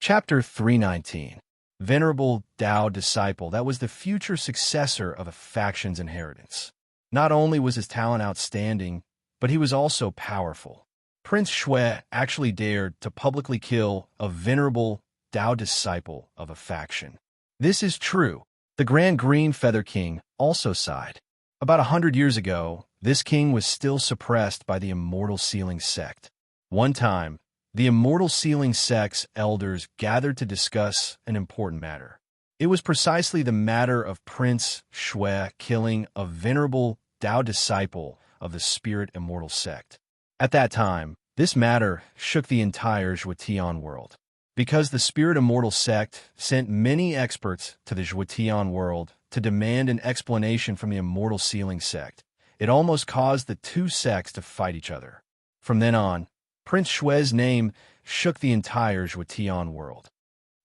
Chapter 319. Venerable Tao Disciple that was the future successor of a faction's inheritance. Not only was his talent outstanding, but he was also powerful. Prince Shui actually dared to publicly kill a venerable Tao disciple of a faction. This is true. The Grand Green Feather King also sighed. About 100 years ago, this king was still suppressed by the Immortal Sealing Sect. One time, the Immortal Sealing Sect's elders gathered to discuss an important matter. It was precisely the matter of Prince Shui killing a venerable Tao disciple of the Spirit Immortal Sect. At that time, this matter shook the entire Zhuotian world. Because the Spirit Immortal Sect sent many experts to the Zhuotian world to demand an explanation from the Immortal Sealing Sect, it almost caused the two sects to fight each other. From then on, Prince Shui's name shook the entire Zhuotian world.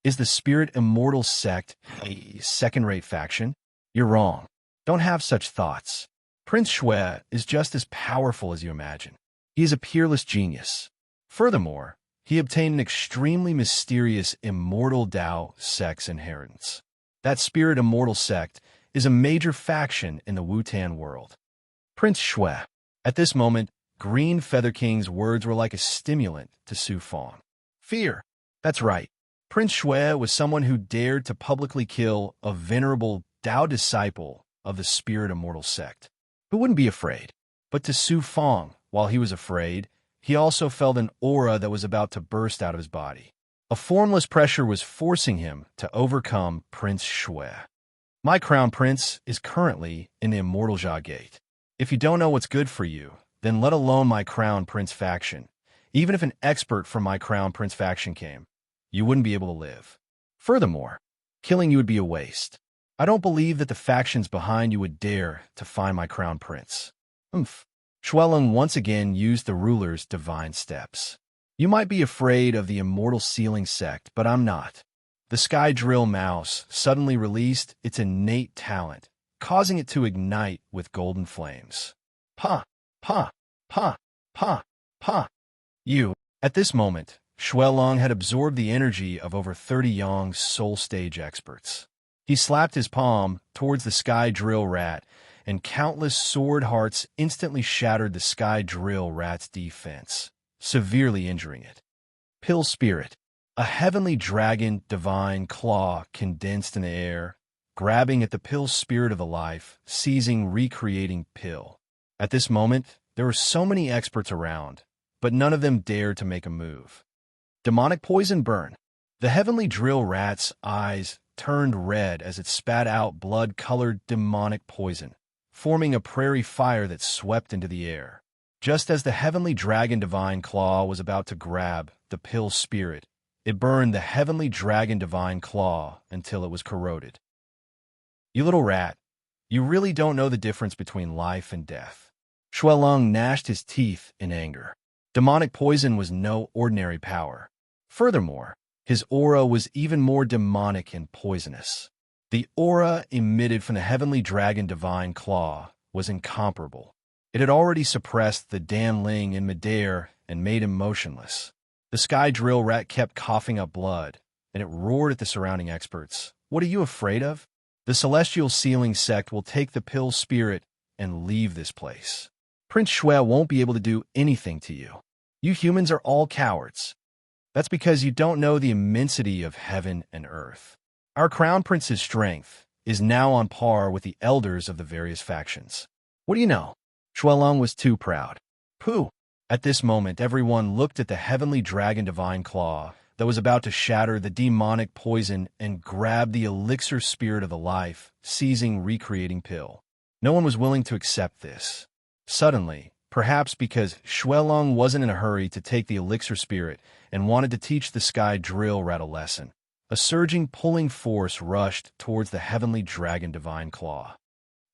Is the Spirit Immortal Sect a second-rate faction? You're wrong. Don't have such thoughts. Prince Shui is just as powerful as you imagine. He is a peerless genius. Furthermore, he obtained an extremely mysterious Immortal Tao Sect's inheritance. That Spirit Immortal Sect is a major faction in the Wutan world. Prince Shui. At this moment, Green Feather King's words were like a stimulant to Su Fang. Fear. That's right. Prince Shui was someone who dared to publicly kill a venerable Tao disciple of the Spirit Immortal Sect. Who wouldn't be afraid? But to Su Fang, while he was afraid, he also felt an aura that was about to burst out of his body. A formless pressure was forcing him to overcome Prince Shui. My crown prince is currently in the Immortal Jia Gate. If you don't know what's good for you, then let alone my crown prince faction. Even if an expert from my crown prince faction came, you wouldn't be able to live. Furthermore, killing you would be a waste. I don't believe that the factions behind you would dare to find my crown prince. Shuelong once again used the ruler's divine steps. You might be afraid of the Immortal Sealing Sect, but I'm not. The Sky Drill Mouse suddenly released its innate talent, causing it to ignite with golden flames. Pa, pa, pa, pa, pa. At this moment, Shuelong had absorbed the energy of over 30 young soul stage experts. He slapped his palm towards the Sky Drill Rat, and countless sword hearts instantly shattered the Sky Drill Rat's defense, severely injuring it. Pill Spirit. A heavenly dragon divine claw condensed in the air, grabbing at the Pill Spirit of the life, seizing recreating Pill. At this moment, there were so many experts around, but none of them dared to make a move. Demonic Poison Burn. The heavenly drill rat's eyes turned red as it spat out blood-colored demonic poison, forming a prairie fire that swept into the air. Just as the heavenly dragon divine claw was about to grab the Pill Spirit, it burned the heavenly dragon divine claw until it was corroded. You little rat, you really don't know the difference between life and death. Shuelong gnashed his teeth in anger. Demonic poison was no ordinary power. Furthermore, his aura was even more demonic and poisonous. The aura emitted from the heavenly dragon divine claw was incomparable. It had already suppressed the Dan Ling in midair and made him motionless. The Sky Drill Rat kept coughing up blood, and it roared at the surrounding experts. What are you afraid of? The Celestial Sealing Sect will take the Pill Spirit and leave this place. Prince Shui won't be able to do anything to you. You humans are all cowards. That's because you don't know the immensity of heaven and earth. Our Crown Prince's strength is now on par with the elders of the various factions. What do you know? Shuelong was too proud. Pooh! At this moment, everyone looked at the heavenly dragon divine claw that was about to shatter the demonic poison and grab the elixir spirit of the life, seizing recreating Pill. No one was willing to accept this. Suddenly, perhaps because Shuelong wasn't in a hurry to take the elixir spirit and wanted to teach the Sky Drill Rat a lesson, a surging pulling force rushed towards the heavenly dragon divine claw.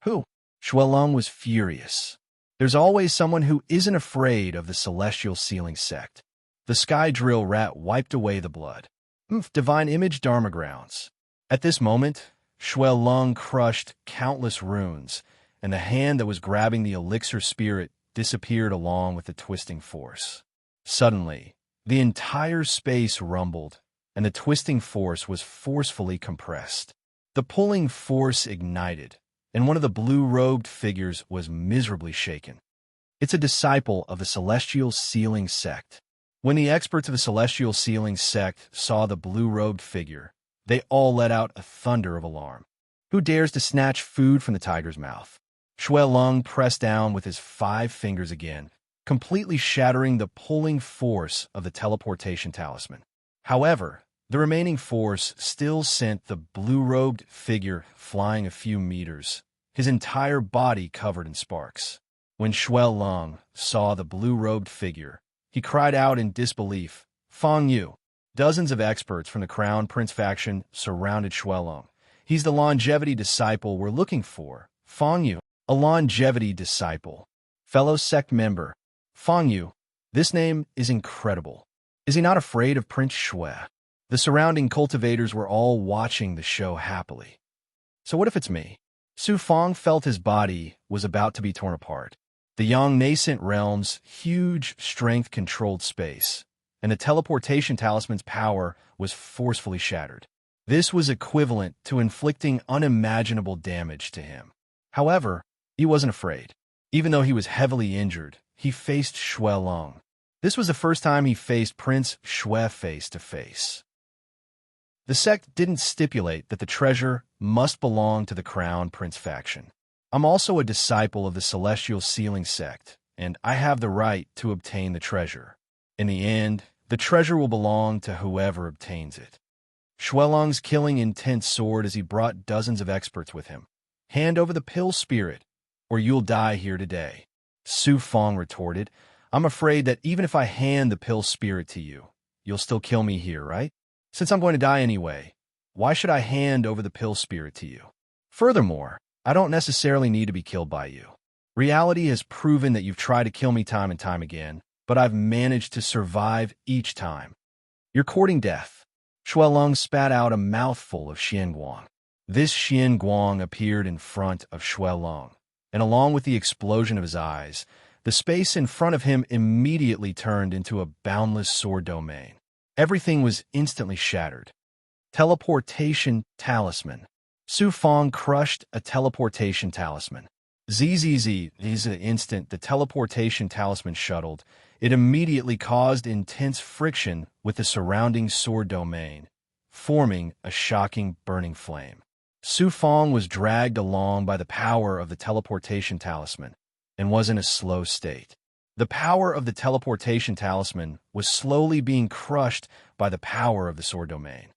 Who? Shuelong was furious. There's always someone who isn't afraid of the Celestial Sealing Sect. The Sky Drill Rat wiped away the blood. Divine Image Dharma Grounds. At this moment, Shuelong crushed countless runes, and the hand that was grabbing the elixir spirit disappeared along with the twisting force. Suddenly, the entire space rumbled, and the twisting force was forcefully compressed. The pulling force ignited, and one of the blue-robed figures was miserably shaken. It's a disciple of the Celestial Sealing Sect. When the experts of the Celestial Sealing Sect saw the blue-robed figure, they all let out a thunder of alarm. Who dares to snatch food from the tiger's mouth? Shui Lung pressed down with his 5 fingers again, completely shattering the pulling force of the teleportation talisman. However, the remaining force still sent the blue-robed figure flying a few meters, his entire body covered in sparks. When Shui Lung saw the blue-robed figure, he cried out in disbelief, "Fang Yu!" Dozens of experts from the Crown Prince faction surrounded Shui Lung. He's the longevity disciple we're looking for, Fang Yu. A longevity disciple. Fellow sect member, Fang Yu. This name is incredible. Is he not afraid of Prince Shui? The surrounding cultivators were all watching the show happily. So what if it's me? Su Fang felt his body was about to be torn apart. The young nascent realm's huge strength-controlled space, and the teleportation talisman's power was forcefully shattered. This was equivalent to inflicting unimaginable damage to him. However, he wasn't afraid. Even though he was heavily injured, he faced Shui Lung. This was the first time he faced Prince Shui face to face. The sect didn't stipulate that the treasure must belong to the Crown Prince faction. I'm also a disciple of the Celestial Sealing Sect, and I have the right to obtain the treasure. In the end, the treasure will belong to whoever obtains it. Shui Lung's killing intent soared as he brought dozens of experts with him. Hand over the pill spirit, or you'll die here today. Su Fang retorted, I'm afraid that even if I hand the pill spirit to you, you'll still kill me here, right? Since I'm going to die anyway, why should I hand over the pill spirit to you? Furthermore, I don't necessarily need to be killed by you. Reality has proven that you've tried to kill me time and time again, but I've managed to survive each time. You're courting death. Shui Lung spat out a mouthful of xianguang. This xianguang appeared in front of Shui Lung, and along with the explosion of his eyes, the space in front of him immediately turned into a boundless sword domain. Everything was instantly shattered. Teleportation talisman. Su Fang crushed a teleportation talisman. Zzz, the instant the teleportation talisman shuttled, it immediately caused intense friction with the surrounding sword domain, forming a shocking burning flame. Su Fang was dragged along by the power of the teleportation talisman and was in a slow state. The power of the teleportation talisman was slowly being crushed by the power of the sword domain.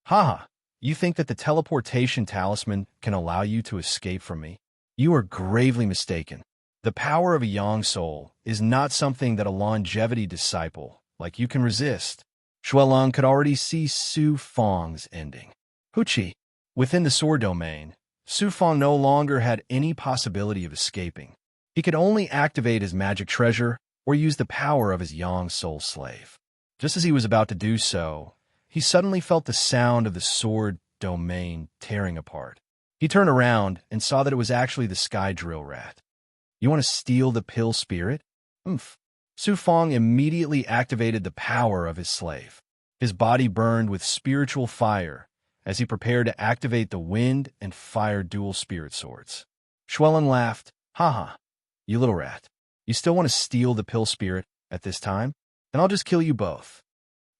Haha, you think that the teleportation talisman can allow you to escape from me? You are gravely mistaken. The power of a young soul is not something that a longevity disciple like you can resist. Shui Lung could already see Su Fang's ending. Huchi. Within the sword domain, Su Fang no longer had any possibility of escaping. He could only activate his magic treasure or use the power of his young soul slave. Just as he was about to do so, he suddenly felt the sound of the sword domain tearing apart. He turned around and saw that it was actually the sky drill rat. You want to steal the pill spirit? Oomph. Su Fang immediately activated the power of his slave. His body burned with spiritual fire as he prepared to activate the wind and fire dual spirit swords. Shui Lung laughed. Haha, you little rat. You still want to steal the pill spirit at this time? Then I'll just kill you both.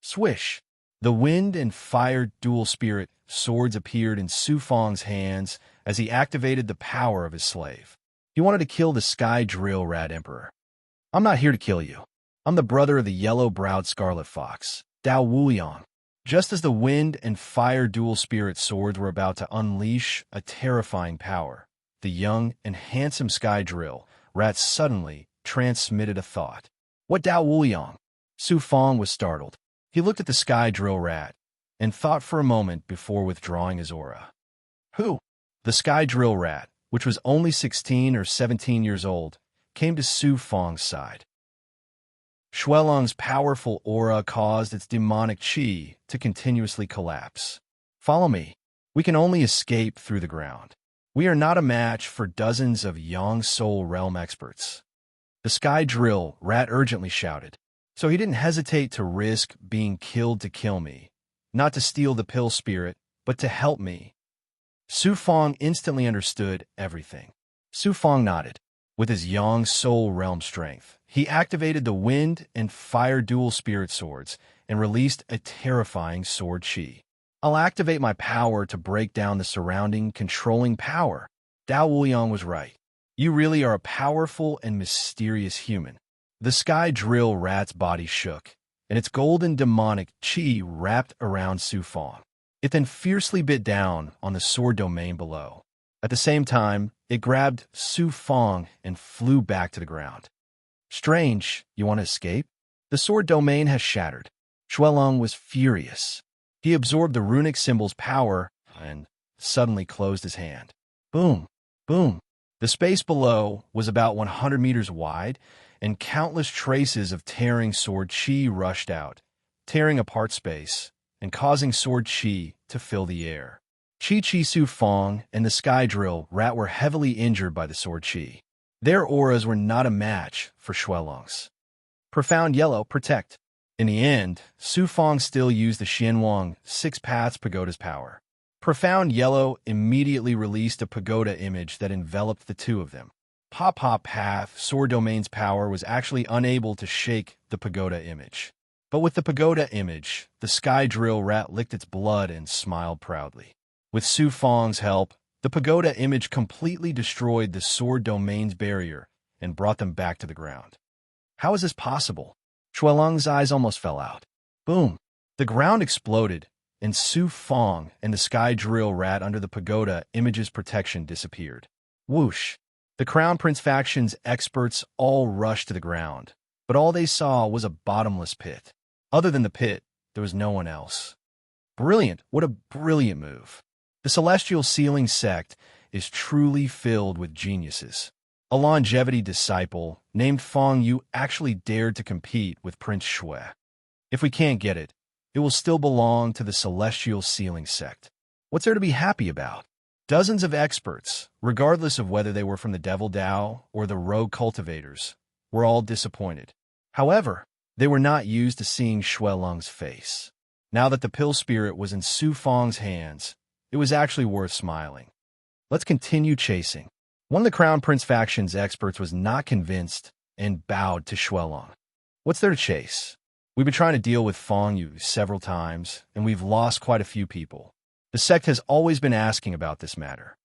Swish. The wind and fire dual spirit swords appeared in Su Fang's hands as he activated the power of his slave. He wanted to kill the Sky Drill Rat Emperor. I'm not here to kill you. I'm the brother of the yellow-browed scarlet fox, Dao Wuyang. Just as the wind and fire dual spirit swords were about to unleash a terrifying power, the young and handsome Sky Drill Rat suddenly transmitted a thought. What Dao Wuyang? Su Fang was startled. He looked at the Sky Drill Rat and thought for a moment before withdrawing his aura. Who? The Sky Drill Rat, which was only 16 or 17 years old, came to Su Fang's side. Shui Lung's powerful aura caused its demonic qi to continuously collapse. Follow me. We can only escape through the ground. We are not a match for dozens of Yang Soul Realm experts. The Sky Drill Rat urgently shouted. So he didn't hesitate to risk being killed to kill me, not to steal the pill spirit, but to help me. Su Fong instantly understood everything. Su Fong nodded. With his Yang Soul Realm strength, he activated the Wind and Fire dual spirit swords and released a terrifying sword chi. I'll activate my power to break down the surrounding, controlling power. Dao Wuliang was right. You really are a powerful and mysterious human. The sky drill rat's body shook, and its golden demonic chi wrapped around Su Fong. It then fiercely bit down on the sword domain below. At the same time, it grabbed Su Fong and flew back to the ground. Strange, you want to escape? The sword domain has shattered. Shuelong was furious. He absorbed the runic symbol's power and suddenly closed his hand. Boom, boom. The space below was about 100 meters wide, and countless traces of tearing sword chi rushed out, tearing apart space and causing sword chi to fill the air. Chi Su Fong and the sky drill rat were heavily injured by the sword chi. Their auras were not a match for Shuelong's. Profound Yellow, protect. In the end, Su Fong still used the Xianwang Six Paths Pagoda's power. Profound Yellow immediately released a pagoda image that enveloped the two of them. Pa Path Sword Domain's power was actually unable to shake the pagoda image. But with the pagoda image, the sky drill rat licked its blood and smiled proudly. With Su Fong's help, the pagoda image completely destroyed the sword domain's barrier and brought them back to the ground. How is this possible? Shuelong's eyes almost fell out. Boom! The ground exploded, and Su Fong and the sky drill rat under the pagoda image's protection disappeared. Whoosh! The Crown Prince faction's experts all rushed to the ground, but all they saw was a bottomless pit. Other than the pit, there was no one else. Brilliant! What a brilliant move! The Celestial Sealing Sect is truly filled with geniuses. A longevity disciple named Fong Yu actually dared to compete with Prince Shui. If we can't get it, it will still belong to the Celestial Sealing Sect. What's there to be happy about? Dozens of experts, regardless of whether they were from the Devil Dao or the Rogue Cultivators, were all disappointed. However, they were not used to seeing Shuelong's face. Now that the pill spirit was in Su Fong's hands, it was actually worth smiling. Let's continue chasing. One of the Crown Prince faction's experts was not convinced and bowed to Shuelong. What's there to chase? We've been trying to deal with Fong Yu several times, and we've lost quite a few people. The sect has always been asking about this matter.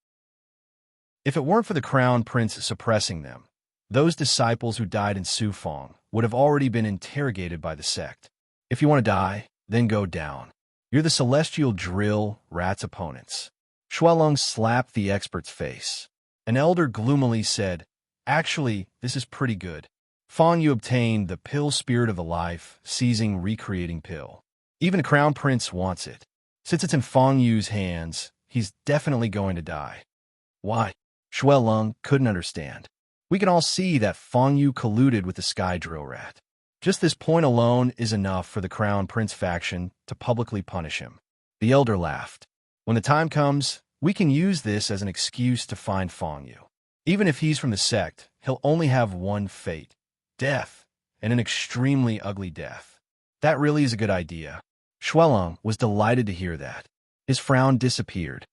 If it weren't for the Crown Prince suppressing them, those disciples who died in Su Fong would have already been interrogated by the sect. If you want to die, then go down. You're the Celestial Drill Rat's opponents. Shuelong slapped the expert's face. An elder gloomily said, Actually, this is pretty good. Fong Yu obtained the pill spirit of the life, seizing recreating pill. Even the Crown Prince wants it. Since it's in Fong Yu's hands, he's definitely going to die. Why? Shuelong couldn't understand. We can all see that Fong Yu colluded with the Sky Drill Rat. Just this point alone is enough for the Crown Prince faction to publicly punish him. The elder laughed. When the time comes, we can use this as an excuse to find Fong Yu. Even if he's from the sect, he'll only have one fate: death, and an extremely ugly death. That really is a good idea. Shuelong was delighted to hear that. His frown disappeared.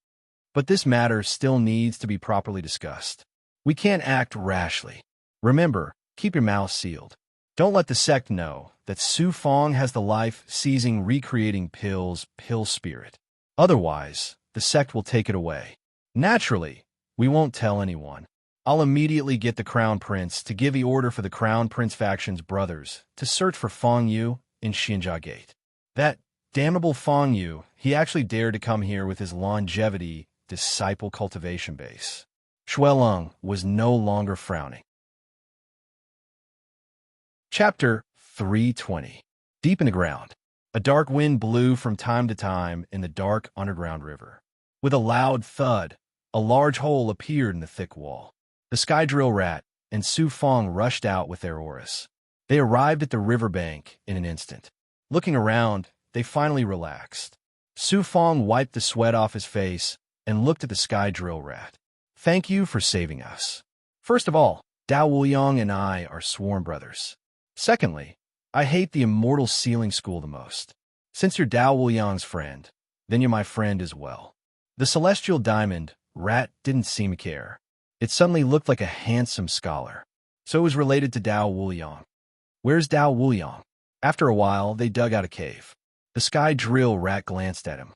But this matter still needs to be properly discussed. We can't act rashly. Remember, keep your mouth sealed. Don't let the sect know that Su Fong has the life-seizing recreating pill's pill spirit. Otherwise, the sect will take it away. Naturally, we won't tell anyone. I'll immediately get the Crown Prince to give the order for the Crown Prince faction's brothers to search for Fong Yu in Xinjia Gate. That damnable Fong Yu, he actually dared to come here with his longevity disciple cultivation base. Shuelong was no longer frowning. Chapter 320. Deep in the ground, a dark wind blew from time to time in the dark underground river. With a loud thud, a large hole appeared in the thick wall. The Sky Drill Rat and Su Fong rushed out with their auras. They arrived at the riverbank in an instant. Looking around, they finally relaxed. Su Fong wiped the sweat off his face and looked at the Sky Drill Rat. Thank you for saving us. First of all, Dao Wuliang and I are sworn brothers. Secondly, I hate the Immortal Sealing School the most. Since you're Dao Wuliang's friend, then you're my friend as well. The celestial diamond, rat, didn't seem to care. It suddenly looked like a handsome scholar. So it was related to Dao Wuliang. Where's Dao Wuliang? After a while, they dug out a cave. The sky drill rat glanced at him.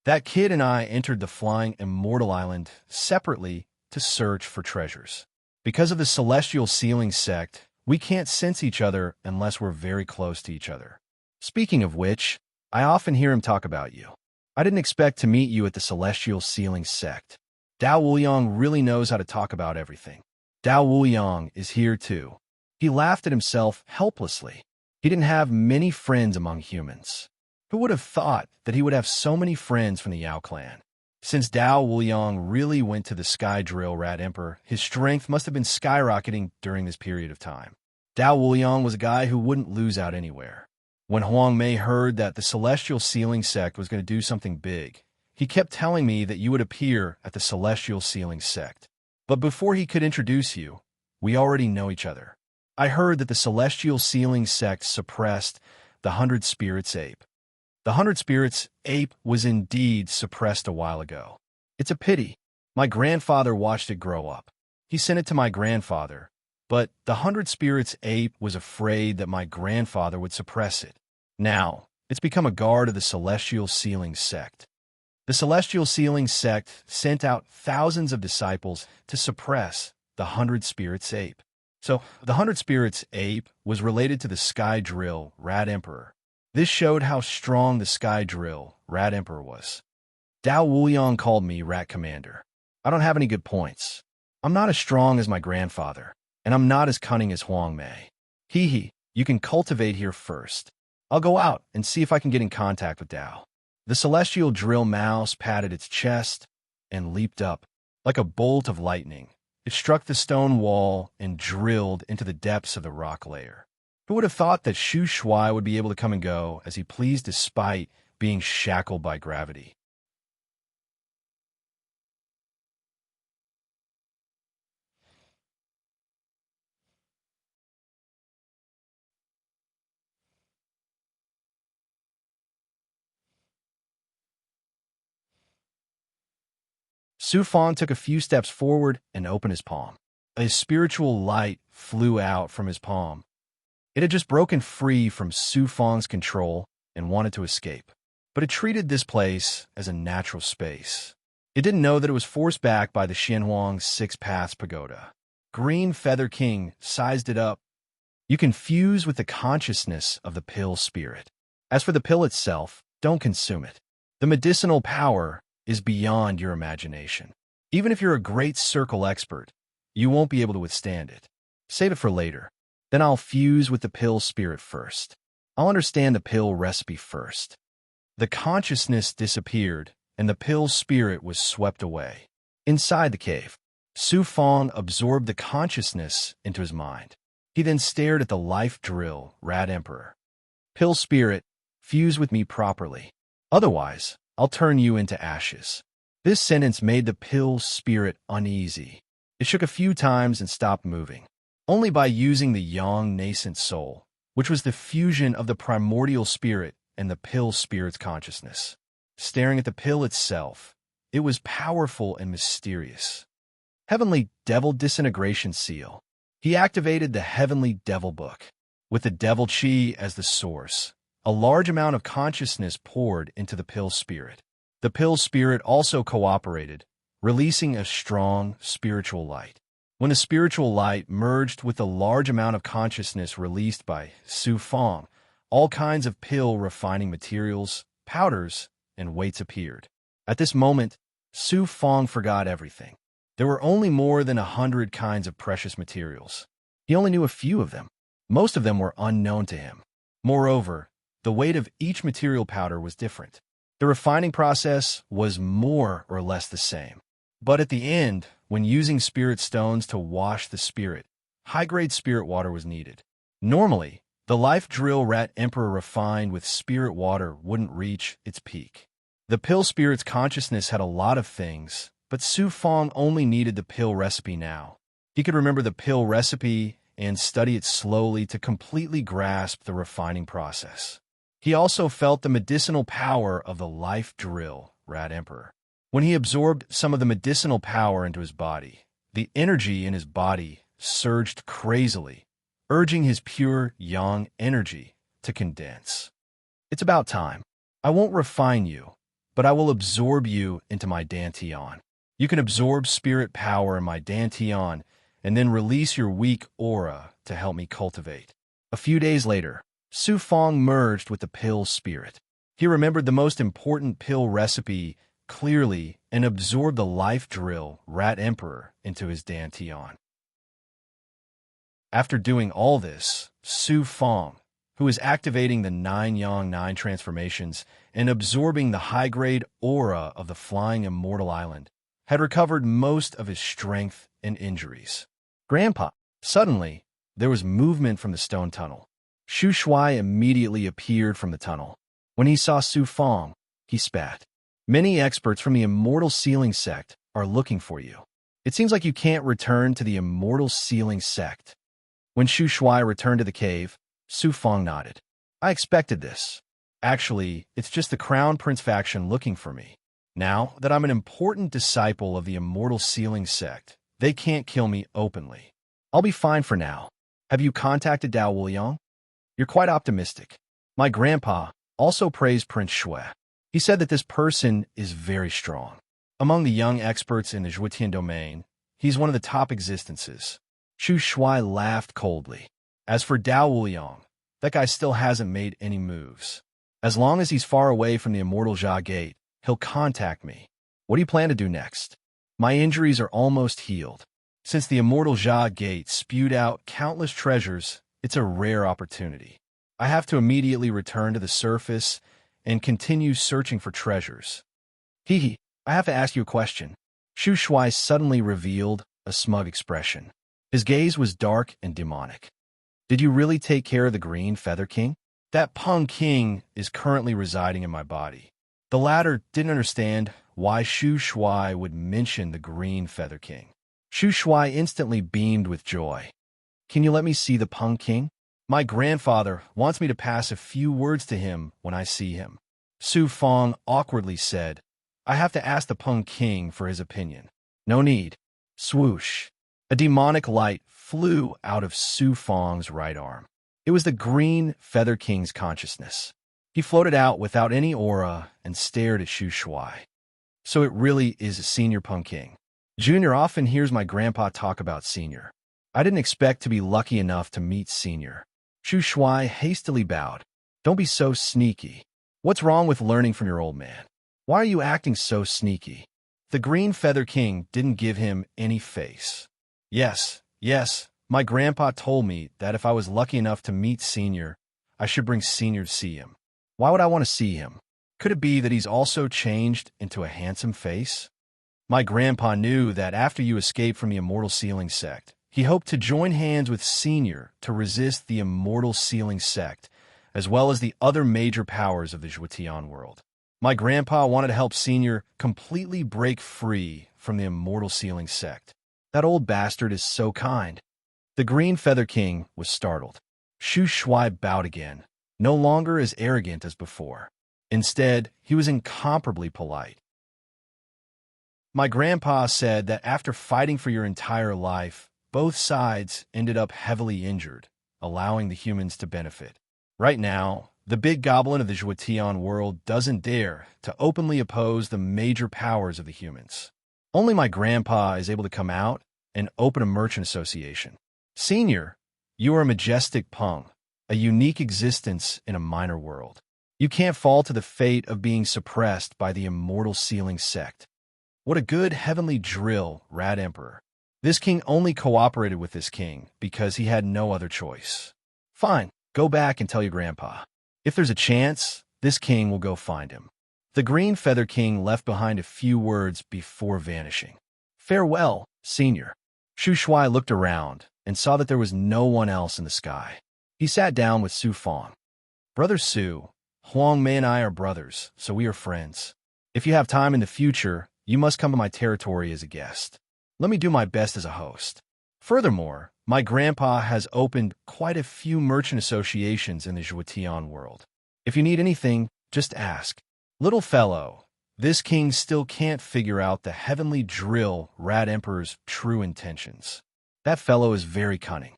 That kid and I entered the flying immortal island separately to search for treasures. Because of the celestial ceiling sect, we can't sense each other unless we're very close to each other. Speaking of which, I often hear him talk about you. I didn't expect to meet you at the celestial ceiling sect. Dao Wuliang really knows how to talk about everything. Dao Wuliang is here too. He laughed at himself helplessly. He didn't have many friends among humans. Who would have thought that he would have so many friends from the Yao clan? Since Dao Wuliang really went to the Sky Drill Rat Emperor, his strength must have been skyrocketing during this period of time. Dao Wuliang was a guy who wouldn't lose out anywhere. When Huang Mei heard that the Celestial Ceiling Sect was going to do something big, he kept telling me that you would appear at the Celestial Ceiling Sect. But before he could introduce you, we already know each other. I heard that the Celestial Ceiling Sect suppressed the 100 Spirits Ape. The 100 Spirits Ape was indeed suppressed a while ago. It's a pity. My grandfather watched it grow up. He sent it to my grandfather, but the 100 Spirits Ape was afraid that my grandfather would suppress it. Now, it's become a guard of the Celestial Ceiling Sect. The Celestial Ceiling Sect sent out thousands of disciples to suppress the 100 Spirits Ape. So, the 100 Spirits Ape was related to the Sky Drill Rat Emperor. This showed how strong the Sky Drill Rat Emperor was. Dao Wuliang called me Rat Commander. I don't have any good points. I'm not as strong as my grandfather, and I'm not as cunning as Huang Mei. Hee, you can cultivate here first. I'll go out and see if I can get in contact with Dao. The celestial drill mouse patted its chest and leaped up. Like a bolt of lightning, it struck the stone wall and drilled into the depths of the rock layer. Who would have thought that Shu Shuai would be able to come and go as he pleased despite being shackled by gravity? Su Fang took a few steps forward and opened his palm. A spiritual light flew out from his palm. It had just broken free from Su Fang's control and wanted to escape. But it treated this place as a natural space. It didn't know that it was forced back by the Xianhuang Six Paths Pagoda. Green Feather King sized it up. You can fuse with the consciousness of the pill spirit. As for the pill itself, don't consume it. The medicinal power is beyond your imagination. Even if you're a great circle expert, you won't be able to withstand it. Save it for later. Then I'll fuse with the pill spirit first. I'll understand the pill recipe first. The consciousness disappeared, and the pill spirit was swept away. Inside the cave, Su Fang absorbed the consciousness into his mind. He then stared at the life drill Rat Emperor. Pill spirit, fuse with me properly. Otherwise, I'll turn you into ashes. This sentence made the pill spirit uneasy. It shook a few times and stopped moving. Only by using the yang nascent soul, which was the fusion of the primordial spirit and the pill spirit's consciousness. Staring at the pill itself, it was powerful and mysterious. Heavenly Devil Disintegration Seal. He activated the Heavenly Devil Book. With the Devil Chi as the source, a large amount of consciousness poured into the pill spirit. The pill spirit also cooperated, releasing a strong spiritual light. When the spiritual light merged with the large amount of consciousness released by Su Fang, all kinds of pill refining materials, powders, and weights appeared. At this moment, Su Fang forgot everything. There were only more than 100 kinds of precious materials. He only knew a few of them. Most of them were unknown to him. Moreover, the weight of each material powder was different. The refining process was more or less the same. But at the end, when using spirit stones to wash the spirit, high-grade spirit water was needed. Normally, the life drill Rat Emperor refined with spirit water wouldn't reach its peak. The pill spirit's consciousness had a lot of things, but Su Fang only needed the pill recipe now. He could remember the pill recipe and study it slowly to completely grasp the refining process. He also felt the medicinal power of the life drill, Rat Emperor. When he absorbed some of the medicinal power into his body, the energy in his body surged crazily, urging his pure yang energy to condense. It's about time. I won't refine you, but I will absorb you into my dantian. You can absorb spirit power in my dantian and then release your weak aura to help me cultivate. A few days later, Su Fong merged with the pill's spirit. He remembered the most important pill recipe clearly and absorbed the life drill Rat Emperor into his dantian. After doing all this, Su Fong, who is activating the 9 Yang 9 transformations and absorbing the high-grade aura of the flying immortal island, had recovered most of his strength and injuries. Grandpa, suddenly, there was movement from the stone tunnel. Shu Shuai immediately appeared from the tunnel. When he saw Su Fong, he spat. Many experts from the Immortal Sealing Sect are looking for you. It seems like you can't return to the Immortal Sealing Sect. When Shu Shuai returned to the cave, Su Fong nodded. I expected this. Actually, it's just the Crown Prince faction looking for me. Now that I'm an important disciple of the Immortal Sealing Sect, they can't kill me openly. I'll be fine for now. Have you contacted Dao Wuliang? You're quite optimistic. My grandpa also praised Prince Shui. He said that this person is very strong. Among the young experts in the Zhuotian domain, he's one of the top existences. Shu Shui laughed coldly. As for Dao Wuliang, that guy still hasn't made any moves. As long as he's far away from the Immortal Jia Gate, he'll contact me. What do you plan to do next? My injuries are almost healed. Since the Immortal Jia Gate spewed out countless treasures, it's a rare opportunity. I have to immediately return to the surface and continue searching for treasures. I have to ask you a question. Shu Shuai suddenly revealed a smug expression. His gaze was dark and demonic. Did you really take care of the Green Feather King? That Peng King is currently residing in my body. The latter didn't understand why Shu Shuai would mention the Green Feather King. Shu Shuai instantly beamed with joy. Can you let me see the Peng King? My grandfather wants me to pass a few words to him when I see him. Su Fong awkwardly said, I have to ask the Peng King for his opinion. No need. Swoosh. A demonic light flew out of Su Fong's right arm. It was the Green Feather King's consciousness. He floated out without any aura and stared at Shu Shuai. So it really is Senior Peng King. Junior often hears my grandpa talk about Senior. I didn't expect to be lucky enough to meet Senior. Shu Shuai hastily bowed. Don't be so sneaky. What's wrong with learning from your old man? Why are you acting so sneaky? The Green Feather King didn't give him any face. Yes, my grandpa told me that if I was lucky enough to meet Senior, I should bring Senior to see him. Why would I want to see him? Could it be that he's also changed into a handsome face? My grandpa knew that after you escaped from the Immortal Sealing Sect, he hoped to join hands with Senior to resist the Immortal Sealing Sect, as well as the other major powers of the Zhuotian world. My grandpa wanted to help Senior completely break free from the Immortal Sealing Sect. That old bastard is so kind. The Green Feather King was startled. Shu Shuai bowed again, no longer as arrogant as before. Instead, he was incomparably polite. My grandpa said that after fighting for your entire life, both sides ended up heavily injured, allowing the humans to benefit. Right now, the big goblin of the Zhuotian world doesn't dare to openly oppose the major powers of the humans. Only my grandpa is able to come out and open a merchant association. Senior, you are a majestic Peng, a unique existence in a minor world. You can't fall to the fate of being suppressed by the Immortal Sealing Sect. What a good heavenly drill, Rat Emperor. This king only cooperated with this king because he had no other choice. Fine, go back and tell your grandpa. If there's a chance, this king will go find him. The Green Feather King left behind a few words before vanishing. Farewell, Senior. Shu Shuai looked around and saw that there was no one else in the sky. He sat down with Su Fong. Brother Su, Huang Mei and I are brothers, so we are friends. If you have time in the future, you must come to my territory as a guest. Let me do my best as a host. Furthermore, my grandpa has opened quite a few merchant associations in the Zhuotian world. If you need anything, just ask. Little fellow, this king still can't figure out the heavenly drill Rat Emperor's true intentions. That fellow is very cunning.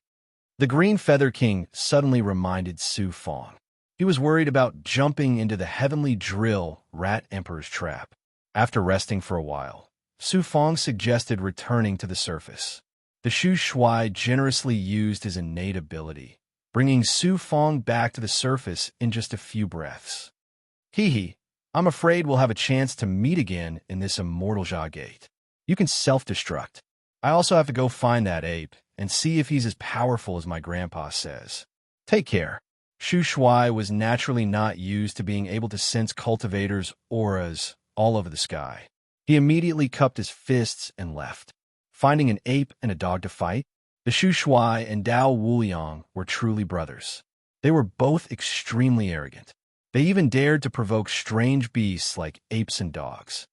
The Green Feather King suddenly reminded Su Fong. He was worried about jumping into the heavenly drill Rat Emperor's trap. After resting for a while, Su Fong suggested returning to the surface. The Shu Shui generously used his innate ability, bringing Su Fong back to the surface in just a few breaths. Hee, I'm afraid we'll have a chance to meet again in this immortal Jia Gate. You can self-destruct. I also have to go find that ape and see if he's as powerful as my grandpa says. Take care. Shu Shui was naturally not used to being able to sense cultivators' auras all over the sky. He immediately cupped his fists and left. Finding an ape and a dog to fight, the Shu Shui and Dao Wuliang were truly brothers. They were both extremely arrogant. They even dared to provoke strange beasts like apes and dogs.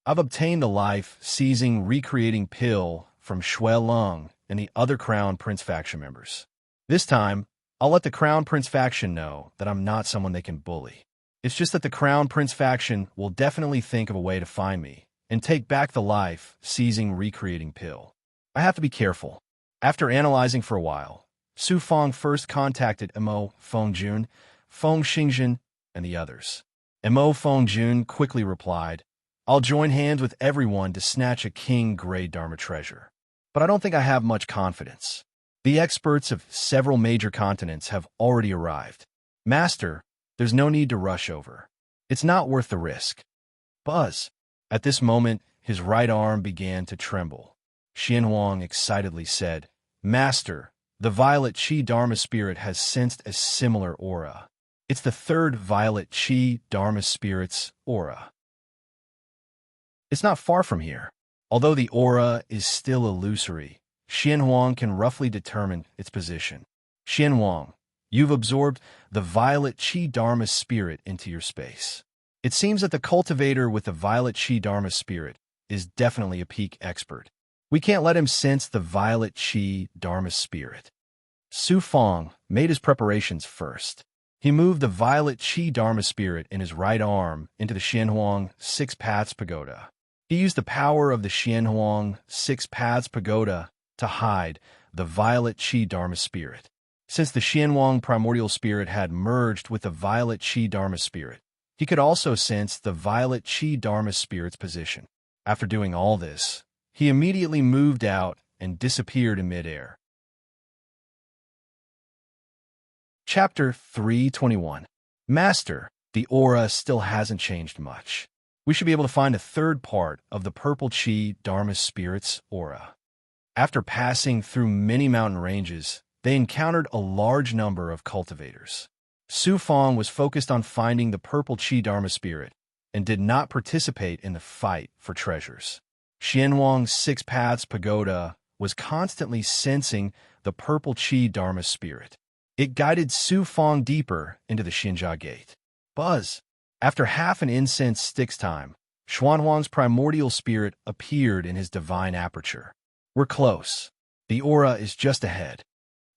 I've obtained the life-seizing recreating pill from Shui Lung and the other Crown Prince faction members. This time, I'll let the Crown Prince faction know that I'm not someone they can bully. It's just that the Crown Prince faction will definitely think of a way to find me and take back the life-seizing recreating pill. I have to be careful. After analyzing for a while, Su Fong first contacted Mo Fengjun, Feng Xingjun, and the others. Mo Fengjun quickly replied, I'll join hands with everyone to snatch a king-grade Dharma treasure. But I don't think I have much confidence. The experts of several major continents have already arrived. Master, there's no need to rush over. It's not worth the risk. Buzz. At this moment, his right arm began to tremble. Xian Huang excitedly said, Master, the Violet Qi Dharma Spirit has sensed a similar aura. It's the third Violet Qi Dharma Spirit's aura. It's not far from here. Although the aura is still illusory, Xian Huang can roughly determine its position. Xian Huang, you've absorbed the Violet Qi Dharma Spirit into your space. It seems that the cultivator with the Violet Qi Dharma Spirit is definitely a peak expert. We can't let him sense the Violet Qi Dharma Spirit. Su Fong made his preparations first. He moved the Violet Qi Dharma Spirit in his right arm into the Xianhuang Six Paths Pagoda. He used the power of the Xianhuang Six Paths Pagoda to hide the Violet Qi Dharma Spirit. Since the Xianhuang Primordial Spirit had merged with the Violet Qi Dharma Spirit, he could also sense the Violet Qi Dharma Spirit's position. After doing all this, he immediately moved out and disappeared in midair. Chapter 321. Master, the aura still hasn't changed much. We should be able to find a third part of the Purple Qi Dharma Spirit's aura. After passing through many mountain ranges, they encountered a large number of cultivators. Su Fong was focused on finding the Purple Qi Dharma Spirit and did not participate in the fight for treasures. Xianhuang's Six Paths Pagoda was constantly sensing the Purple Qi Dharma Spirit. It guided Su Fong deeper into the Xinjia Gate. Buzz. After half an incense stick's time, Xuanhuang's primordial spirit appeared in his divine aperture. We're close. The aura is just ahead.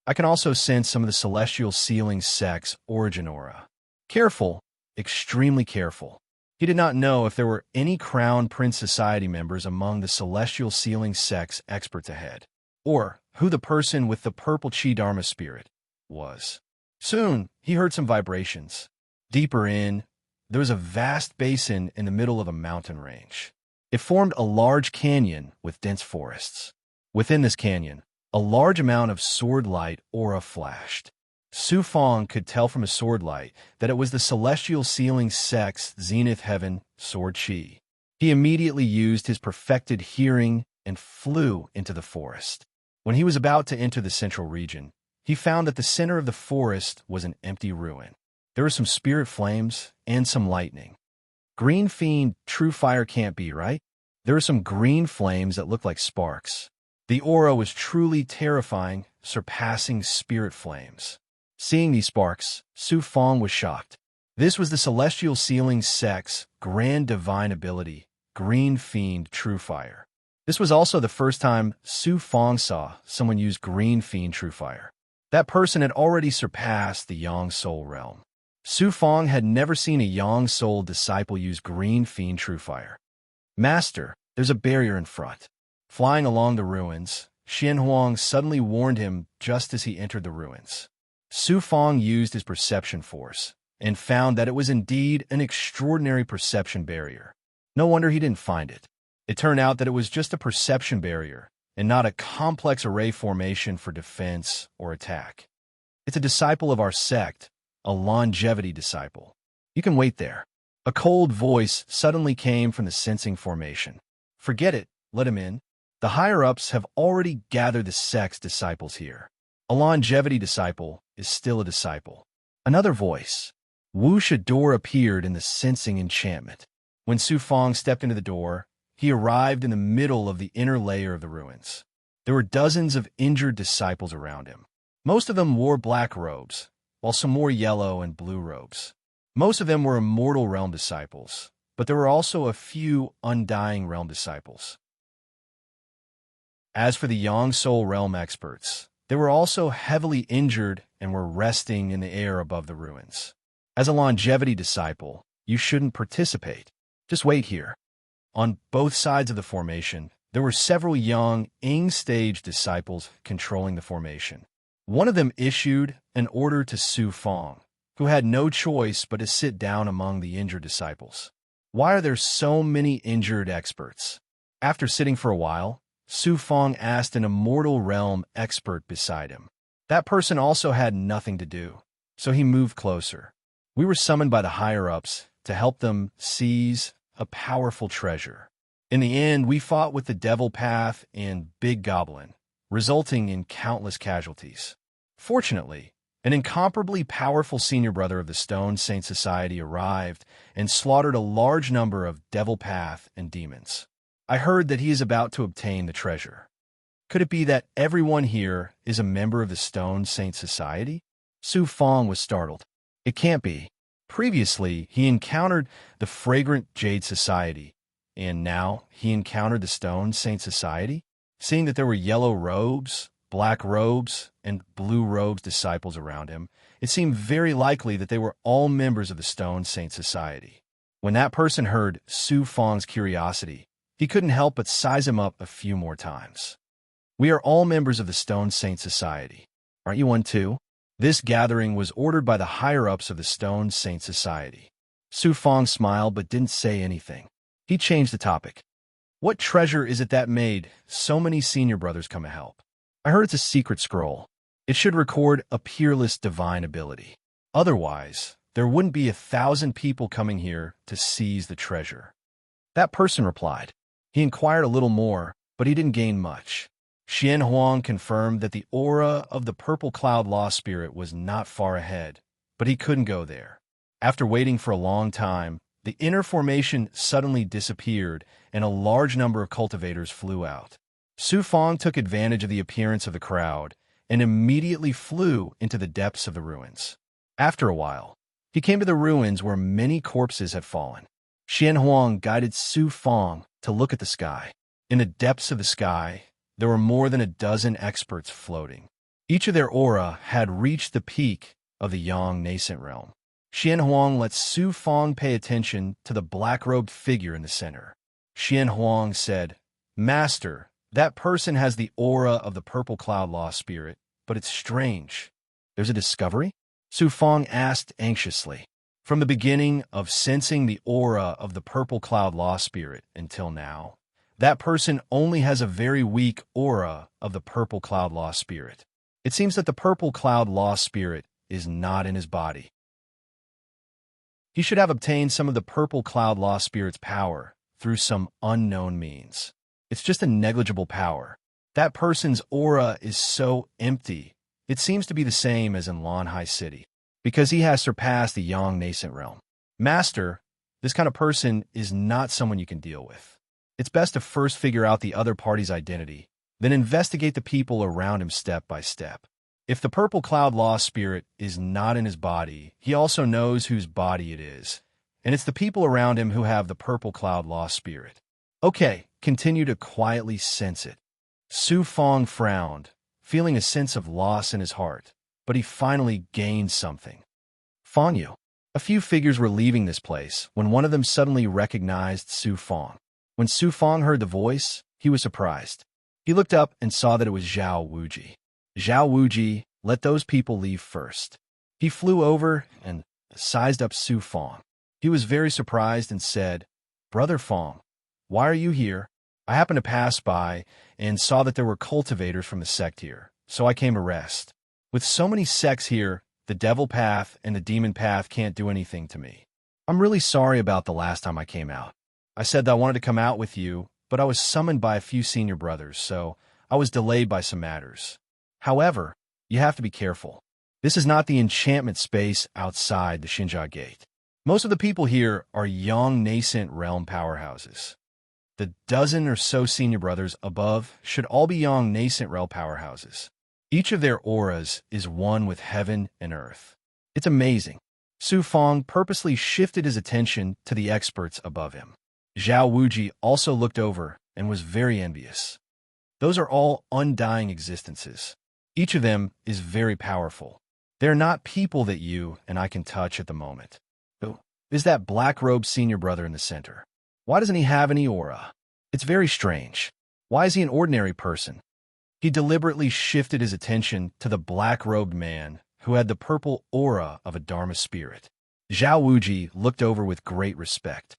I can also sense some of the celestial sealing sect's origin aura. Careful, extremely careful. He did not know if there were any Crown Prince Society members among the celestial sealing sect's experts ahead, or who the person with the Purple Qi Dharma Spirit was. Soon, he heard some vibrations. Deeper in, there was a vast basin in the middle of a mountain range. It formed a large canyon with dense forests. Within this canyon, a large amount of sword light aura flashed. Su Fong could tell from his sword light that it was the celestial sealing sect's zenith heaven, Sword Qi. He immediately used his perfected hearing and flew into the forest. When he was about to enter the central region, he found that the center of the forest was an empty ruin. There were some spirit flames and some lightning. Green fiend, true fire can't be, right? There were some green flames that looked like sparks. The aura was truly terrifying, surpassing spirit flames. Seeing these sparks, Su Fong was shocked. This was the celestial sealing sect's grand divine ability, Green Fiend True Fire. This was also the first time Su Fong saw someone use Green Fiend True Fire. That person had already surpassed the Yang Soul realm. Su Fong had never seen a Yang-soul disciple use green fiend true fire. Master, there's a barrier in front. Flying along the ruins, Xian Huang suddenly warned him just as he entered the ruins. Su Fong used his perception force and found that it was indeed an extraordinary perception barrier. No wonder he didn't find it. It turned out that it was just a perception barrier and not a complex array formation for defense or attack. It's a disciple of our sect, a longevity disciple. You can wait there. A cold voice suddenly came from the sensing formation. Forget it, let him in. The higher-ups have already gathered the sect's disciples here. A longevity disciple is still a disciple. Another voice. Wu's door appeared in the sensing enchantment. When Su Fong stepped into the door, he arrived in the middle of the inner layer of the ruins. There were dozens of injured disciples around him. Most of them wore black robes, while some wore yellow and blue robes. Most of them were immortal realm disciples, but there were also a few undying realm disciples. As for the Yang Soul realm experts, they were also heavily injured and were resting in the air above the ruins. As a longevity disciple, you shouldn't participate. Just wait here. On both sides of the formation, there were several young, Ing-stage disciples controlling the formation. One of them issued an order to Su Fong, who had no choice but to sit down among the injured disciples. Why are there so many injured experts? After sitting for a while, Su Fong asked an immortal realm expert beside him. That person also had nothing to do, so he moved closer. We were summoned by the higher-ups to help them seize a powerful treasure. In the end, we fought with the Devil Path and Big Goblin, resulting in countless casualties. Fortunately, an incomparably powerful senior brother of the Stone Saint Society arrived and slaughtered a large number of Devil Path and demons. I heard that he is about to obtain the treasure. Could it be that everyone here is a member of the Stone Saint Society? Su Fong was startled. It can't be. Previously, he encountered the Fragrant Jade Society, and now he encountered the Stone Saint Society? Seeing that there were yellow robes, black robes, and blue robes disciples around him, it seemed very likely that they were all members of the Stone Saint Society. When that person heard Su Fong's curiosity, he couldn't help but size him up a few more times. We are all members of the Stone Saint Society. Aren't you one too? This gathering was ordered by the higher-ups of the Stone Saint Society. Su Fong smiled but didn't say anything. He changed the topic. What treasure is it that made so many senior brothers come to help? I heard it's a secret scroll. It should record a peerless divine ability. Otherwise, there wouldn't be 1,000 people coming here to seize the treasure. That person replied. He inquired a little more, but he didn't gain much. Xian Huang confirmed that the aura of the purple cloud lost spirit was not far ahead, but he couldn't go there. After waiting for a long time, the inner formation suddenly disappeared and a large number of cultivators flew out. Su Fong took advantage of the appearance of the crowd and immediately flew into the depths of the ruins. After a while, he came to the ruins where many corpses had fallen. Xian Huang guided Su Fong to look at the sky. In the depths of the sky, there were more than a dozen experts floating. Each of their aura had reached the peak of the Yang nascent realm. Xian Huang let Su Fong pay attention to the black-robed figure in the center. Xian Huang said, Master, that person has the aura of the purple cloud lost spirit, but it's strange. There's a discovery? Su Fong asked anxiously. From the beginning of sensing the aura of the purple cloud lost spirit until now, that person only has a very weak aura of the purple cloud lost spirit. It seems that the purple cloud lost spirit is not in his body. He should have obtained some of the purple cloud lost spirit's power through some unknown means. It's just a negligible power. That person's aura is so empty, it seems to be the same as in Lanhai City, because he has surpassed the Yang nascent realm. Master, this kind of person is not someone you can deal with. It's best to first figure out the other party's identity, then investigate the people around him step by step. If the purple cloud lost spirit is not in his body, he also knows whose body it is, and it's the people around him who have the purple cloud lost spirit. Okay, continue to quietly sense it. Su Fong frowned, feeling a sense of loss in his heart, but he finally gained something. Fong Yu. A few figures were leaving this place when one of them suddenly recognized Su Fong. When Su Fong heard the voice, he was surprised. He looked up and saw that it was Zhao Wuji. Zhao Wuji, let those people leave first. He flew over and sized up Su Fong. He was very surprised and said, "Brother Fong, why are you here? I happened to pass by and saw that there were cultivators from the sect here, so I came to rest. With so many sects here, the devil path and the demon path can't do anything to me. I'm really sorry about the last time I came out. I said that I wanted to come out with you, but I was summoned by a few senior brothers, so I was delayed by some matters. However, you have to be careful. This is not the enchantment space outside the Xinjia Gate. Most of the people here are young, nascent realm powerhouses. The dozen or so senior brothers above should all be young, nascent realm powerhouses. Each of their auras is one with heaven and earth. It's amazing." Su Fong purposely shifted his attention to the experts above him. Zhao Wuji also looked over and was very envious. Those are all undying existences. Each of them is very powerful. They're not people that you and I can touch at the moment. Who is that black-robed senior brother in the center? Why doesn't he have any aura? It's very strange. Why is he an ordinary person? He deliberately shifted his attention to the black-robed man who had the purple aura of a Dharma spirit. Zhao Wuji looked over with great respect.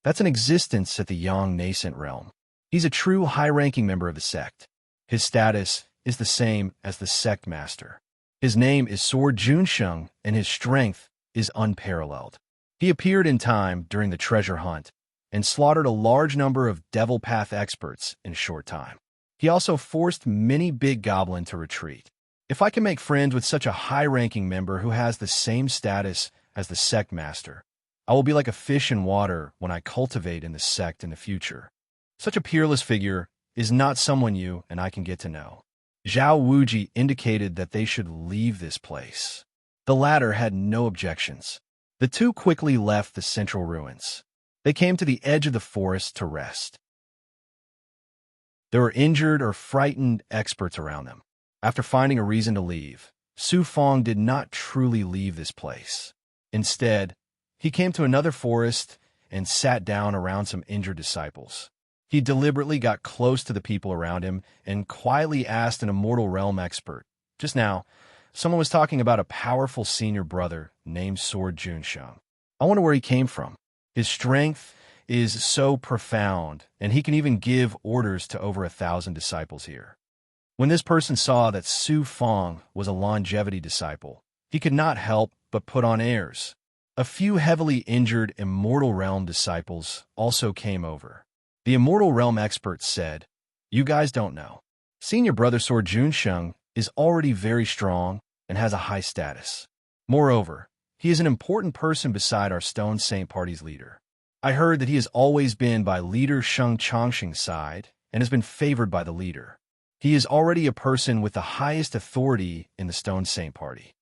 That's an existence at the young nascent realm. He's a true high-ranking member of the sect. His status is the same as the sect master. His name is Sword Junsheng, and his strength is unparalleled. He appeared in time during the treasure hunt and slaughtered a large number of devil path experts in a short time. He also forced many big goblin to retreat. If I can make friends with such a high-ranking member who has the same status as the sect master, I will be like a fish in water when I cultivate in the sect in the future. Such a peerless figure is not someone you and I can get to know." Zhao Wuji indicated that they should leave this place. The latter had no objections. The two quickly left the central ruins. They came to the edge of the forest to rest. There were injured or frightened experts around them. After finding a reason to leave, Su Fong did not truly leave this place. Instead, he came to another forest and sat down around some injured disciples. He deliberately got close to the people around him and quietly asked an immortal realm expert. Just now, someone was talking about a powerful senior brother named Sword Junsheng. I wonder where he came from. His strength is so profound, and he can even give orders to over 1,000 disciples here. When this person saw that Su Fong was a longevity disciple, he could not help but put on airs. A few heavily injured Immortal Realm disciples also came over. The Immortal Realm expert said, "You guys don't know. Senior Brother Sword Junsheng is already very strong and has a high status. Moreover, he is an important person beside our Stone Saint Party's leader. I heard that he has always been by leader Sheng Changxing's side and has been favored by the leader. He is already a person with the highest authority in the Stone Saint Party.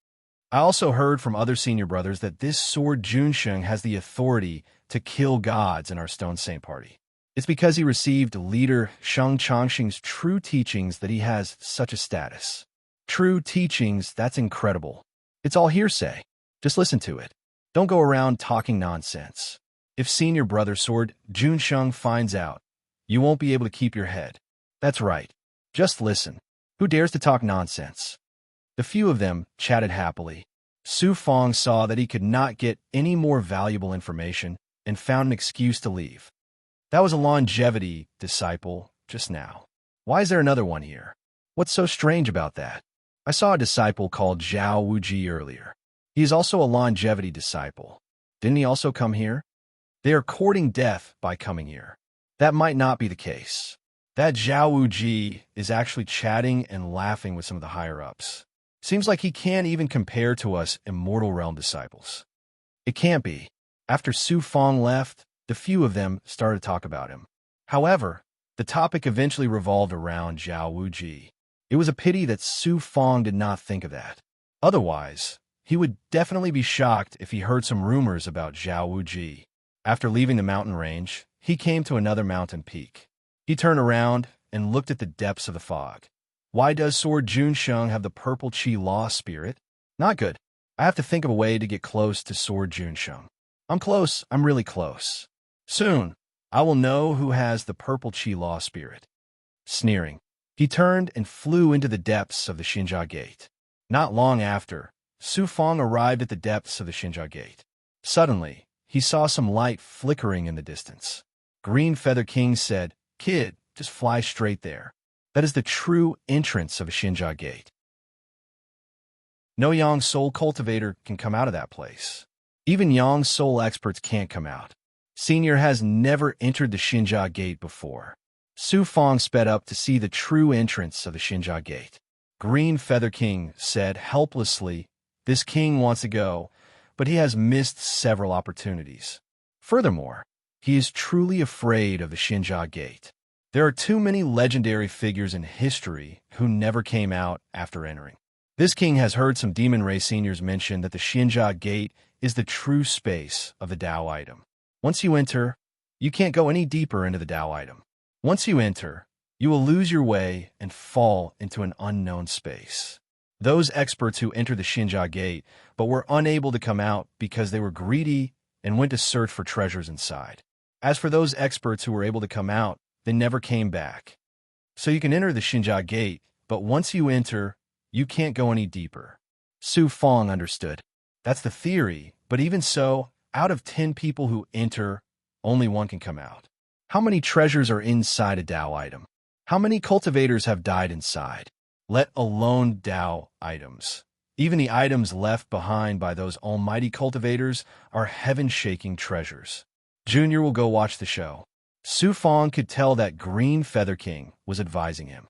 I also heard from other senior brothers that this Sword Junsheng has the authority to kill gods in our Stone Saint Party. It's because he received leader Sheng Changxing's true teachings that he has such a status. True teachings, that's incredible. It's all hearsay. Just listen to it. Don't go around talking nonsense. If senior brother Sword Junsheng finds out, you won't be able to keep your head. That's right. Just listen. Who dares to talk nonsense?" The few of them chatted happily. Su Fong saw that he could not get any more valuable information and found an excuse to leave. That was a longevity disciple just now. Why is there another one here? What's so strange about that? I saw a disciple called Zhao Wuji earlier. He is also a longevity disciple. Didn't he also come here? They are courting death by coming here. That might not be the case. That Zhao Wuji is actually chatting and laughing with some of the higher-ups. Seems like he can't even compare to us Immortal Realm disciples. It can't be. After Su Fong left, the few of them started to talk about him. However, the topic eventually revolved around Zhao Wuji. It was a pity that Su Fong did not think of that. Otherwise, he would definitely be shocked if he heard some rumors about Zhao Wuji. After leaving the mountain range, he came to another mountain peak. He turned around and looked at the depths of the fog. Why does Sword Junsheng have the purple Qi Law spirit? Not good. I have to think of a way to get close to Sword Junsheng. I'm close. I'm really close. Soon, I will know who has the purple Qi Law spirit. Sneering, he turned and flew into the depths of the Xinjia Gate. Not long after, Su Fang arrived at the depths of the Xinjia Gate. Suddenly, he saw some light flickering in the distance. Green Feather King said, "Kid, just fly straight there. That is the true entrance of a Xinjia Gate. No Yang Soul cultivator can come out of that place. Even Yang Soul experts can't come out. Senior has never entered the Xinjia Gate before." Su Fang sped up to see the true entrance of the Xinjia Gate. Green Feather King said helplessly, "This king wants to go, but he has missed several opportunities. Furthermore, he is truly afraid of the Xinjia Gate. There are too many legendary figures in history who never came out after entering. This king has heard some demon race seniors mention that the Xinjia Gate is the true space of the Dao item. Once you enter, you can't go any deeper into the Dao item. Once you enter, you will lose your way and fall into an unknown space. Those experts who entered the Xinjia Gate but were unable to come out because they were greedy and went to search for treasures inside. As for those experts who were able to come out, they never came back. So you can enter the Xinjia Gate, but once you enter, you can't go any deeper." Su Fang understood. That's the theory, but even so, out of 10 people who enter, only one can come out. How many treasures are inside a Dao item? How many cultivators have died inside? Let alone Dao items. Even the items left behind by those almighty cultivators are heaven-shaking treasures. Junior will go watch the show. Su Fang could tell that Green Feather King was advising him.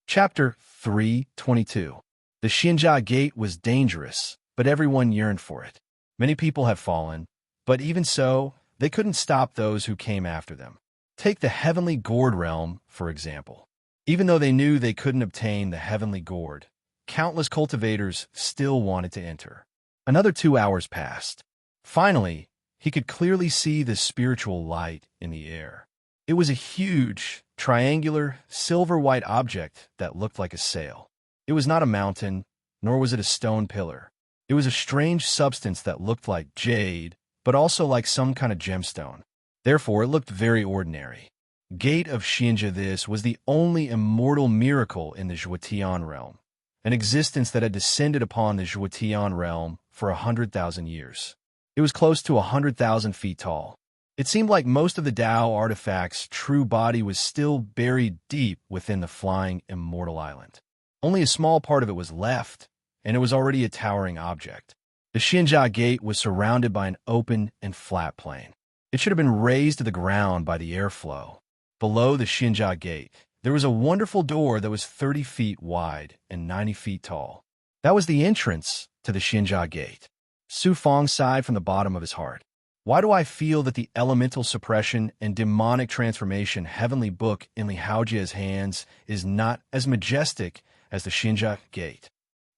Chapter 322. The Xinjia Gate was dangerous, but everyone yearned for it. Many people have fallen, but even so, they couldn't stop those who came after them. Take the Heavenly Gourd realm, for example. Even though they knew they couldn't obtain the Heavenly Gourd, countless cultivators still wanted to enter. Another 2 hours passed. Finally, he could clearly see the spiritual light in the air. It was a huge, triangular, silver-white object that looked like a sail. It was not a mountain, nor was it a stone pillar. It was a strange substance that looked like jade, but also like some kind of gemstone. Therefore, it looked very ordinary. Gate of Xinjia, this was the only immortal miracle in the Zhuotian realm, an existence that had descended upon the Zhuotian realm for 100,000 years. It was close to 100,000 feet tall. It seemed like most of the Dao artifact's true body was still buried deep within the flying immortal island. Only a small part of it was left, and it was already a towering object. The Xinjia Gate was surrounded by an open and flat plain. It should have been raised to the ground by the airflow. Below the Xinjia Gate, there was a wonderful door that was 30 feet wide and 90 feet tall. That was the entrance to the Xinjia Gate. Su Fang sighed from the bottom of his heart. Why do I feel that the elemental suppression and demonic transformation heavenly book in Li Haojia's hands is not as majestic as the Xinjia Gate?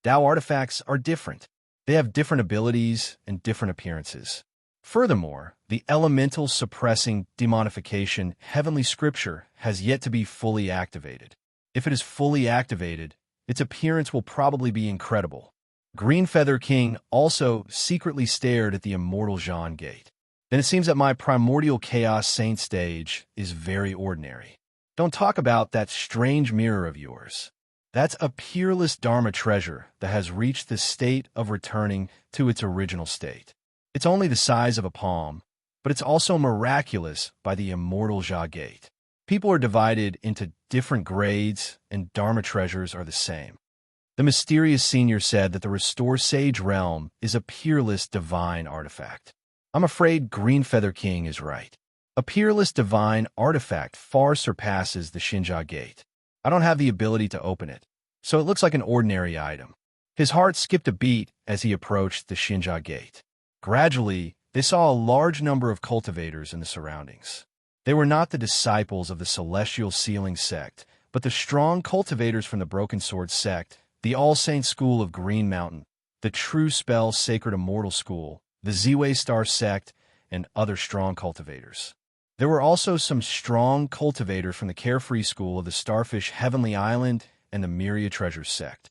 Dao artifacts are different. They have different abilities and different appearances. Furthermore, the elemental suppressing demonification heavenly scripture has yet to be fully activated. If it is fully activated, its appearance will probably be incredible. Green Feather King also secretly stared at the immortal Zhan Gate. Then it seems that my primordial chaos saint stage is very ordinary. Don't talk about that strange mirror of yours. That's a peerless Dharma treasure that has reached the state of returning to its original state. It's only the size of a palm, but it's also miraculous by the immortal Zha Gate. People are divided into different grades, and Dharma treasures are the same. The mysterious senior said that the Restore Sage realm is a peerless divine artifact. I'm afraid Green Feather King is right. A peerless divine artifact far surpasses the Xinjia Gate. I don't have the ability to open it, so it looks like an ordinary item. His heart skipped a beat as he approached the Xinjia Gate. Gradually, they saw a large number of cultivators in the surroundings. They were not the disciples of the Celestial Sealing sect, but the strong cultivators from the Broken Sword sect, the All Saints School of Green Mountain, the True Spell Sacred Immortal School, the Ziwei Star sect, and other strong cultivators. There were also some strong cultivators from the Carefree School of the Starfish Heavenly Island and the Myria Treasures sect.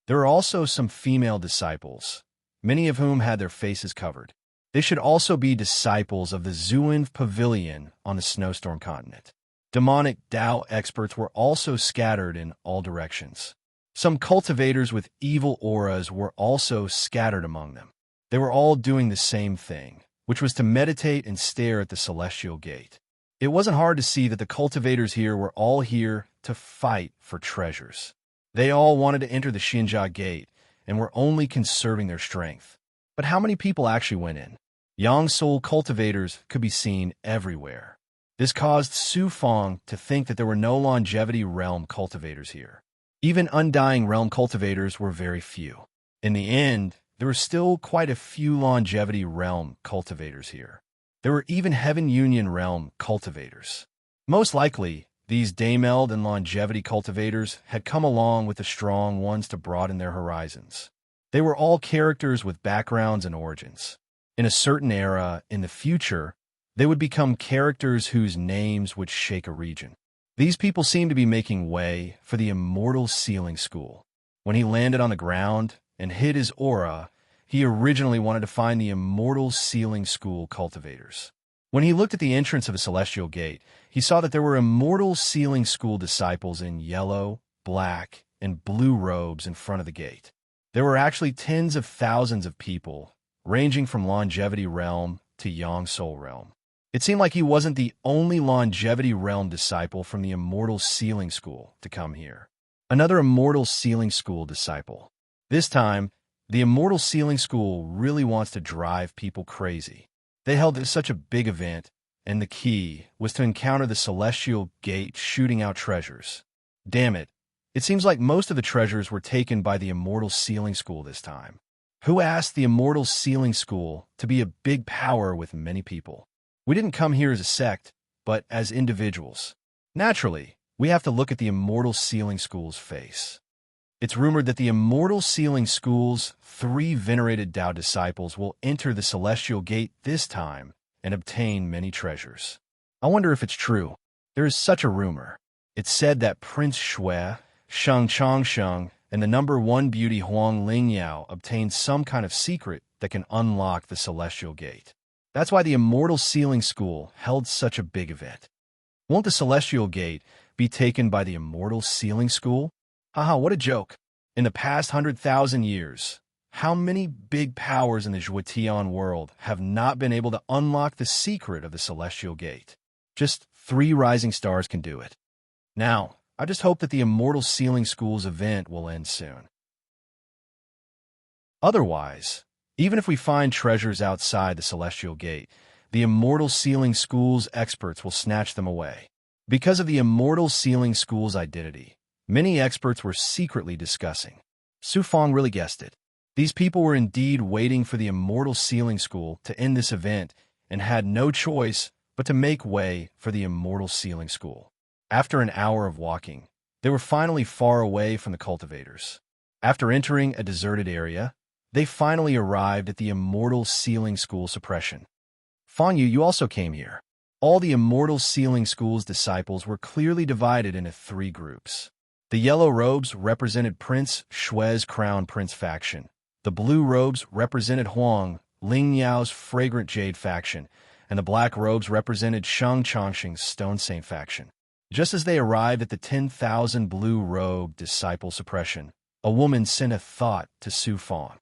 There were also some female disciples, many of whom had their faces covered. They should also be disciples of the Zuin Pavilion on the Snowstorm Continent. Demonic Tao experts were also scattered in all directions. Some cultivators with evil auras were also scattered among them. They were all doing the same thing, which was to meditate and stare at the celestial gate. It wasn't hard to see that the cultivators here were all here to fight for treasures. They all wanted to enter the Xinjia gate and were only conserving their strength. But how many people actually went in? Yang soul cultivators could be seen everywhere. This caused Su Fong to think that there were no longevity realm cultivators here. Even undying realm cultivators were very few. In the end, there were still quite a few longevity realm cultivators here. There were even Heaven Union realm cultivators. Most likely, these Daymeld and longevity cultivators had come along with the strong ones to broaden their horizons. They were all characters with backgrounds and origins. In a certain era in the future, they would become characters whose names would shake a region. These people seemed to be making way for the immortal sealing school. When he landed on the ground and hid his aura, he originally wanted to find the immortal sealing school cultivators. When he looked at the entrance of a celestial gate, he saw that there were immortal sealing school disciples in yellow, black, and blue robes in front of the gate. There were actually tens of thousands of people, ranging from longevity realm to yang soul realm. It seemed like he wasn't the only longevity realm disciple from the immortal sealing school to come here. Another immortal sealing school disciple. This time, the immortal sealing school really wants to drive people crazy. They held such a big event, and the key was to encounter the celestial gate shooting out treasures. Damn it, it seems like most of the treasures were taken by the immortal sealing school this time. Who asked the immortal sealing school to be a big power with many people? We didn't come here as a sect, but as individuals. Naturally, we have to look at the immortal sealing school's face. It's rumored that the immortal sealing school's 3 venerated Tao disciples will enter the celestial gate this time and obtain many treasures. I wonder if it's true. There is such a rumor. It's said that Prince Shui, Sheng Changsheng, and the number 1 beauty Huang Lingyao obtained some kind of secret that can unlock the celestial gate. That's why the immortal sealing school held such a big event. Won't the celestial gate be taken by the immortal sealing school? Haha, what a joke. In the past 100,000 years, how many big powers in the Zhuotian world have not been able to unlock the secret of the celestial gate? Just 3 rising stars can do it. Now, I just hope that the immortal sealing school's event will end soon. Otherwise, even if we find treasures outside the celestial gate, the immortal sealing school's experts will snatch them away. Because of the immortal sealing school's identity, many experts were secretly discussing. Su Fong really guessed it. These people were indeed waiting for the immortal sealing school to end this event and had no choice but to make way for the immortal sealing school. After an hour of walking, they were finally far away from the cultivators. After entering a deserted area, they finally arrived at the immortal sealing school suppression. Fang Yu, you also came here. All the immortal sealing school's disciples were clearly divided into 3 groups. The yellow robes represented Prince Shui's Crown Prince faction. The blue robes represented Huang Lingyao's Fragrant Jade faction, and the black robes represented Sheng Changsheng's Stone Saint faction. Just as they arrived at the 10,000 blue-robed disciple suppression, a woman sent a thought to Su Fong.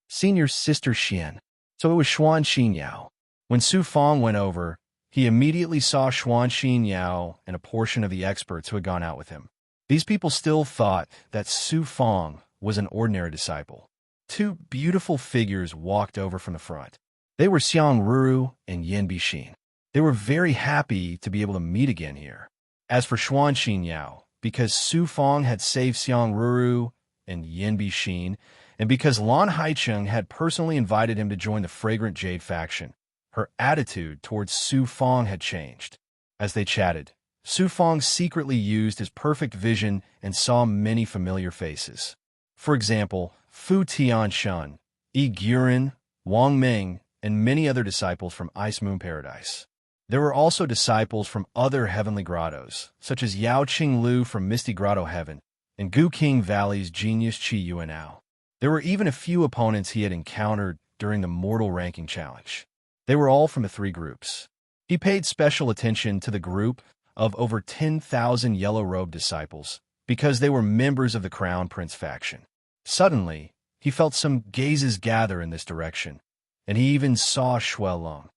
Senior Sister Xian. So it was Xuan Xinyao. When Su Fong went over, he immediately saw Xuan Xinyao and a portion of the experts who had gone out with him. These people still thought that Su Fong was an ordinary disciple. 2 beautiful figures walked over from the front. They were Xiang Ruru and Yin Bixin. They were very happy to be able to meet again here. As for Xuan Xinyao, because Su Fong had saved Xiang Ruru and Yin Bixin, and because Lan Haicheng had personally invited him to join the Fragrant Jade faction, her attitude towards Su Fong had changed. As they chatted, Su Fong secretly used his perfect vision and saw many familiar faces. For example, Fu Tianshan, Yi Gurin, Wang Ming, and many other disciples from Ice Moon Paradise. There were also disciples from other heavenly grottos, such as Yao Qinglu from Misty Grotto Heaven, and King Valley's genius Chi Yuanao. There were even a few opponents he had encountered during the Mortal Ranking Challenge. They were all from the three groups. He paid special attention to the group of over 10,000 yellow-robed disciples because they were members of the Crown Prince faction. Suddenly, he felt some gazes gather in this direction, and he even saw Shuelong.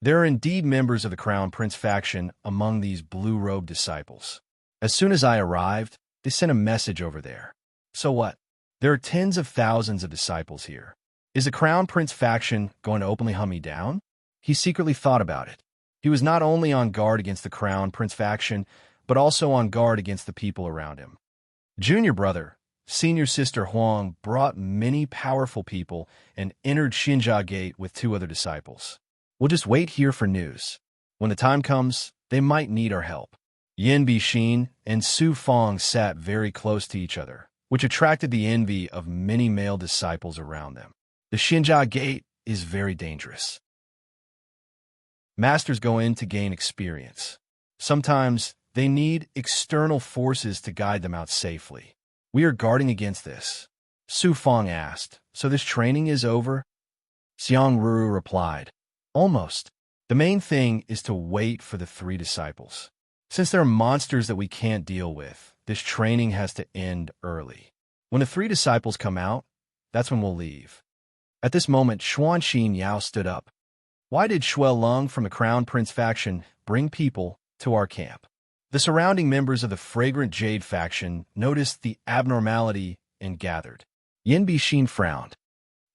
There are indeed members of the Crown Prince faction among these blue-robed disciples. As soon as I arrived, they sent a message over there. So what? There are tens of thousands of disciples here. Is the Crown Prince faction going to openly hunt me down? He secretly thought about it. He was not only on guard against the Crown Prince faction, but also on guard against the people around him. Junior brother, senior sister Huang brought many powerful people and entered Xinjia Gate with 2 other disciples. We'll just wait here for news. When the time comes, they might need our help. Yan Bixin and Su Fong sat very close to each other, which attracted the envy of many male disciples around them. The Xinjia Gate is very dangerous. Masters go in to gain experience. Sometimes they need external forces to guide them out safely. We are guarding against this. Su Fong asked, so this training is over? Xiang Ruru replied, almost. The main thing is to wait for the 3 disciples. Since there are monsters that we can't deal with, this training has to end early. When the 3 disciples come out, that's when we'll leave. At this moment, Xuanxin Yao stood up. Why did Shuelong from the Crown Prince faction bring people to our camp? The surrounding members of the Fragrant Jade faction noticed the abnormality and gathered. Yan Bixin frowned.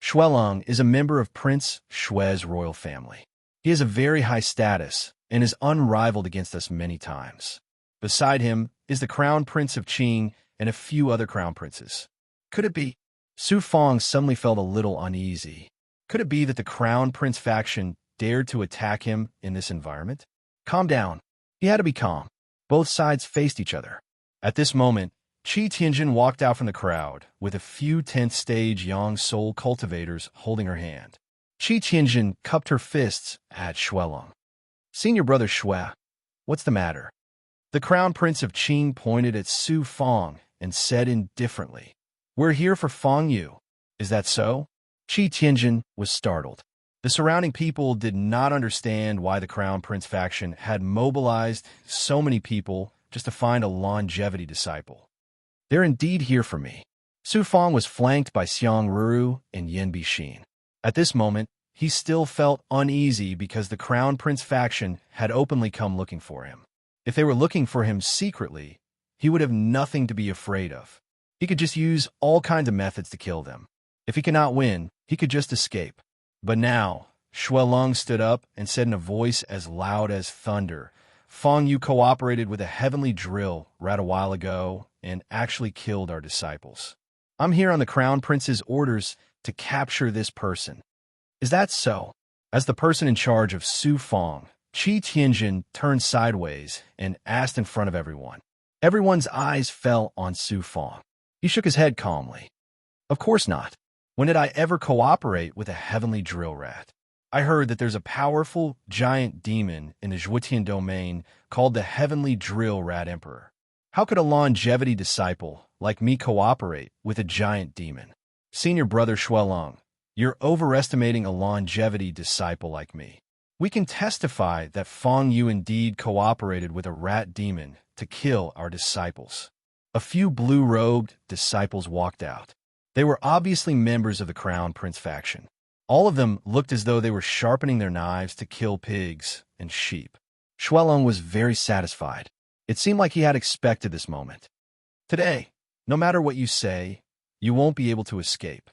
Shuelong is a member of Prince Shue's royal family. He has a very high status and is unrivaled against us many times. Beside him is the Crown Prince of Qing and a few other Crown Princes. Could it be? Su Fong suddenly felt a little uneasy. Could it be that the Crown Prince faction dared to attack him in this environment? Calm down. He had to be calm. Both sides faced each other. At this moment, Qi Tianjin walked out from the crowd with a few 10th stage young soul cultivators holding her hand. Qi Tianjin cupped her fists at Shuelong. Senior brother Xue, what's the matter? The Crown Prince of Qing pointed at Su Fong and said indifferently, we're here for Fong Yu. Is that so? Qi Tianjin was startled. The surrounding people did not understand why the Crown Prince faction had mobilized so many people just to find a longevity disciple. They're indeed here for me. Su Fong was flanked by Xiang Ruru and Yan Bixin. At this moment, he still felt uneasy because the Crown Prince faction had openly come looking for him. If they were looking for him secretly, he would have nothing to be afraid of. He could just use all kinds of methods to kill them. If he could not win, he could just escape. But now, Shuelong stood up and said in a voice as loud as thunder, Fong Yu cooperated with a heavenly drill right a while ago and actually killed our disciples. I'm here on the Crown Prince's orders to capture this person. Is that so? As the person in charge of Su Fong, Qi Tianjin turned sideways and asked in front of everyone. Everyone's eyes fell on Su Fong. He shook his head calmly. Of course not. When did I ever cooperate with a heavenly drill rat? I heard that there's a powerful, giant demon in the Zhuotian domain called the Heavenly Drill Rat Emperor. How could a longevity disciple like me cooperate with a giant demon? Senior brother Shuelong, you're overestimating a longevity disciple like me. We can testify that Fong Yu indeed cooperated with a rat demon to kill our disciples. A few blue-robed disciples walked out. They were obviously members of the Crown Prince faction. All of them looked as though they were sharpening their knives to kill pigs and sheep. Shuelong was very satisfied. It seemed like he had expected this moment. Today, no matter what you say, you won't be able to escape.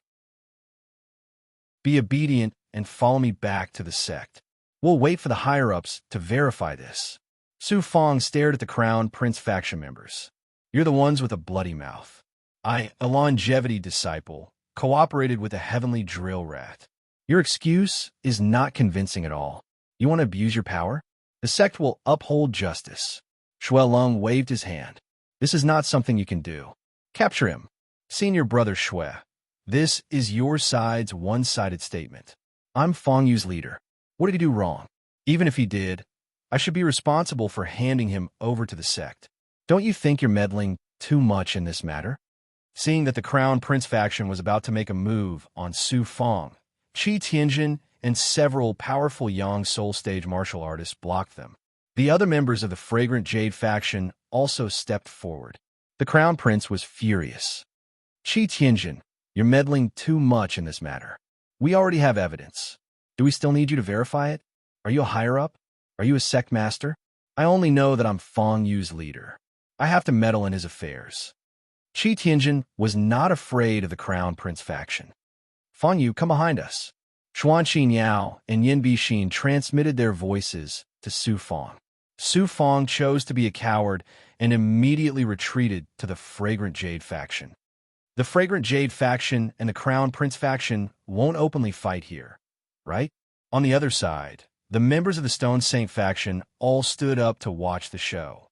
Be obedient and follow me back to the sect. We'll wait for the higher-ups to verify this. Su Fong stared at the Crown Prince faction members. You're the ones with a bloody mouth. I, a longevity disciple, cooperated with a heavenly drill rat. Your excuse is not convincing at all. You want to abuse your power? The sect will uphold justice. Shuelong waved his hand. This is not something you can do. Capture him. Senior brother Xue. This is your side's one-sided statement. I'm Fong Yu's leader. What did he do wrong? Even if he did, I should be responsible for handing him over to the sect. Don't you think you're meddling too much in this matter? Seeing that the Crown Prince faction was about to make a move on Su Fong, Qi Tianjin and several powerful young soul stage martial artists blocked them. The other members of the Fragrant Jade faction also stepped forward. The Crown Prince was furious. Qi Tianjin, you're meddling too much in this matter. We already have evidence. Do we still need you to verify it? Are you a higher-up? Are you a sect master? I only know that I'm Fong Yu's leader. I have to meddle in his affairs. Qi Tianjin was not afraid of the Crown Prince faction. Fong Yu, come behind us. Xuan Xinyao and Yin Bixin transmitted their voices to Su Fong. Su Fong chose to be a coward and immediately retreated to the Fragrant Jade faction. The Fragrant Jade faction and the Crown Prince faction won't openly fight here, right? On the other side, the members of the Stone Saint faction all stood up to watch the show.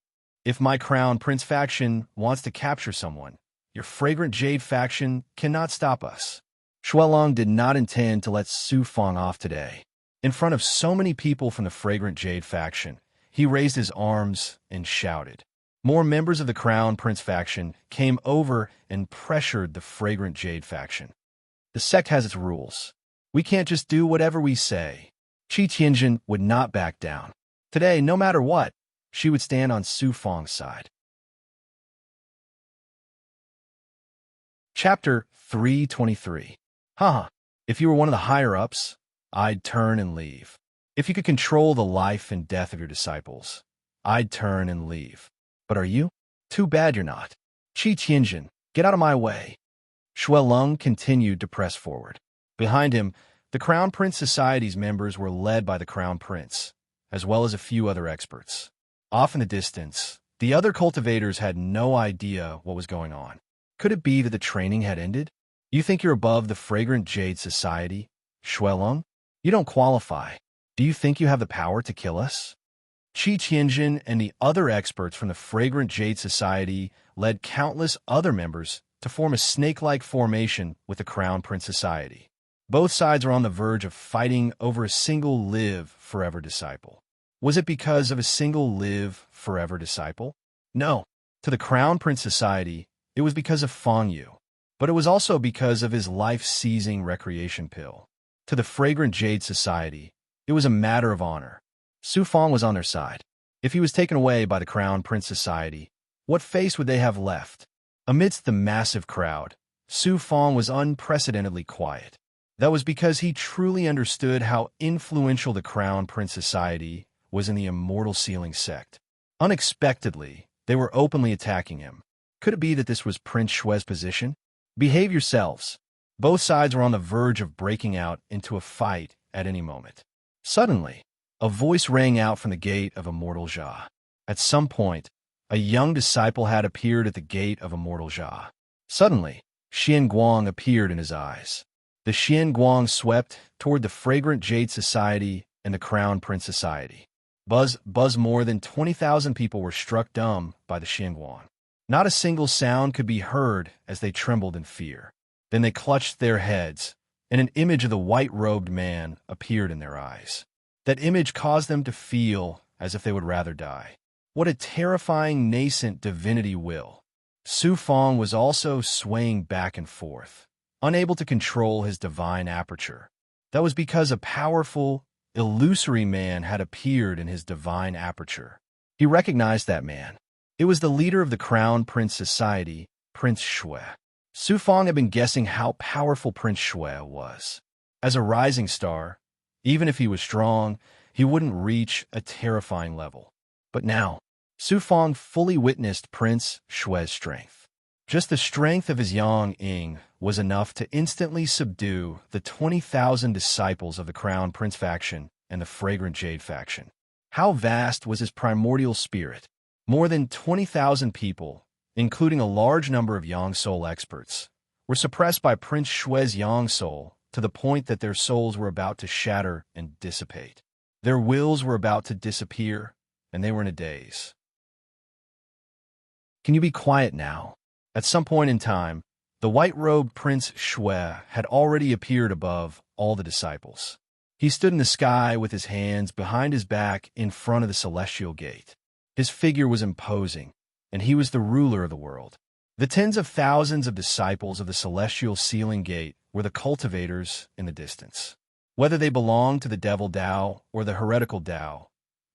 If my Crown Prince faction wants to capture someone, your Fragrant Jade faction cannot stop us. Shuelong did not intend to let Su Fong off today. In front of so many people from the Fragrant Jade faction, he raised his arms and shouted. More members of the Crown Prince faction came over and pressured the Fragrant Jade faction. The sect has its rules. We can't just do whatever we say. Qi Tianjin would not back down. Today, no matter what, she would stand on Su Fong's side. Chapter 323. Haha, if you were one of the higher-ups, I'd turn and leave. If you could control the life and death of your disciples, I'd turn and leave. But are you? Too bad you're not. Qi Tianjin, get out of my way. Shuelong continued to press forward. Behind him, the Crown Prince Society's members were led by the Crown Prince, as well as a few other experts. Off in the distance, the other cultivators had no idea what was going on. Could it be that the training had ended? You think you're above the Fragrant Jade Society, Shuelong? You don't qualify. Do you think you have the power to kill us? Qi Tianjin and the other experts from the Fragrant Jade Society led countless other members to form a snake-like formation with the Crown Prince Society. Both sides were on the verge of fighting over a single live forever disciple. Was it because of a single live forever disciple? No. To the Crown Prince Society, it was because of Fong Yu. But it was also because of his life-seizing recreation pill. To the Fragrant Jade Society, it was a matter of honor. Su Fong was on their side. If he was taken away by the Crown Prince Society, what face would they have left? Amidst the massive crowd, Su Fong was unprecedentedly quiet. That was because he truly understood how influential the Crown Prince Society was in the Immortal Sealing sect. Unexpectedly, they were openly attacking him. Could it be that this was Prince Shue's position? Behave yourselves. Both sides were on the verge of breaking out into a fight at any moment. Suddenly, a voice rang out from the gate of Immortal Jia. At some point, a young disciple had appeared at the gate of Immortal Jia. Suddenly, Xian Guang appeared in his eyes. The Xian Guang swept toward the Fragrant Jade Society and the Crown Prince Society. Buzz more than 20,000 people were struck dumb by the Xian Guang. Not a single sound could be heard as they trembled in fear. Then they clutched their heads, and an image of the white-robed man appeared in their eyes. That image caused them to feel as if they would rather die. What a terrifying nascent divinity will. Su Fong was also swaying back and forth, unable to control his divine aperture. That was because a powerful, illusory man had appeared in his divine aperture. He recognized that man. It was the leader of the Crown Prince Society, Prince Shui. Su Fong had been guessing how powerful Prince Shui was. As a rising star, even if he was strong, he wouldn't reach a terrifying level. But now, Su Fong fully witnessed Prince Shui's strength. Just the strength of his Yang Ying was enough to instantly subdue the 20,000 disciples of the Crown Prince faction and the Fragrant Jade faction. How vast was his primordial spirit? More than 20,000 people, including a large number of Yang Soul experts, were suppressed by Prince Shui's Yang Soul to the point that their souls were about to shatter and dissipate. Their wills were about to disappear, and they were in a daze. Can you be quiet now? At some point in time, the white-robed Prince Shui had already appeared above all the disciples. He stood in the sky with his hands behind his back in front of the celestial gate. His figure was imposing, and he was the ruler of the world. The tens of thousands of disciples of the celestial sealing gate were the cultivators in the distance. Whether they belonged to the devil Tao or the heretical Tao,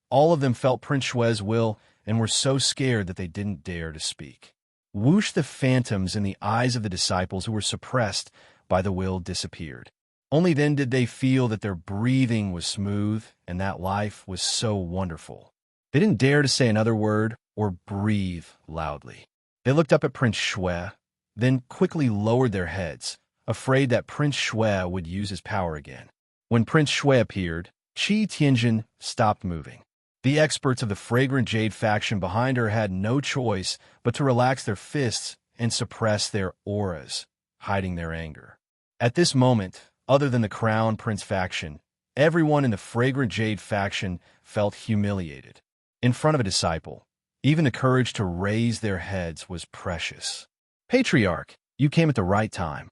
all of them felt Prince Shui's will and were so scared that they didn't dare to speak. Whoosh, the phantoms in the eyes of the disciples who were suppressed by the will disappeared. Only then did they feel that their breathing was smooth and that life was so wonderful. They didn't dare to say another word or breathe loudly. They looked up at Prince Shui, then quickly lowered their heads, afraid that Prince Shui would use his power again. When Prince Shui appeared, Qi Tianjin stopped moving. The experts of the fragrant jade faction behind her had no choice but to relax their fists and suppress their auras, hiding their anger. At this moment, other than the Crown Prince faction, everyone in the fragrant jade faction felt humiliated. In front of a disciple, even the courage to raise their heads was precious. Patriarch, you came at the right time.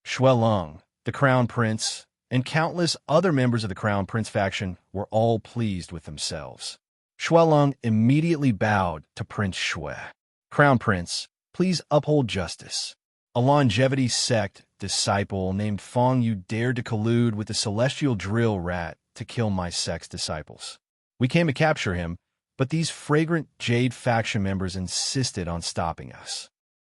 Shuelong, the Crown Prince, and countless other members of the Crown Prince faction were all pleased with themselves. Shuelong immediately bowed to Prince Shui. Crown Prince, please uphold justice. A longevity sect disciple named Fong Yu dared to collude with the celestial drill rat to kill my sect's disciples. We came to capture him, but these fragrant jade faction members insisted on stopping us.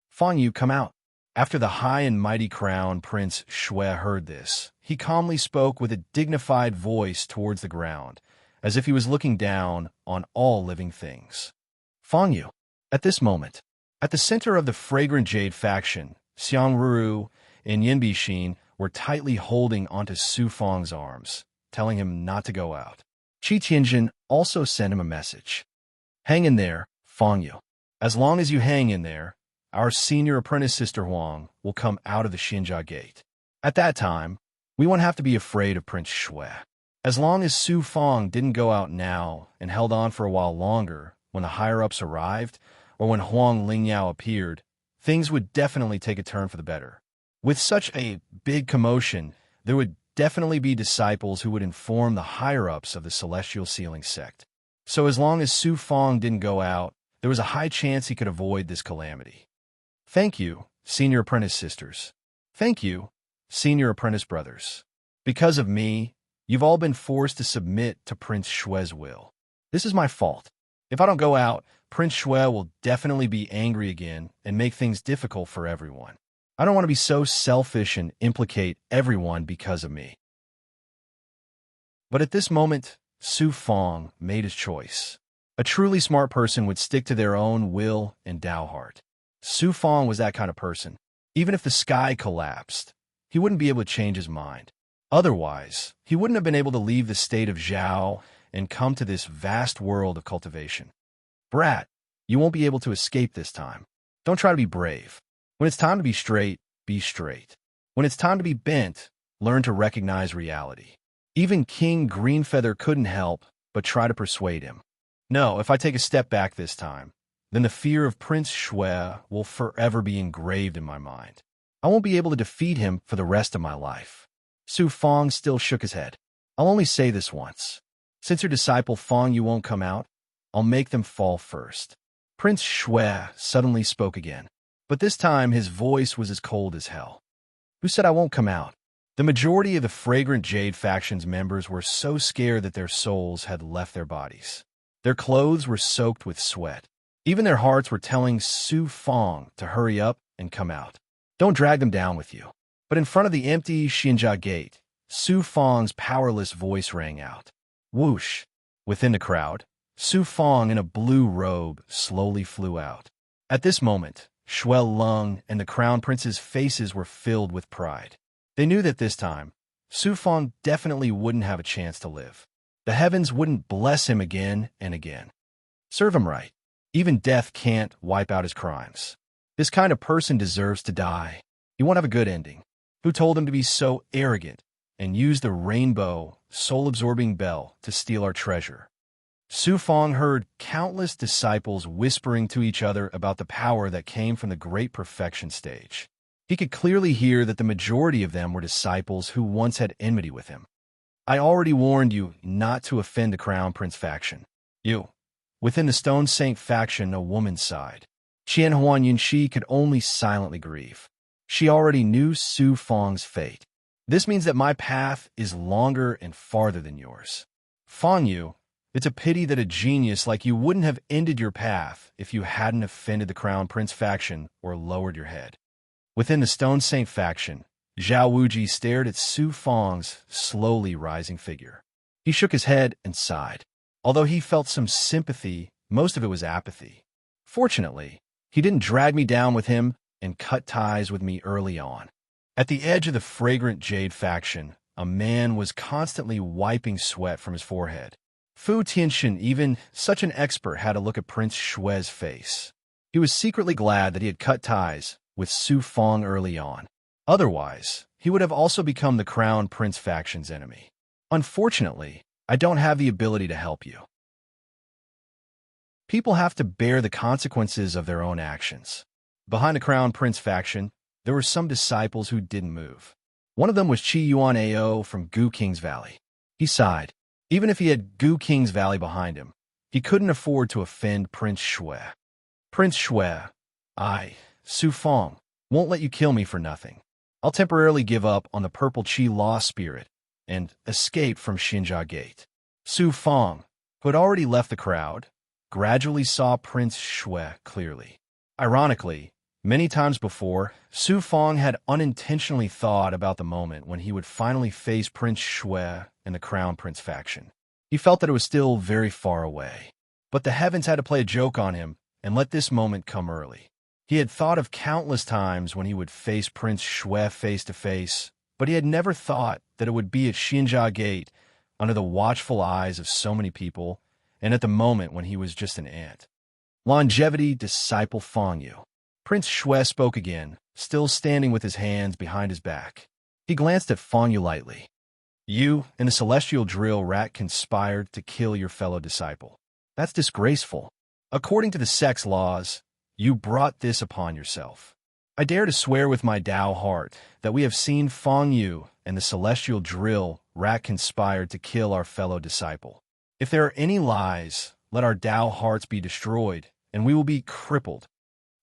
Fong Yu, come out. After the high and mighty Crown Prince Shui heard this, he calmly spoke with a dignified voice towards the ground, as if he was looking down on all living things. Fong Yu, at this moment, at the center of the fragrant jade faction, Xiang Ruru and Yin Bixin were tightly holding onto Su Fong's arms, telling him not to go out. Qi Tianjin also sent him a message. Hang in there, Fong Yu. As long as you hang in there, our senior apprentice Sister Huang will come out of the Xinjia gate. At that time, we won't have to be afraid of Prince Shui. As long as Su Fong didn't go out now and held on for a while longer when the higher-ups arrived or when Huang Lingyao appeared, things would definitely take a turn for the better. With such a big commotion, there would definitely be disciples who would inform the higher-ups of the Celestial Sealing sect. So as long as Su Fong didn't go out, there was a high chance he could avoid this calamity. Thank you, senior apprentice sisters. Thank you, senior apprentice brothers. Because of me, you've all been forced to submit to Prince Shui's will. This is my fault. If I don't go out, Prince Shui will definitely be angry again and make things difficult for everyone. I don't want to be so selfish and implicate everyone because of me. But at this moment, Su Fong made his choice. A truly smart person would stick to their own will and Tao heart. Su Fong was that kind of person. Even if the sky collapsed, he wouldn't be able to change his mind. Otherwise, he wouldn't have been able to leave the state of Zhao and come to this vast world of cultivation. Brat, you won't be able to escape this time. Don't try to be brave. When it's time to be straight, be straight. When it's time to be bent, learn to recognize reality. Even King Greenfeather couldn't help but try to persuade him. No, if I take a step back this time, then the fear of Prince Shui will forever be engraved in my mind. I won't be able to defeat him for the rest of my life. Su Fong still shook his head. I'll only say this once. Since your disciple Fong Yu won't come out, I'll make them fall first. Prince Shui suddenly spoke again, but this time his voice was as cold as hell. Who said I won't come out? The majority of the Fragrant Jade faction's members were so scared that their souls had left their bodies. Their clothes were soaked with sweat. Even their hearts were telling Su Fong to hurry up and come out. Don't drag them down with you. But in front of the empty Xinjia gate, Su Fong's powerless voice rang out. Whoosh! Within the crowd, Su Fong in a blue robe slowly flew out. At this moment, Shuel Lung and the Crown Prince's faces were filled with pride. They knew that this time, Su Fong definitely wouldn't have a chance to live. The heavens wouldn't bless him again and again. Serve him right. Even death can't wipe out his crimes. This kind of person deserves to die. He won't have a good ending. Who told him to be so arrogant and use the rainbow, soul-absorbing bell to steal our treasure? Su Fong heard countless disciples whispering to each other about the power that came from the Great Perfection stage. He could clearly hear that the majority of them were disciples who once had enmity with him. I already warned you not to offend the Crown Prince faction. You. Within the Stone Saint faction, a woman sighed. Qian Huan Yunxi could only silently grieve. She already knew Su Fang's fate. This means that my path is longer and farther than yours. Fang Yu, it's a pity that a genius like you wouldn't have ended your path if you hadn't offended the Crown Prince faction or lowered your head. Within the Stone Saint faction, Zhao Wuji stared at Su Fang's slowly rising figure. He shook his head and sighed. Although he felt some sympathy, most of it was apathy. Fortunately, he didn't drag me down with him and cut ties with me early on. At the edge of the fragrant Jade faction, a man was constantly wiping sweat from his forehead. Fu Tianxin, even such an expert, had to look at Prince Shue's face. He was secretly glad that he had cut ties with Su Fang early on. Otherwise, he would have also become the Crown Prince faction's enemy. Unfortunately, I don't have the ability to help you. People have to bear the consequences of their own actions. Behind the Crown Prince faction, there were some disciples who didn't move. One of them was Qi Yuan Ao from Gu King's Valley. He sighed. Even if he had Gu King's Valley behind him, he couldn't afford to offend Prince Shui. Prince Shui, Su Fang, won't let you kill me for nothing. I'll temporarily give up on the purple Qi law spirit and escape from Xinjia Gate. Su Fang, who had already left the crowd, gradually saw Prince Shui clearly. Ironically, many times before, Su Fang had unintentionally thought about the moment when he would finally face Prince Shui and the Crown Prince faction. He felt that it was still very far away. But the heavens had to play a joke on him and let this moment come early. He had thought of countless times when he would face Prince Shui face to face, but he had never thought that it would be at Xinjia Gate, under the watchful eyes of so many people, and at the moment when he was just an ant. Longevity disciple Fang Yu. Prince Shui spoke again, still standing with his hands behind his back. He glanced at Fang Yu lightly. You and the celestial drill rat conspired to kill your fellow disciple. That's disgraceful. According to the sect's laws, you brought this upon yourself. I dare to swear with my Tao heart that we have seen Fang Yu and the celestial drill rat conspired to kill our fellow disciple. If there are any lies, let our Tao hearts be destroyed, and we will be crippled.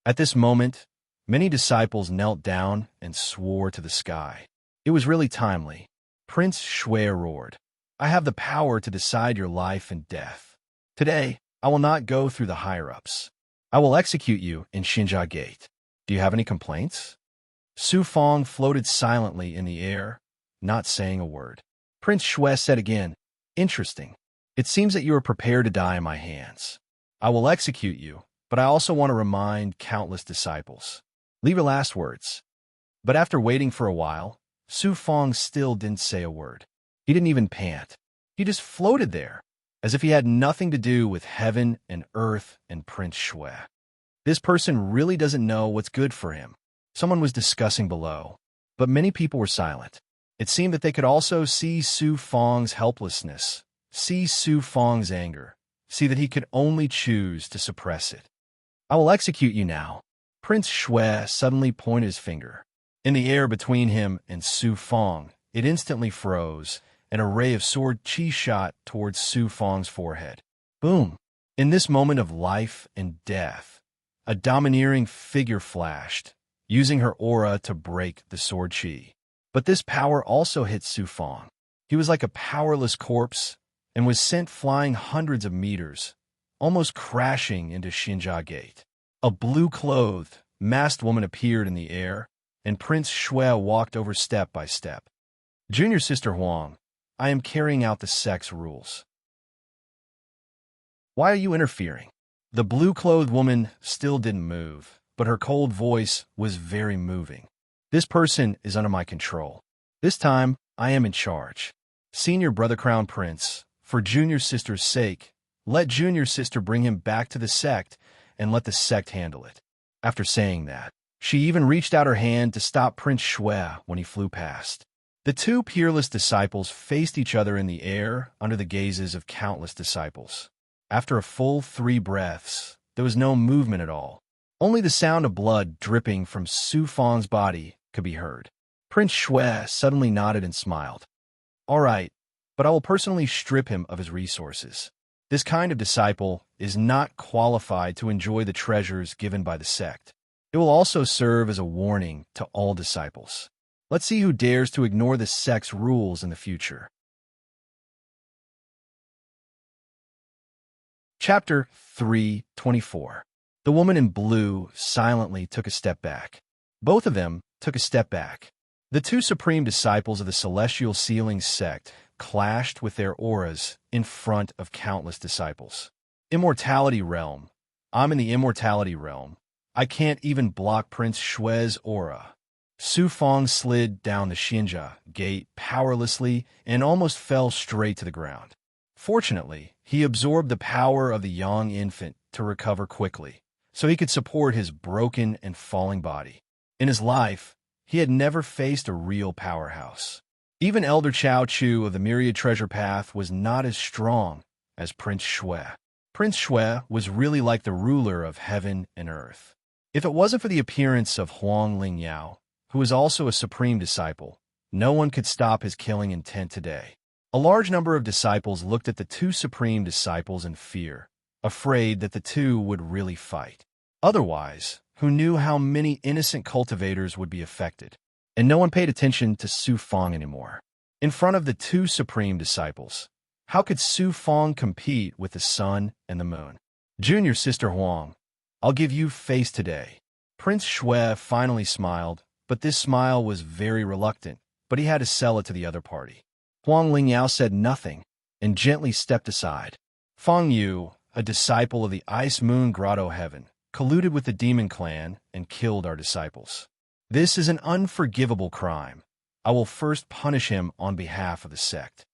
At this moment, many disciples knelt down and swore to the sky. It was really timely. Prince Shui roared, I have the power to decide your life and death. Today, I will not go through the higher-ups. I will execute you in Xinjia Gate. Do you have any complaints? Su Fang floated silently in the air, not saying a word. Prince Shui said again, Interesting. It seems that you are prepared to die in my hands. I will execute you, but I also want to remind countless disciples. Leave your last words. But after waiting for a while, Su Fang still didn't say a word. He didn't even pant. He just floated there, as if he had nothing to do with heaven and earth and Prince Shui. This person really doesn't know what's good for him. Someone was discussing below, but many people were silent. It seemed that they could also see Su Fang's helplessness, see Su Fang's anger, see that he could only choose to suppress it. I will execute you now. Prince Shui suddenly pointed his finger. In the air between him and Su Fang, it instantly froze, and a ray of sword qi shot towards Su Fang's forehead. Boom! In this moment of life and death, a domineering figure flashed, using her aura to break the sword qi. But this power also hit Su Fang. He was like a powerless corpse and was sent flying hundreds of meters, almost crashing into Xinjia Gate. A blue-clothed, masked woman appeared in the air, and Prince Shui walked over step by step. Junior Sister Huang, I am carrying out the sect's rules. Why are you interfering? The blue-clothed woman still didn't move, but her cold voice was very moving. This person is under my control. This time, I am in charge. Senior Brother Crown Prince, for Junior Sister's sake, let Junior Sister bring him back to the sect and let the sect handle it. After saying that, she even reached out her hand to stop Prince Shui when he flew past. The two peerless disciples faced each other in the air under the gazes of countless disciples. After a full 3 breaths, there was no movement at all. Only the sound of blood dripping from Su Fang's body could be heard. Prince Shui suddenly nodded and smiled. All right, but I will personally strip him of his resources. This kind of disciple is not qualified to enjoy the treasures given by the sect. It will also serve as a warning to all disciples. Let's see who dares to ignore the sect's rules in the future. Chapter 3:24. The woman in blue silently took a step back. Both of them took a step back. The two supreme disciples of the celestial sealing sect clashed with their auras in front of countless disciples. Immortality realm. I'm in the immortality realm. I can't even block Prince Shui's aura. Su Fong slid down the Xinjia gate powerlessly and almost fell straight to the ground. Fortunately, he absorbed the power of the young infant to recover quickly, so he could support his broken and falling body. In his life, he had never faced a real powerhouse. Even Elder Chao Chu of the Myriad Treasure Path was not as strong as Prince Shui. Prince Shui was really like the ruler of heaven and earth. If it wasn't for the appearance of Huang Lingyao, who was also a supreme disciple, no one could stop his killing intent today. A large number of disciples looked at the two supreme disciples in fear, afraid that the two would really fight. Otherwise, who knew how many innocent cultivators would be affected? And no one paid attention to Su Fong anymore. In front of the two supreme disciples, how could Su Fong compete with the sun and the moon? Junior Sister Huang, I'll give you face today. Prince Shui finally smiled, but this smile was very reluctant, but he had to sell it to the other party. Huang Lingyao said nothing and gently stepped aside. Feng Yu, a disciple of the Ice Moon Grotto Heaven, colluded with the demon clan and killed our disciples. This is an unforgivable crime. I will first punish him on behalf of the sect.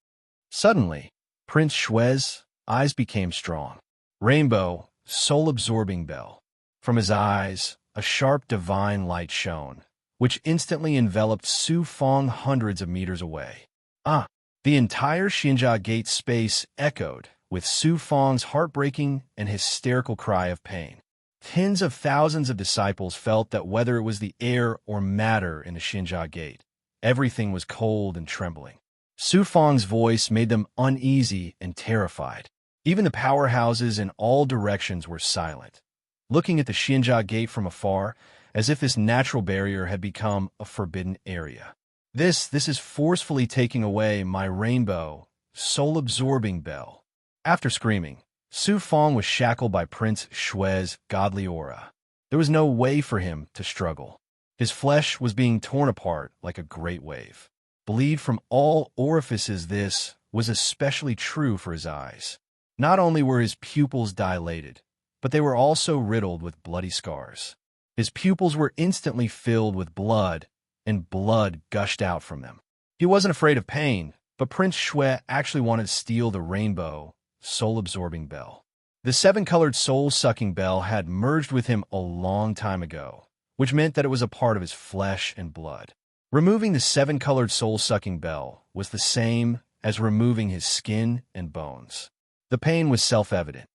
Suddenly, Prince Shui's eyes became strong. Rainbow, soul-absorbing bell. From his eyes, a sharp divine light shone, which instantly enveloped Su Fong hundreds of meters away. The entire Xinjia Gate space echoed with Su Fong's heartbreaking and hysterical cry of pain. Tens of thousands of disciples felt that whether it was the air or matter in the Xinjia Gate, everything was cold and trembling. Su Fong's voice made them uneasy and terrified. Even the powerhouses in all directions were silent, looking at the Xinjia Gate from afar, as if this natural barrier had become a forbidden area. This is forcefully taking away my rainbow, soul-absorbing bell. After screaming, Su Fong was shackled by Prince Shui's godly aura. There was no way for him to struggle. His flesh was being torn apart like a great wave. Bleed from all orifices. This was especially true for his eyes. Not only were his pupils dilated, but they were also riddled with bloody scars. His pupils were instantly filled with blood, and blood gushed out from them. He wasn't afraid of pain, but Prince Shui actually wanted to steal the rainbow, soul-absorbing bell. The seven-colored soul-sucking bell had merged with him a long time ago, which meant that it was a part of his flesh and blood. Removing the seven-colored soul-sucking bell was the same as removing his skin and bones. The pain was self-evident.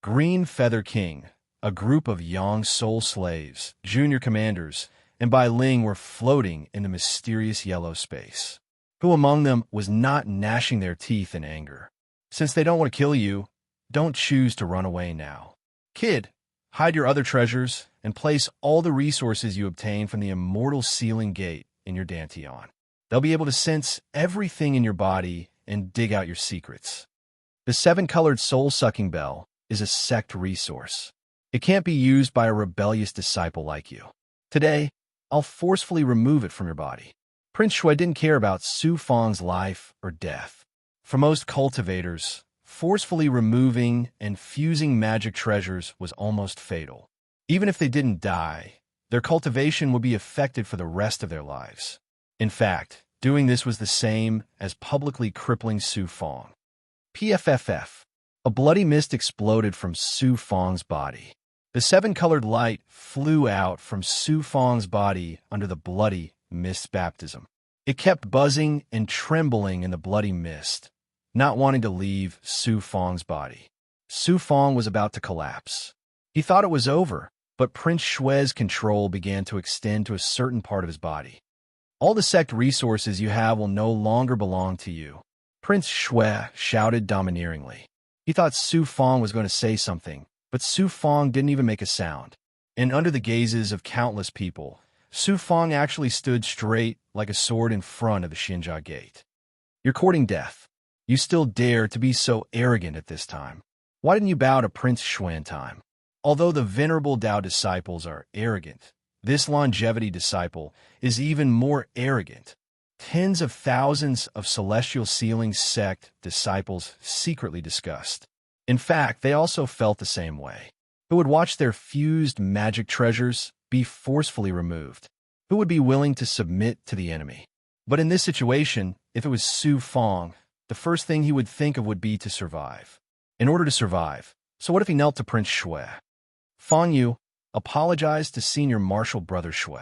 Green Feather King, a group of young soul slaves, junior commanders, and Bai Ling were floating in the mysterious yellow space. Who among them was not gnashing their teeth in anger? Since they don't want to kill you, don't choose to run away now. Kid, hide your other treasures and place all the resources you obtain from the immortal sealing gate in your dantian. They'll be able to sense everything in your body and dig out your secrets. The seven-colored soul-sucking bell is a sect resource. It can't be used by a rebellious disciple like you. Today, I'll forcefully remove it from your body. Prince Shui didn't care about Su Fong's life or death. For most cultivators, forcefully removing and fusing magic treasures was almost fatal. Even if they didn't die, their cultivation would be affected for the rest of their lives. In fact, doing this was the same as publicly crippling Su Fong. PFFF. A bloody mist exploded from Su Fong's body. The seven-colored light flew out from Su Fong's body under the bloody mist baptism. It kept buzzing and trembling in the bloody mist, not wanting to leave Su Fong's body. Su Fong was about to collapse. He thought it was over, but Prince Shui's control began to extend to a certain part of his body. All the sect resources you have will no longer belong to you. Prince Shui shouted domineeringly. He thought Su Fong was going to say something, but Su Fong didn't even make a sound. And under the gazes of countless people, Su Fong actually stood straight like a sword in front of the Xinjia Gate. You're courting death. You still dare to be so arrogant at this time. Why didn't you bow to Prince Shui in time? Although the venerable Tao disciples are arrogant, this longevity disciple is even more arrogant. Tens of thousands of celestial sealing sect disciples secretly discussed. In fact, they also felt the same way. Who would watch their fused magic treasures be forcefully removed? Who would be willing to submit to the enemy? But in this situation, if it was Su Fong, the first thing he would think of would be to survive. In order to survive, so what if he knelt to Prince Shui? Fong Yu, apologize to Senior Marshal Brother Shui.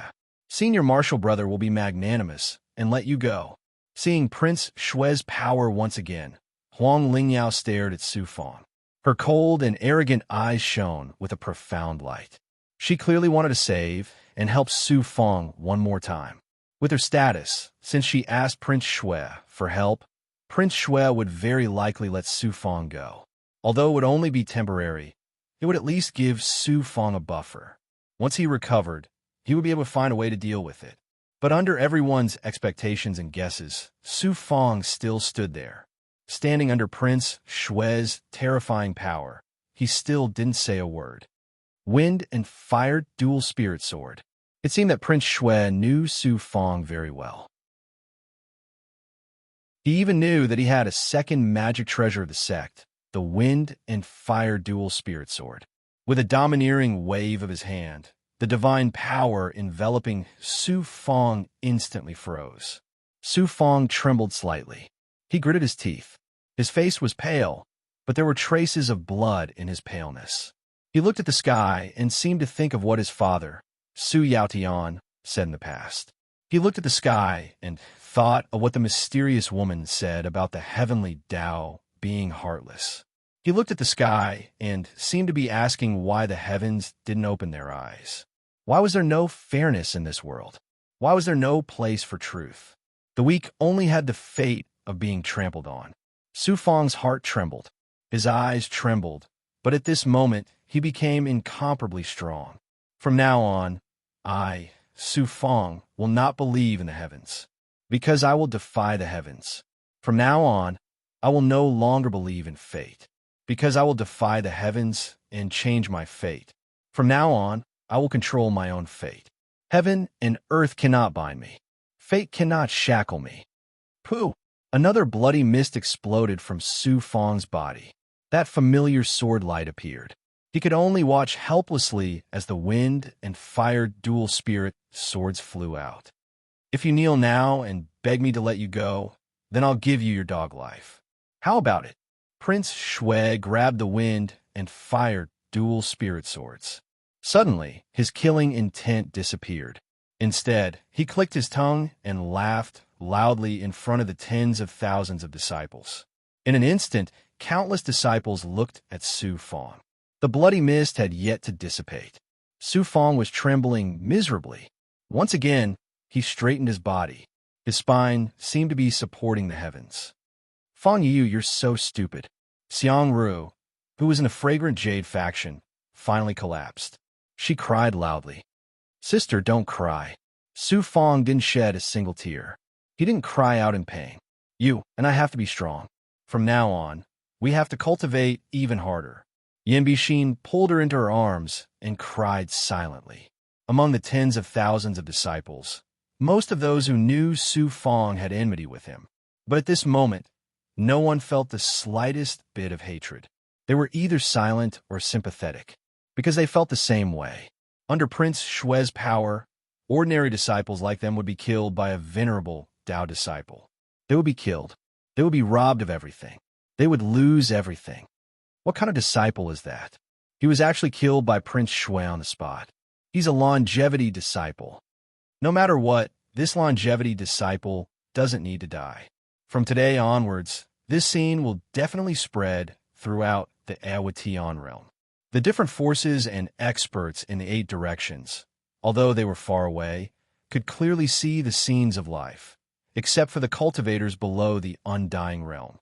Senior Marshal Brother will be magnanimous and let you go. Seeing Prince Shui's power once again, Huang Lingyao stared at Su Fong. Her cold and arrogant eyes shone with a profound light. She clearly wanted to save and help Su Fong one more time. With her status, since she asked Prince Shui for help, Prince Shui would very likely let Su Fong go. Although it would only be temporary, it would at least give Su Fong a buffer. Once he recovered, he would be able to find a way to deal with it. But under everyone's expectations and guesses, Su Fong still stood there. Standing under Prince Shui's terrifying power, he still didn't say a word. Wind and fire dual spirit sword. It seemed that Prince Shui knew Su Fong very well. He even knew that he had a second magic treasure of the sect, the wind and fire dual spirit sword. With a domineering wave of his hand, the divine power enveloping Su Fong instantly froze. Su Fong trembled slightly. He gritted his teeth. His face was pale, but there were traces of blood in his paleness. He looked at the sky and seemed to think of what his father, Su Yaotian, said in the past. He looked at the sky and thought of what the mysterious woman said about the heavenly Tao being heartless. He looked at the sky and seemed to be asking why the heavens didn't open their eyes. Why was there no fairness in this world? Why was there no place for truth? The weak only had the fate of being trampled on. Su Fong's heart trembled. His eyes trembled. But at this moment, he became incomparably strong. From now on, I, Su Fong, will not believe in the heavens, because I will defy the heavens. From now on, I will no longer believe in fate, because I will defy the heavens and change my fate. From now on, I will control my own fate. Heaven and earth cannot bind me. Fate cannot shackle me. Pooh! Another bloody mist exploded from Su Fong's body. That familiar sword light appeared. He could only watch helplessly as the wind and fire dual spirit swords flew out. If you kneel now and beg me to let you go, then I'll give you your dog life. How about it? Prince Shui grabbed the wind and fire dual spirit swords. Suddenly, his killing intent disappeared. Instead, he clicked his tongue and laughed loudly in front of the tens of thousands of disciples. In an instant, countless disciples looked at Su Fong. The bloody mist had yet to dissipate. Su Fong was trembling miserably. Once again, he straightened his body. His spine seemed to be supporting the heavens. Fong Yu, you're so stupid. Xiang Ru, who was in the fragrant jade faction, finally collapsed. She cried loudly. Sister, don't cry. Su Fong didn't shed a single tear. He didn't cry out in pain. You and I have to be strong. From now on, we have to cultivate even harder. Yan Bixin pulled her into her arms and cried silently. Among the tens of thousands of disciples, most of those who knew Su Fong had enmity with him. But at this moment, no one felt the slightest bit of hatred. They were either silent or sympathetic, because they felt the same way. Under Prince Shui's power, ordinary disciples like them would be killed by a venerable Tao disciple. They would be killed. They would be robbed of everything. They would lose everything. What kind of disciple is that? He was actually killed by Prince Shui on the spot. He's a longevity disciple. No matter what, this longevity disciple doesn't need to die. From today onwards, this scene will definitely spread throughout the Aowatian realm. The different forces and experts in the 8 directions, although they were far away, could clearly see the scenes of life, except for the cultivators below the undying realm.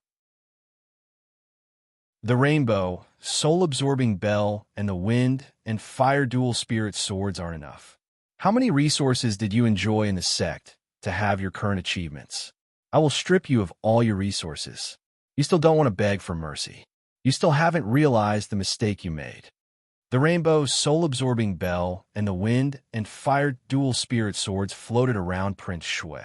The rainbow, soul-absorbing bell, and the wind and fire dual spirit swords aren't enough. How many resources did you enjoy in the sect to have your current achievements? I will strip you of all your resources. You still don't want to beg for mercy. You still haven't realized the mistake you made. The rainbow, soul-absorbing bell, and the wind and fire dual spirit swords floated around Prince Shui.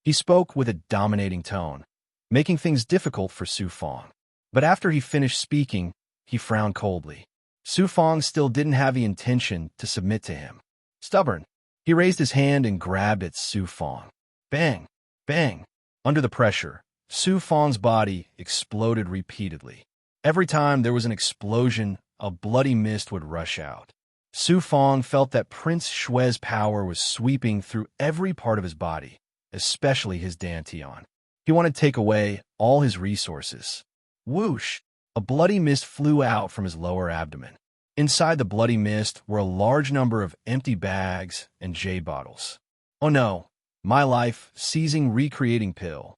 He spoke with a dominating tone, making things difficult for Su Fong. But after he finished speaking, he frowned coldly. Su Fong still didn't have the intention to submit to him. Stubborn, he raised his hand and grabbed at Su Fong. Bang! Bang! Under the pressure, Su Fong's body exploded repeatedly. Every time there was an explosion, a bloody mist would rush out. Su Fong felt that Prince Shui's power was sweeping through every part of his body, especially his dantian. He wanted to take away all his resources. Whoosh! A bloody mist flew out from his lower abdomen. Inside the bloody mist were a large number of empty bags and jade bottles. Oh no, my life, seizing recreating pill.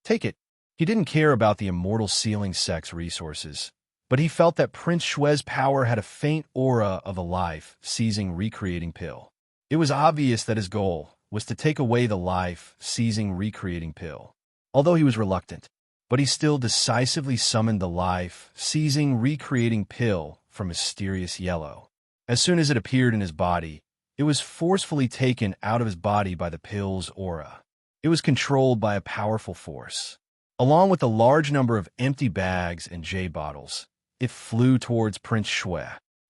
Take it. He didn't care about the immortal sealing sex resources, but he felt that Prince Shui's power had a faint aura of a life-seizing recreating pill. It was obvious that his goal was to take away the life-seizing recreating pill. Although he was reluctant, but he still decisively summoned the life-seizing recreating pill from mysterious yellow. As soon as it appeared in his body, it was forcefully taken out of his body by the pill's aura. It was controlled by a powerful force. Along with a large number of empty bags and jade bottles, it flew towards Prince Shui.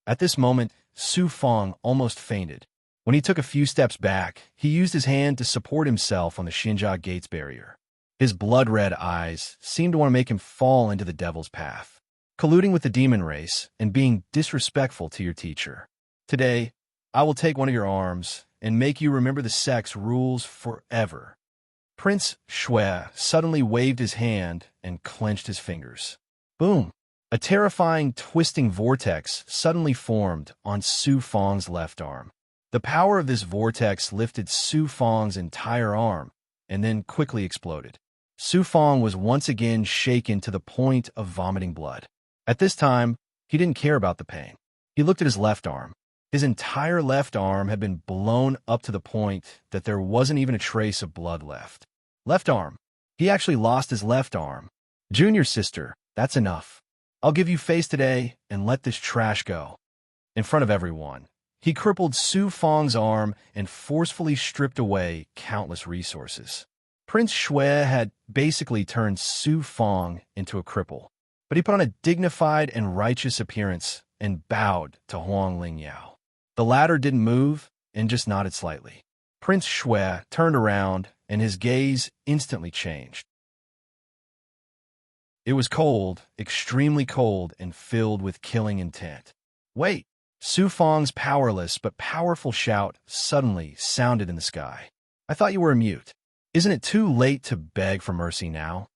At this moment, Su Fong almost fainted. When he took a few steps back, he used his hand to support himself on the Xinjia Gates barrier. His blood-red eyes seemed to want to make him fall into the devil's path, colluding with the demon race and being disrespectful to your teacher. Today, I will take one of your arms and make you remember the sect's rules forever. Prince Shui suddenly waved his hand and clenched his fingers. Boom! A terrifying, twisting vortex suddenly formed on Su Fong's left arm. The power of this vortex lifted Su Fong's entire arm and then quickly exploded. Su Fong was once again shaken to the point of vomiting blood. At this time, he didn't care about the pain. He looked at his left arm. His entire left arm had been blown up to the point that there wasn't even a trace of blood left. Left arm. He actually lost his left arm. Junior sister, that's enough. I'll give you face today and let this trash go. In front of everyone, he crippled Su Fong's arm and forcefully stripped away countless resources. Prince Shui had basically turned Su Fong into a cripple, but he put on a dignified and righteous appearance and bowed to Huang Lingyao. The latter didn't move and just nodded slightly. Prince Shui turned around and his gaze instantly changed. It was cold, extremely cold, and filled with killing intent. Wait! Su Fong's powerless but powerful shout suddenly sounded in the sky. I thought you were a mute. Isn't it too late to beg for mercy now?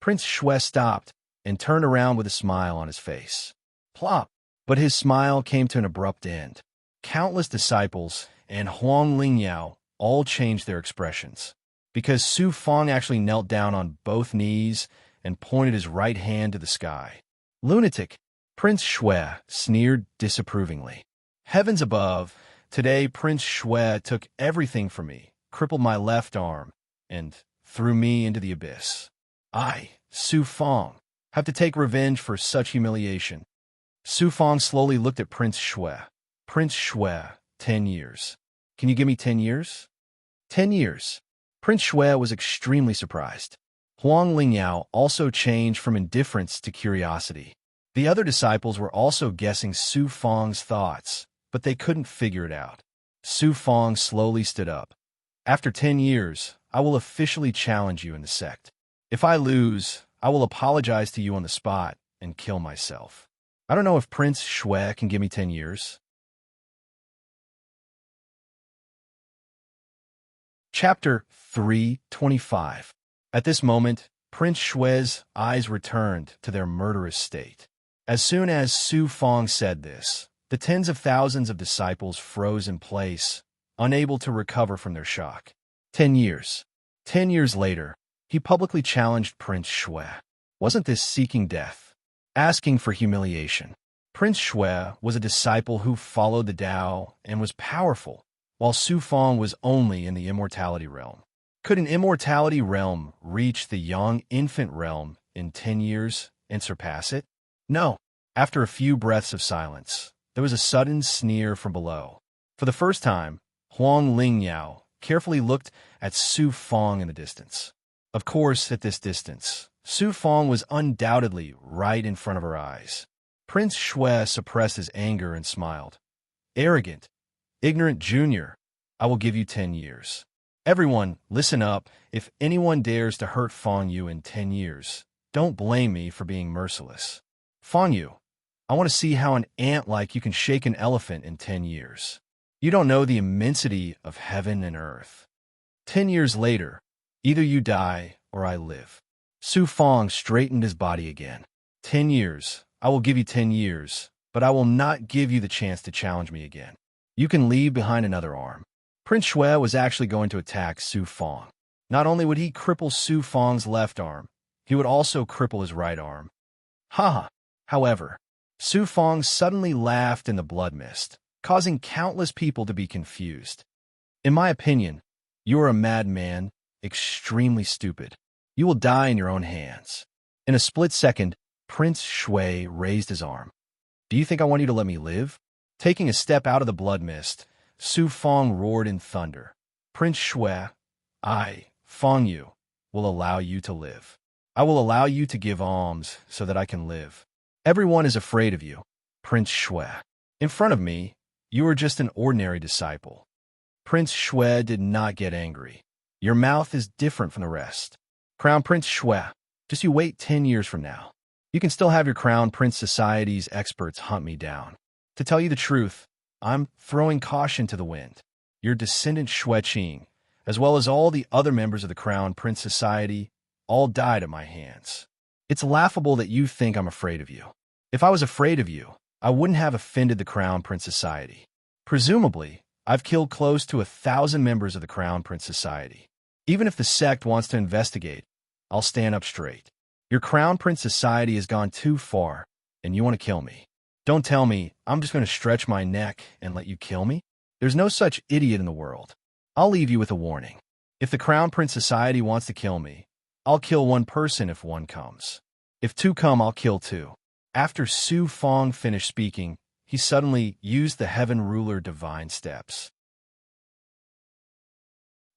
Prince Shui stopped and turned around with a smile on his face. Plop! But his smile came to an abrupt end. Countless disciples and Huang Lingyao all changed their expressions, because Su Fong actually knelt down on both knees and pointed his right hand to the sky. Lunatic! Prince Shui sneered disapprovingly. Heavens above, today Prince Shui took everything from me, crippled my left arm, and threw me into the abyss. I, Su Fong, have to take revenge for such humiliation. Su Fong slowly looked at Prince Shui. Prince Shui, 10 years. Can you give me 10 years? 10 years. Prince Shui was extremely surprised. Huang Lingyao also changed from indifference to curiosity. The other disciples were also guessing Su Fong's thoughts, but they couldn't figure it out. Su Fong slowly stood up. After 10 years, I will officially challenge you in the sect. If I lose, I will apologize to you on the spot and kill myself. I don't know if Prince Shui can give me 10 years. Chapter 325. At this moment, Prince Shui's eyes returned to their murderous state. As soon as Su Fong said this, the tens of thousands of disciples froze in place, unable to recover from their shock. 10 years. 10 years later, he publicly challenged Prince Shui. Wasn't this seeking death? Asking for humiliation. Prince Shui was a disciple who followed the Tao and was powerful, while Su Fang was only in the immortality realm. Could an immortality realm reach the young infant realm in 10 years and surpass it? No. After a few breaths of silence, there was a sudden sneer from below. For the first time, Huang Lingyao carefully looked at Su Fang in the distance. Of course, at this distance, Su Fang was undoubtedly right in front of her eyes. Prince Shui suppressed his anger and smiled. Arrogant, ignorant junior, I will give you 10 years. Everyone, listen up. If anyone dares to hurt Fang Yu in 10 years, don't blame me for being merciless. Fang Yu, I want to see how an ant like you can shake an elephant in 10 years. You don't know the immensity of heaven and earth. 10 years later, either you die or I live. Su Fang straightened his body again. 10 years. I will give you 10 years, but I will not give you the chance to challenge me again. You can leave behind another arm. Prince Shui was actually going to attack Su Fang. Not only would he cripple Su Fang's left arm, he would also cripple his right arm. Haha. However, Su Fang suddenly laughed in the blood mist, causing countless people to be confused. In my opinion, you are a madman, extremely stupid. You will die in your own hands. In a split second, Prince Shui raised his arm. Do you think I want you to let me live? Taking a step out of the blood mist, Su Fang roared in thunder. Prince Shui, I, Fang Yu, will allow you to live. I will allow you to give alms so that I can live. Everyone is afraid of you, Prince Shui. In front of me, you are just an ordinary disciple. Prince Shui did not get angry. Your mouth is different from the rest. Crown Prince Shui, just you wait 10 years from now. You can still have your Crown Prince Society's experts hunt me down. To tell you the truth, I'm throwing caution to the wind. Your descendant Shui Qing, as well as all the other members of the Crown Prince Society, all died at my hands. It's laughable that you think I'm afraid of you. If I was afraid of you, I wouldn't have offended the Crown Prince Society. Presumably, I've killed close to 1,000 members of the Crown Prince Society. Even if the sect wants to investigate, I'll stand up straight. Your Crown Prince Society has gone too far, and you want to kill me. Don't tell me I'm just going to stretch my neck and let you kill me. There's no such idiot in the world. I'll leave you with a warning. If the Crown Prince Society wants to kill me, I'll kill one person if one comes. If two come, I'll kill two. After Su Fang finished speaking, he suddenly used the Heaven Ruler Divine Steps.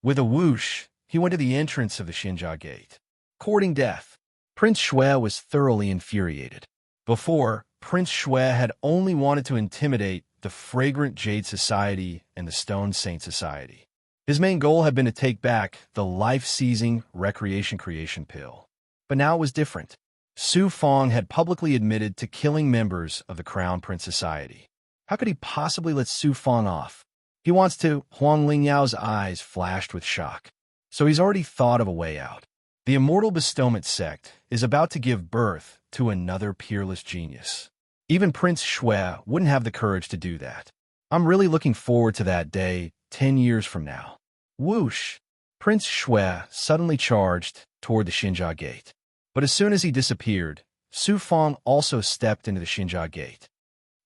With a whoosh, he went to the entrance of the Xinjia Gate. Courting death. Prince Shui was thoroughly infuriated. Before, Prince Shui had only wanted to intimidate the Fragrant Jade Society and the Stone Saint Society. His main goal had been to take back the life-seizing recreation creation pill. But now it was different. Su Fang had publicly admitted to killing members of the Crown Prince Society. How could he possibly let Su Fang off? He wants to. Huang Lingyao's eyes flashed with shock. So he's already thought of a way out. The Immortal Bestowment Sect is about to give birth to another peerless genius. Even Prince Shui wouldn't have the courage to do that. I'm really looking forward to that day 10 years from now. Whoosh! Prince Shui suddenly charged toward the Xinjia Gate. But as soon as he disappeared, Su Fang also stepped into the Xinjia Gate.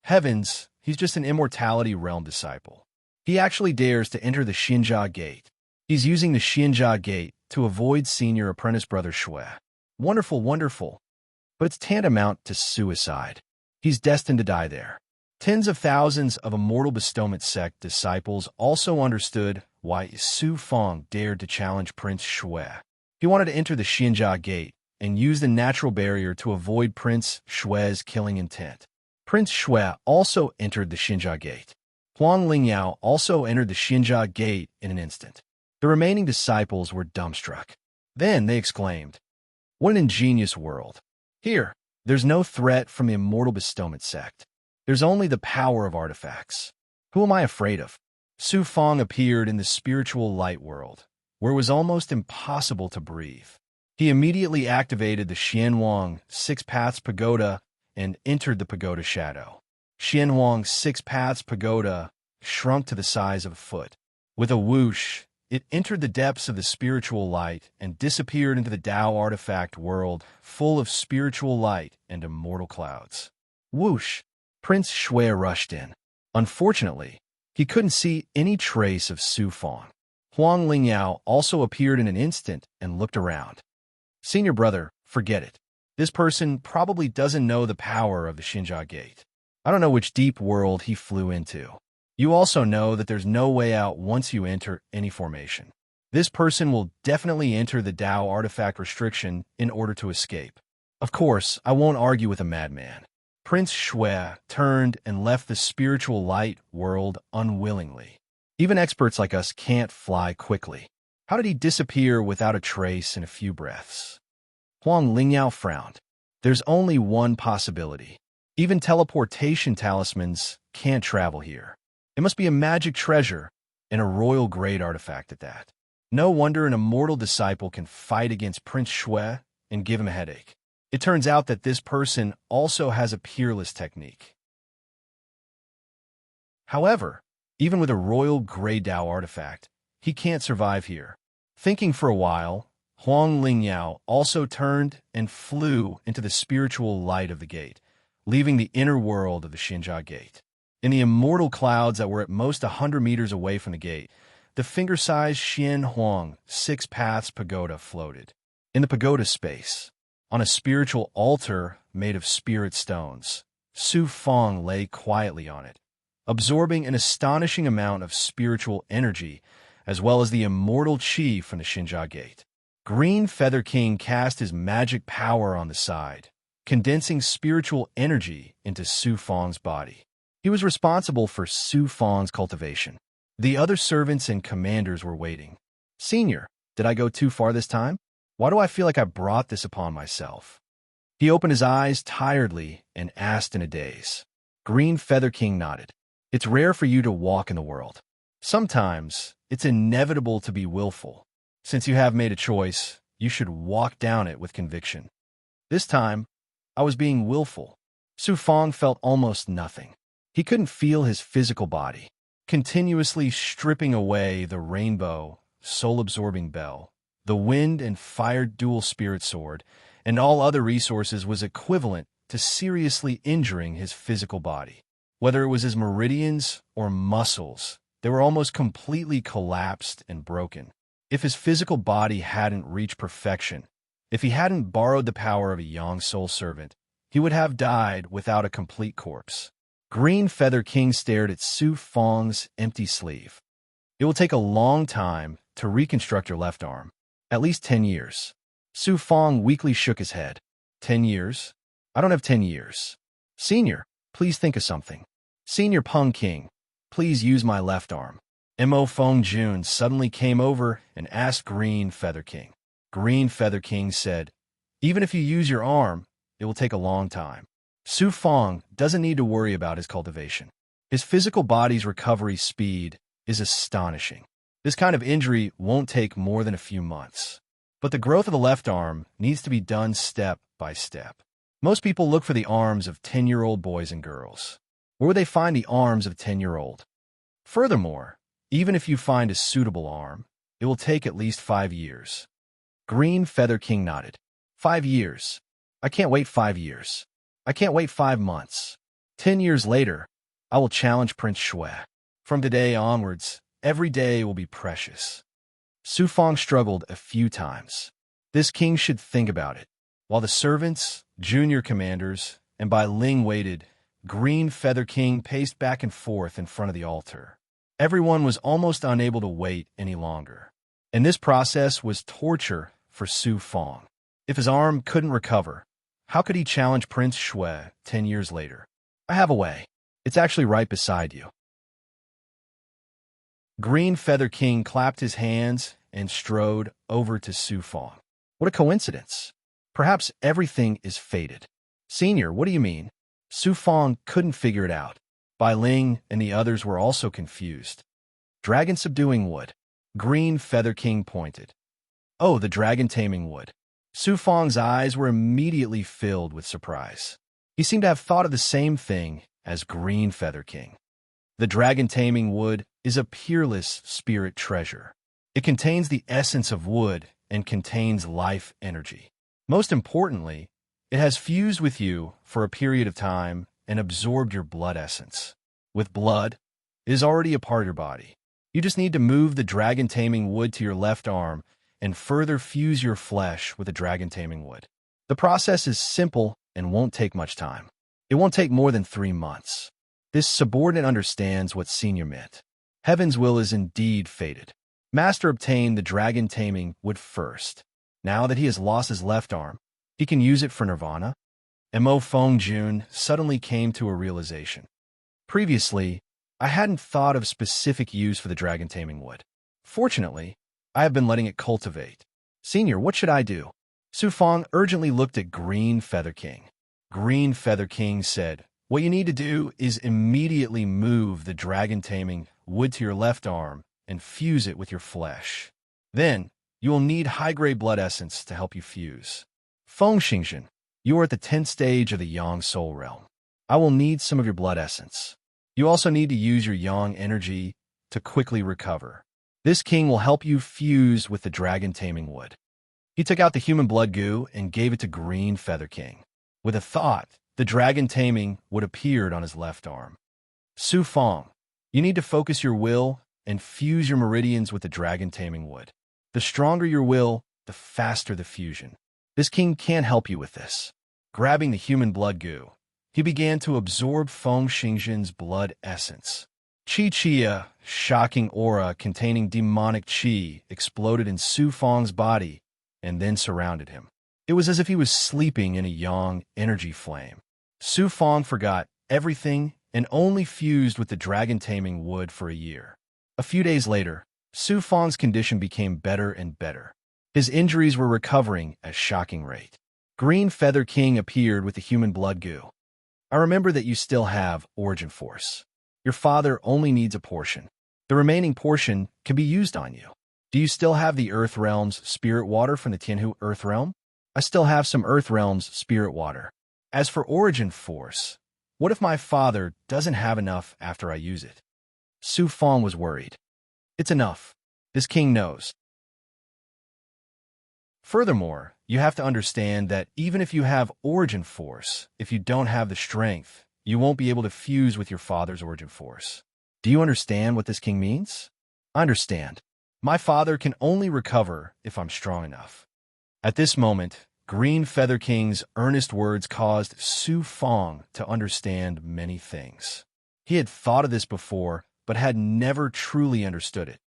Heavens, he's just an immortality realm disciple. He actually dares to enter the Xinjia Gate. He's using the Xinjia Gate to avoid senior apprentice brother Shui. Wonderful, wonderful. But it's tantamount to suicide. He's destined to die there. Tens of thousands of Immortal Bestowment Sect disciples also understood why Su Fang dared to challenge Prince Shui. He wanted to enter the Xinjia Gate and use the natural barrier to avoid Prince Shui's killing intent. Prince Shui also entered the Xinjia Gate. Huang Lingyao also entered the Xinjia Gate in an instant. The remaining disciples were dumbstruck. Then they exclaimed, "What an ingenious world! Here, there's no threat from the Immortal Bestowment Sect. There's only the power of artifacts. Who am I afraid of?" Su Fang appeared in the spiritual light world, where it was almost impossible to breathe. He immediately activated the Xianhuang Six Paths Pagoda and entered the pagoda shadow. Xianhuang Six Paths Pagoda shrunk to the size of a foot. With a whoosh, it entered the depths of the spiritual light and disappeared into the Tao artifact world, full of spiritual light and immortal clouds. Whoosh! Prince Shui rushed in. Unfortunately, he couldn't see any trace of Su Fang. Huang Lingyao also appeared in an instant and looked around. Senior brother, forget it. This person probably doesn't know the power of the Xinjia Gate. I don't know which deep world he flew into. You also know that there's no way out once you enter any formation. This person will definitely enter the Tao artifact restriction in order to escape. Of course, I won't argue with a madman. Prince Shui turned and left the spiritual light world unwillingly. Even experts like us can't fly quickly. How did he disappear without a trace in a few breaths? Huang Lingyao frowned. There's only one possibility. Even teleportation talismans can't travel here. It must be a magic treasure and a royal grade artifact at that. No wonder an immortal disciple can fight against Prince Shui and give him a headache. It turns out that this person also has a peerless technique. However, even with a royal grade Tao artifact, he can't survive here. Thinking for a while, Huang Lingyao also turned and flew into the spiritual light of the gate, leaving the inner world of the Xinjia Gate. In the immortal clouds that were at most 100 meters away from the gate, the finger-sized Xian Huang 6 Paths Pagoda floated. In the pagoda space, on a spiritual altar made of spirit stones, Su Fang lay quietly on it, absorbing an astonishing amount of spiritual energy, as well as the immortal qi from the Xinjia Gate. Green Feather King cast his magic power on the side, condensing spiritual energy into Su Fang's body. He was responsible for Su Fang's cultivation. The other servants and commanders were waiting. Senior, did I go too far this time? Why do I feel like I brought this upon myself? He opened his eyes tiredly and asked in a daze. Green Feather King nodded. It's rare for you to walk in the world. Sometimes it's inevitable to be willful. Since you have made a choice, you should walk down it with conviction. This time, I was being willful. Su Fang felt almost nothing. He couldn't feel his physical body, continuously stripping away the rainbow, soul-absorbing bell, the wind and fire dual spirit sword, and all other resources was equivalent to seriously injuring his physical body. Whether it was his meridians or muscles, they were almost completely collapsed and broken. If his physical body hadn't reached perfection, if he hadn't borrowed the power of a young soul servant, he would have died without a complete corpse. Green Feather King stared at Su Fang's empty sleeve. It will take a long time to reconstruct your left arm. At least 10 years. Su Fang weakly shook his head. 10 years? I don't have 10 years. Senior, please think of something. Senior Peng King, please use my left arm. Mo Feng Jun suddenly came over and asked Green Feather King. Green Feather King said, even if you use your arm, it will take a long time. Su Fang doesn't need to worry about his cultivation. His physical body's recovery speed is astonishing. This kind of injury won't take more than a few months. But the growth of the left arm needs to be done step by step. Most people look for the arms of 10-year-old boys and girls. Where would they find the arms of a 10-year-old? Furthermore, even if you find a suitable arm, it will take at least 5 years. Green Feather King nodded. 5 years. I can't wait 5 years. I can't wait 5 months. 10 years later, I will challenge Prince Shui. From today onwards, every day will be precious. Su Fang struggled a few times. This king should think about it. While the servants, junior commanders, and Bai Ling waited, Green Feather King paced back and forth in front of the altar. Everyone was almost unable to wait any longer. And this process was torture for Su Fang. If his arm couldn't recover, how could he challenge Prince Shui 10 years later? I have a way. It's actually right beside you. Green Feather King clapped his hands and strode over to Su Fang. What a coincidence. Perhaps everything is fated. Senior, what do you mean? Su Fang couldn't figure it out. Bai Ling and the others were also confused. Dragon subduing wood. Green Feather King pointed. Oh, the dragon taming wood. Su Fang's eyes were immediately filled with surprise. He seemed to have thought of the same thing as Green Feather King. The dragon taming wood is a peerless spirit treasure. It contains the essence of wood and contains life energy. Most importantly, it has fused with you for a period of time and absorbed your blood essence. With blood, it is already a part of your body. You just need to move the dragon-taming wood to your left arm and further fuse your flesh with the dragon-taming wood. The process is simple and won't take much time. It won't take more than 3 months. This subordinate understands what senior meant. Heaven's will is indeed fated. Master obtained the dragon-taming wood first. Now that he has lost his left arm, he can use it for nirvana. Mo Feng Jun suddenly came to a realization. Previously, I hadn't thought of specific use for the dragon-taming wood. Fortunately, I have been letting it cultivate. Senior, what should I do? Su Feng urgently looked at Green Feather King. Green Feather King said, what you need to do is immediately move the dragon-taming wood to your left arm and fuse it with your flesh. Then, you will need high-grade blood essence to help you fuse. Feng Xingxin, you are at the 10th stage of the Yang Soul Realm. I will need some of your blood essence. You also need to use your Yang energy to quickly recover. This king will help you fuse with the dragon-taming wood. He took out the human blood goo and gave it to Green Feather King. With a thought, the dragon-taming wood appeared on his left arm. Su Feng, you need to focus your will and fuse your meridians with the dragon-taming wood. The stronger your will, the faster the fusion. This king can't help you with this. Grabbing the human blood goo, he began to absorb Feng Xingxin's blood essence. Qi, shocking aura containing demonic qi, exploded in Su Feng's body and then surrounded him. It was as if he was sleeping in a yang energy flame. Su Feng forgot everything and only fused with the dragon-taming wood for a year. A few days later, Su Feng's condition became better and better. His injuries were recovering at a shocking rate. Green Feather King appeared with the human blood goo. I remember that you still have origin force. Your father only needs a portion. The remaining portion can be used on you. Do you still have the Earth Realm's spirit water from the Tianhu Earth Realm? I still have some Earth Realm's spirit water. As for origin force, what if my father doesn't have enough after I use it? Su Feng was worried. It's enough. This king knows. Furthermore, you have to understand that even if you have origin force, if you don't have the strength, you won't be able to fuse with your father's origin force. Do you understand what this king means? I understand. My father can only recover if I'm strong enough. At this moment, Green Feather King's earnest words caused Su Feng to understand many things. He had thought of this before, but had never truly understood it.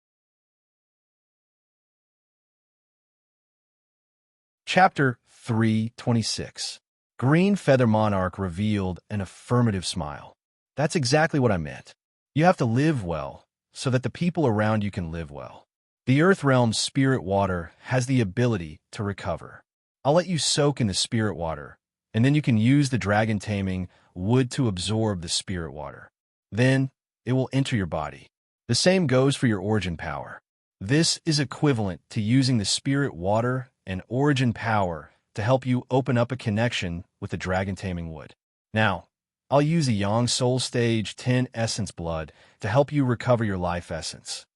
Chapter 326. Green Feather Monarch revealed an affirmative smile. That's exactly what I meant. You have to live well, so that the people around you can live well. The Earth Realm's spirit water has the ability to recover. I'll let you soak in the spirit water, and then you can use the dragon-taming wood to absorb the spirit water. Then, it will enter your body. The same goes for your origin power. This is equivalent to using the spirit water and origin power to help you open up a connection with the dragon-taming wood. Now, I'll use a Yang Soul Stage 10 Essence Blood to help you recover your life essence.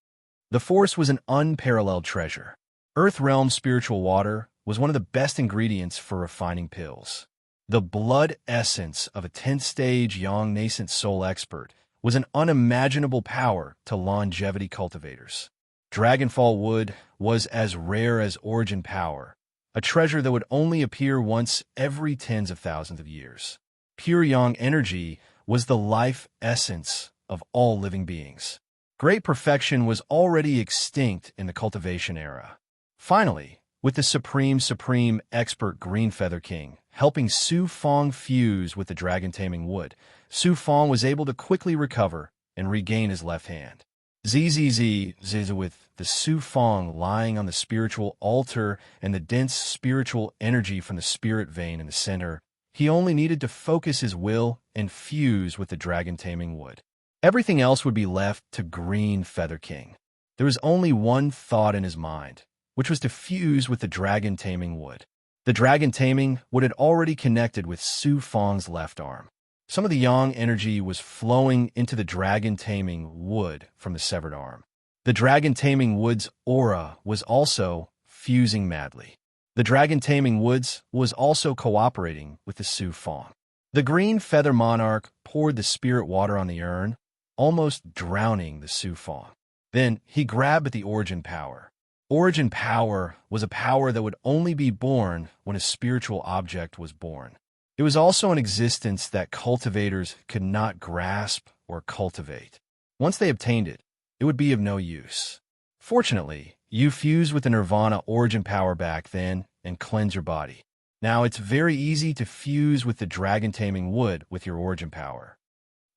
The Force was an unparalleled treasure. Earth Realm spiritual water was one of the best ingredients for refining pills. The blood essence of a 10th stage Yang Nascent Soul Expert was an unimaginable power to longevity cultivators. Dragonfall wood was as rare as origin power, a treasure that would only appear once every tens of thousands of years. Pure Yang energy was the life essence of all living beings. Great perfection was already extinct in the cultivation era. Finally, with the supreme expert Green Feather King helping Su Feng fuse with the dragon-taming wood, Su Feng was able to quickly recover and regain his left hand. ZZZ with the Su Feng lying on the spiritual altar and the dense spiritual energy from the spirit vein in the center, he only needed to focus his will and fuse with the dragon-taming wood. Everything else would be left to Green Feather King. There was only one thought in his mind, which was to fuse with the dragon-taming wood. The dragon-taming wood had already connected with Su Feng's left arm. Some of the yang energy was flowing into the dragon-taming wood from the severed arm. The dragon-taming wood's aura was also fusing madly. The dragon-taming woods was also cooperating with the Su Fang. The green feather monarch poured the spirit water on the urn, almost drowning the Su Fang. Then he grabbed at the origin power. Origin power was a power that would only be born when a spiritual object was born. It was also an existence that cultivators could not grasp or cultivate. Once they obtained it, it would be of no use. Fortunately, you fused with the Nirvana origin power back then and cleanse your body. Now it's very easy to fuse with the dragon-taming wood with your origin power.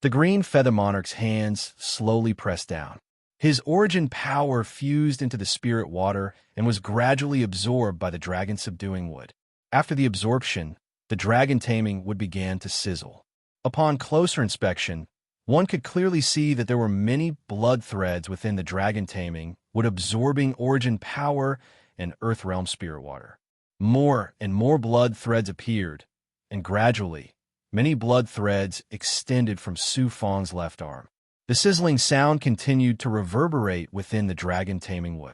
The green feather monarch's hands slowly pressed down. His origin power fused into the spirit water and was gradually absorbed by the dragon-subduing wood. After the absorption, the dragon-taming wood began to sizzle. Upon closer inspection, one could clearly see that there were many blood threads within the dragon-taming wood absorbing origin power and earth realm spirit water. More and more blood threads appeared, and gradually, many blood threads extended from Su Fang's left arm. The sizzling sound continued to reverberate within the dragon-taming wood.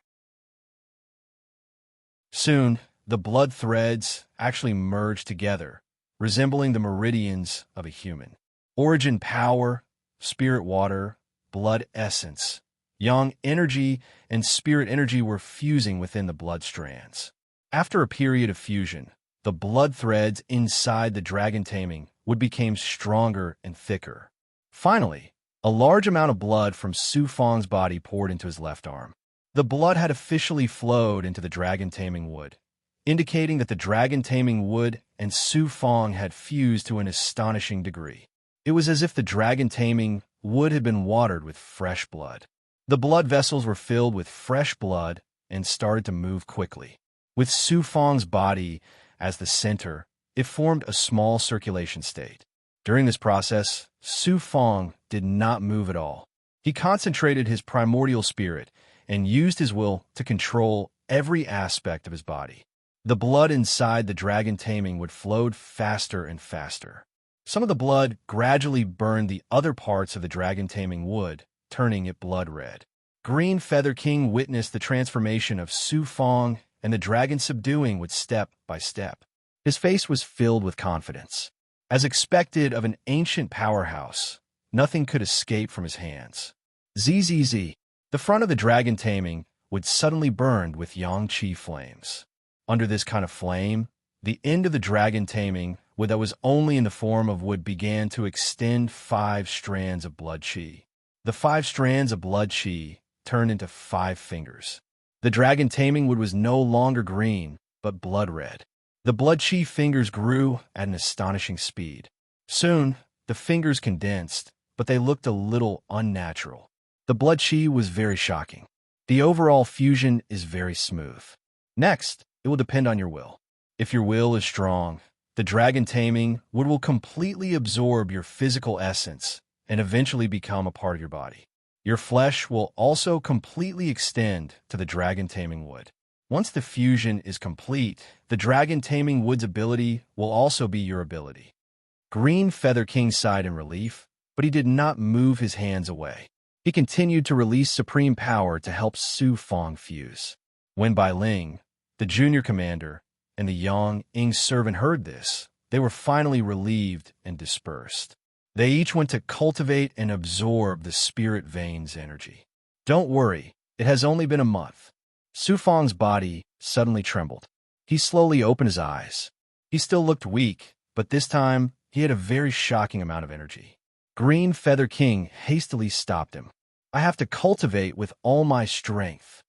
Soon, the blood threads actually merged together, resembling the meridians of a human. Origin power, spirit water, blood essence, yang energy, and spirit energy were fusing within the blood strands. After a period of fusion, the blood threads inside the dragon-taming wood became stronger and thicker. Finally, a large amount of blood from Su Fang's body poured into his left arm. The blood had officially flowed into the dragon-taming wood, indicating that the dragon-taming wood and Su Fang had fused to an astonishing degree. It was as if the dragon-taming wood had been watered with fresh blood. The blood vessels were filled with fresh blood and started to move quickly. With Su Fang's body as the center, it formed a small circulation state. During this process, Su Fang did not move at all. He concentrated his primordial spirit and used his will to control every aspect of his body. The blood inside the dragon-taming would flowed faster and faster. Some of the blood gradually burned the other parts of the dragon-taming wood, turning it blood red. Green Feather King witnessed the transformation of Su Fang and the dragon subduing wood step by step. His face was filled with confidence. As expected of an ancient powerhouse, nothing could escape from his hands. ZZZ, the front of the dragon-taming would suddenly burn with yang qi flames. Under this kind of flame, the end of the dragon-taming wood that was only in the form of wood began to extend 5 strands of blood qi. The 5 strands of blood qi turned into 5 fingers. The dragon-taming wood was no longer green, but blood red. The blood qi fingers grew at an astonishing speed. Soon, the fingers condensed, but they looked a little unnatural. The blood qi was very shocking. The overall fusion is very smooth. Next, it will depend on your will. If your will is strong, the dragon-taming wood will completely absorb your physical essence and eventually become a part of your body. Your flesh will also completely extend to the dragon-taming wood. Once the fusion is complete, the dragon-taming wood's ability will also be your ability. Green Feather King sighed in relief, but he did not move his hands away. He continued to release supreme power to help Su Fang fuse. When Bai Ling, the junior commander, and the Yang Ing servant heard this, they were finally relieved and dispersed. They each went to cultivate and absorb the spirit vein's energy. Don't worry, it has only been a month. Su Fang's body suddenly trembled. He slowly opened his eyes. He still looked weak, but this time he had a very shocking amount of energy. Green Feather King hastily stopped him. I have to cultivate with all my strength.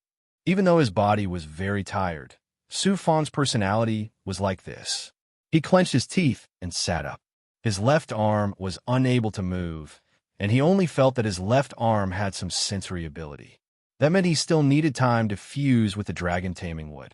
Even though his body was very tired, Su Fang's personality was like this. He clenched his teeth and sat up. His left arm was unable to move, and he only felt that his left arm had some sensory ability. That meant he still needed time to fuse with the dragon-taming wood.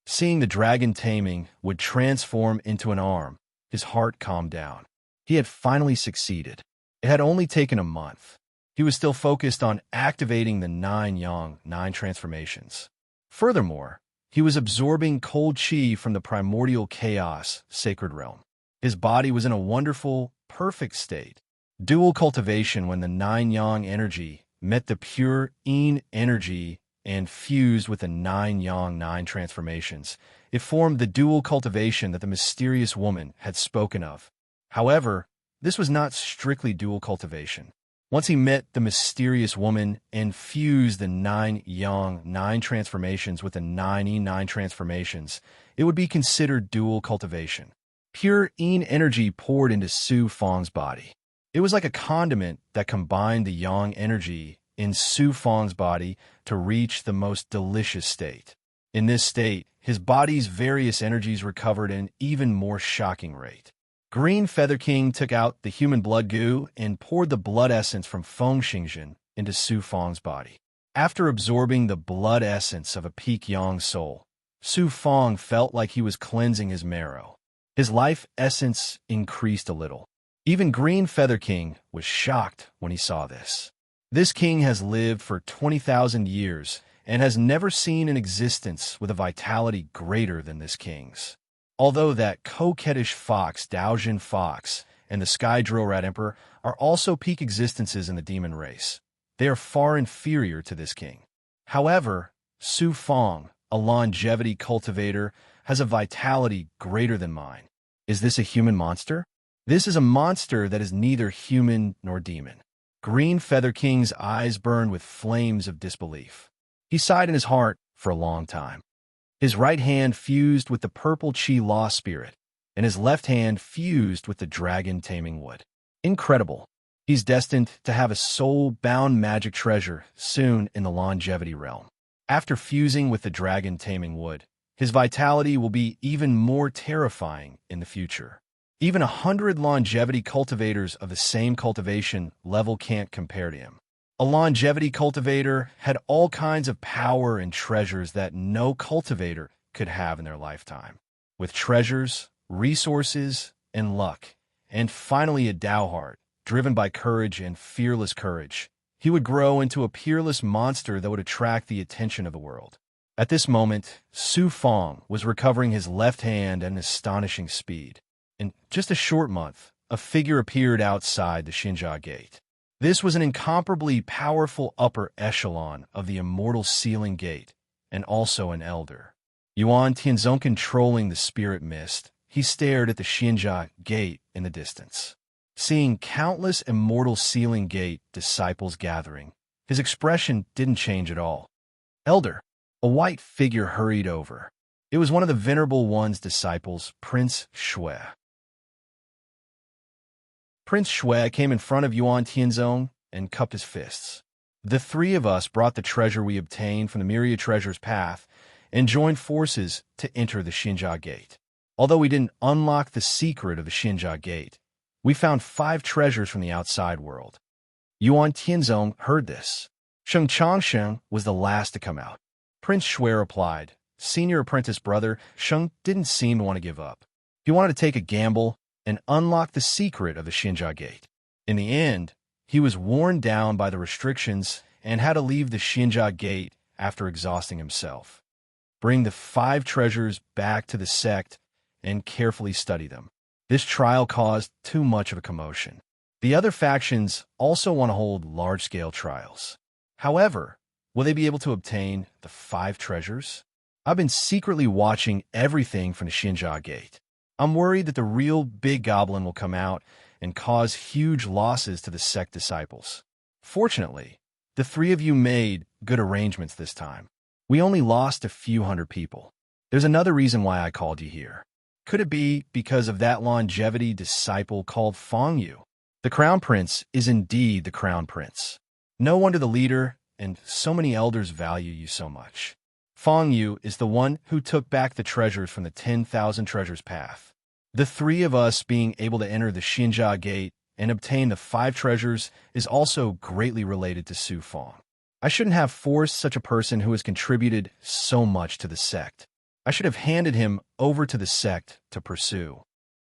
Seeing the dragon-taming would transform into an arm, his heart calmed down. He had finally succeeded. It had only taken a month. He was still focused on activating the 9 yang, 9 transformations. Furthermore, he was absorbing cold qi from the primordial chaos, sacred realm. His body was in a wonderful, perfect state. Dual cultivation, when the nine yang energy met the pure yin energy and fused with the nine yang nine transformations, it formed the dual cultivation that the mysterious woman had spoken of. However, this was not strictly dual cultivation. Once he met the mysterious woman and fused the nine yang nine transformations with the nine yin nine transformations, it would be considered dual cultivation. Pure yin energy poured into Su Fang's body. It was like a condiment that combined the yang energy in Su Fang's body to reach the most delicious state. In this state, his body's various energies recovered at an even more shocking rate. Green Feather King took out the human blood goo and poured the blood essence from Feng Xingjin into Su Fang's body. After absorbing the blood essence of a peak yang soul, Su Fang felt like he was cleansing his marrow. His life essence increased a little. Even Green Feather King was shocked when he saw this. This king has lived for 20,000 years and has never seen an existence with a vitality greater than this king's. Although that coquettish fox, Daojin Fox, and the Sky Drill Rat Emperor are also peak existences in the demon race, they are far inferior to this king. However, Su Fang, a longevity cultivator, has a vitality greater than mine. Is this a human monster? This is a monster that is neither human nor demon. Green Feather King's eyes burned with flames of disbelief. He sighed in his heart for a long time. His right hand fused with the purple Qi Law Spirit, and his left hand fused with the dragon taming wood. Incredible. He's destined to have a soul-bound magic treasure soon in the longevity realm. After fusing with the dragon taming wood, his vitality will be even more terrifying in the future. Even 100 longevity cultivators of the same cultivation level can't compare to him. A longevity cultivator had all kinds of power and treasures that no cultivator could have in their lifetime. With treasures, resources, and luck, and finally a Dao heart, driven by courage and fearless courage, he would grow into a peerless monster that would attract the attention of the world. At this moment, Su Fang was recovering his left hand at an astonishing speed. In just a short month, a figure appeared outside the Xinjia Gate. This was an incomparably powerful upper echelon of the immortal sealing gate, and also an elder. Yuan Tianzong controlling the spirit mist, he stared at the Xinjia Gate in the distance. Seeing countless immortal sealing gate disciples gathering, his expression didn't change at all. Elder, a white figure hurried over. It was one of the Venerable One's disciples, Prince Shui. Prince Shui came in front of Yuan Tianzong and cupped his fists. The three of us brought the treasure we obtained from the Myriad Treasures Path and joined forces to enter the Xinjia Gate. Although we didn't unlock the secret of the Xinjia Gate, we found 5 treasures from the outside world. Yuan Tianzong heard this. Sheng Changsheng was the last to come out. Prince Shui replied. Senior apprentice brother Sheng didn't seem to want to give up. He wanted to take a gamble and unlock the secret of the Xinjia Gate. In the end, he was worn down by the restrictions and had to leave the Xinjia Gate after exhausting himself. Bring the 5 treasures back to the sect and carefully study them. This trial caused too much of a commotion. The other factions also want to hold large-scale trials. However, will they be able to obtain the 5 treasures? I've been secretly watching everything from the Xinjia Gate. I'm worried that the real big goblin will come out and cause huge losses to the sect disciples. Fortunately, the 3 of you made good arrangements this time. We only lost a few hundred people. There's another reason why I called you here. Could it be because of that longevity disciple called Fang Yu? The Crown Prince is indeed the Crown Prince. No wonder the leader and so many elders value you so much. Fang Yu is the one who took back the treasures from the 10,000 Treasures Path. The 3 of us being able to enter the Xinjia Gate and obtain the 5 treasures is also greatly related to Su Fang. I shouldn't have forced such a person who has contributed so much to the sect. I should have handed him over to the sect to pursue.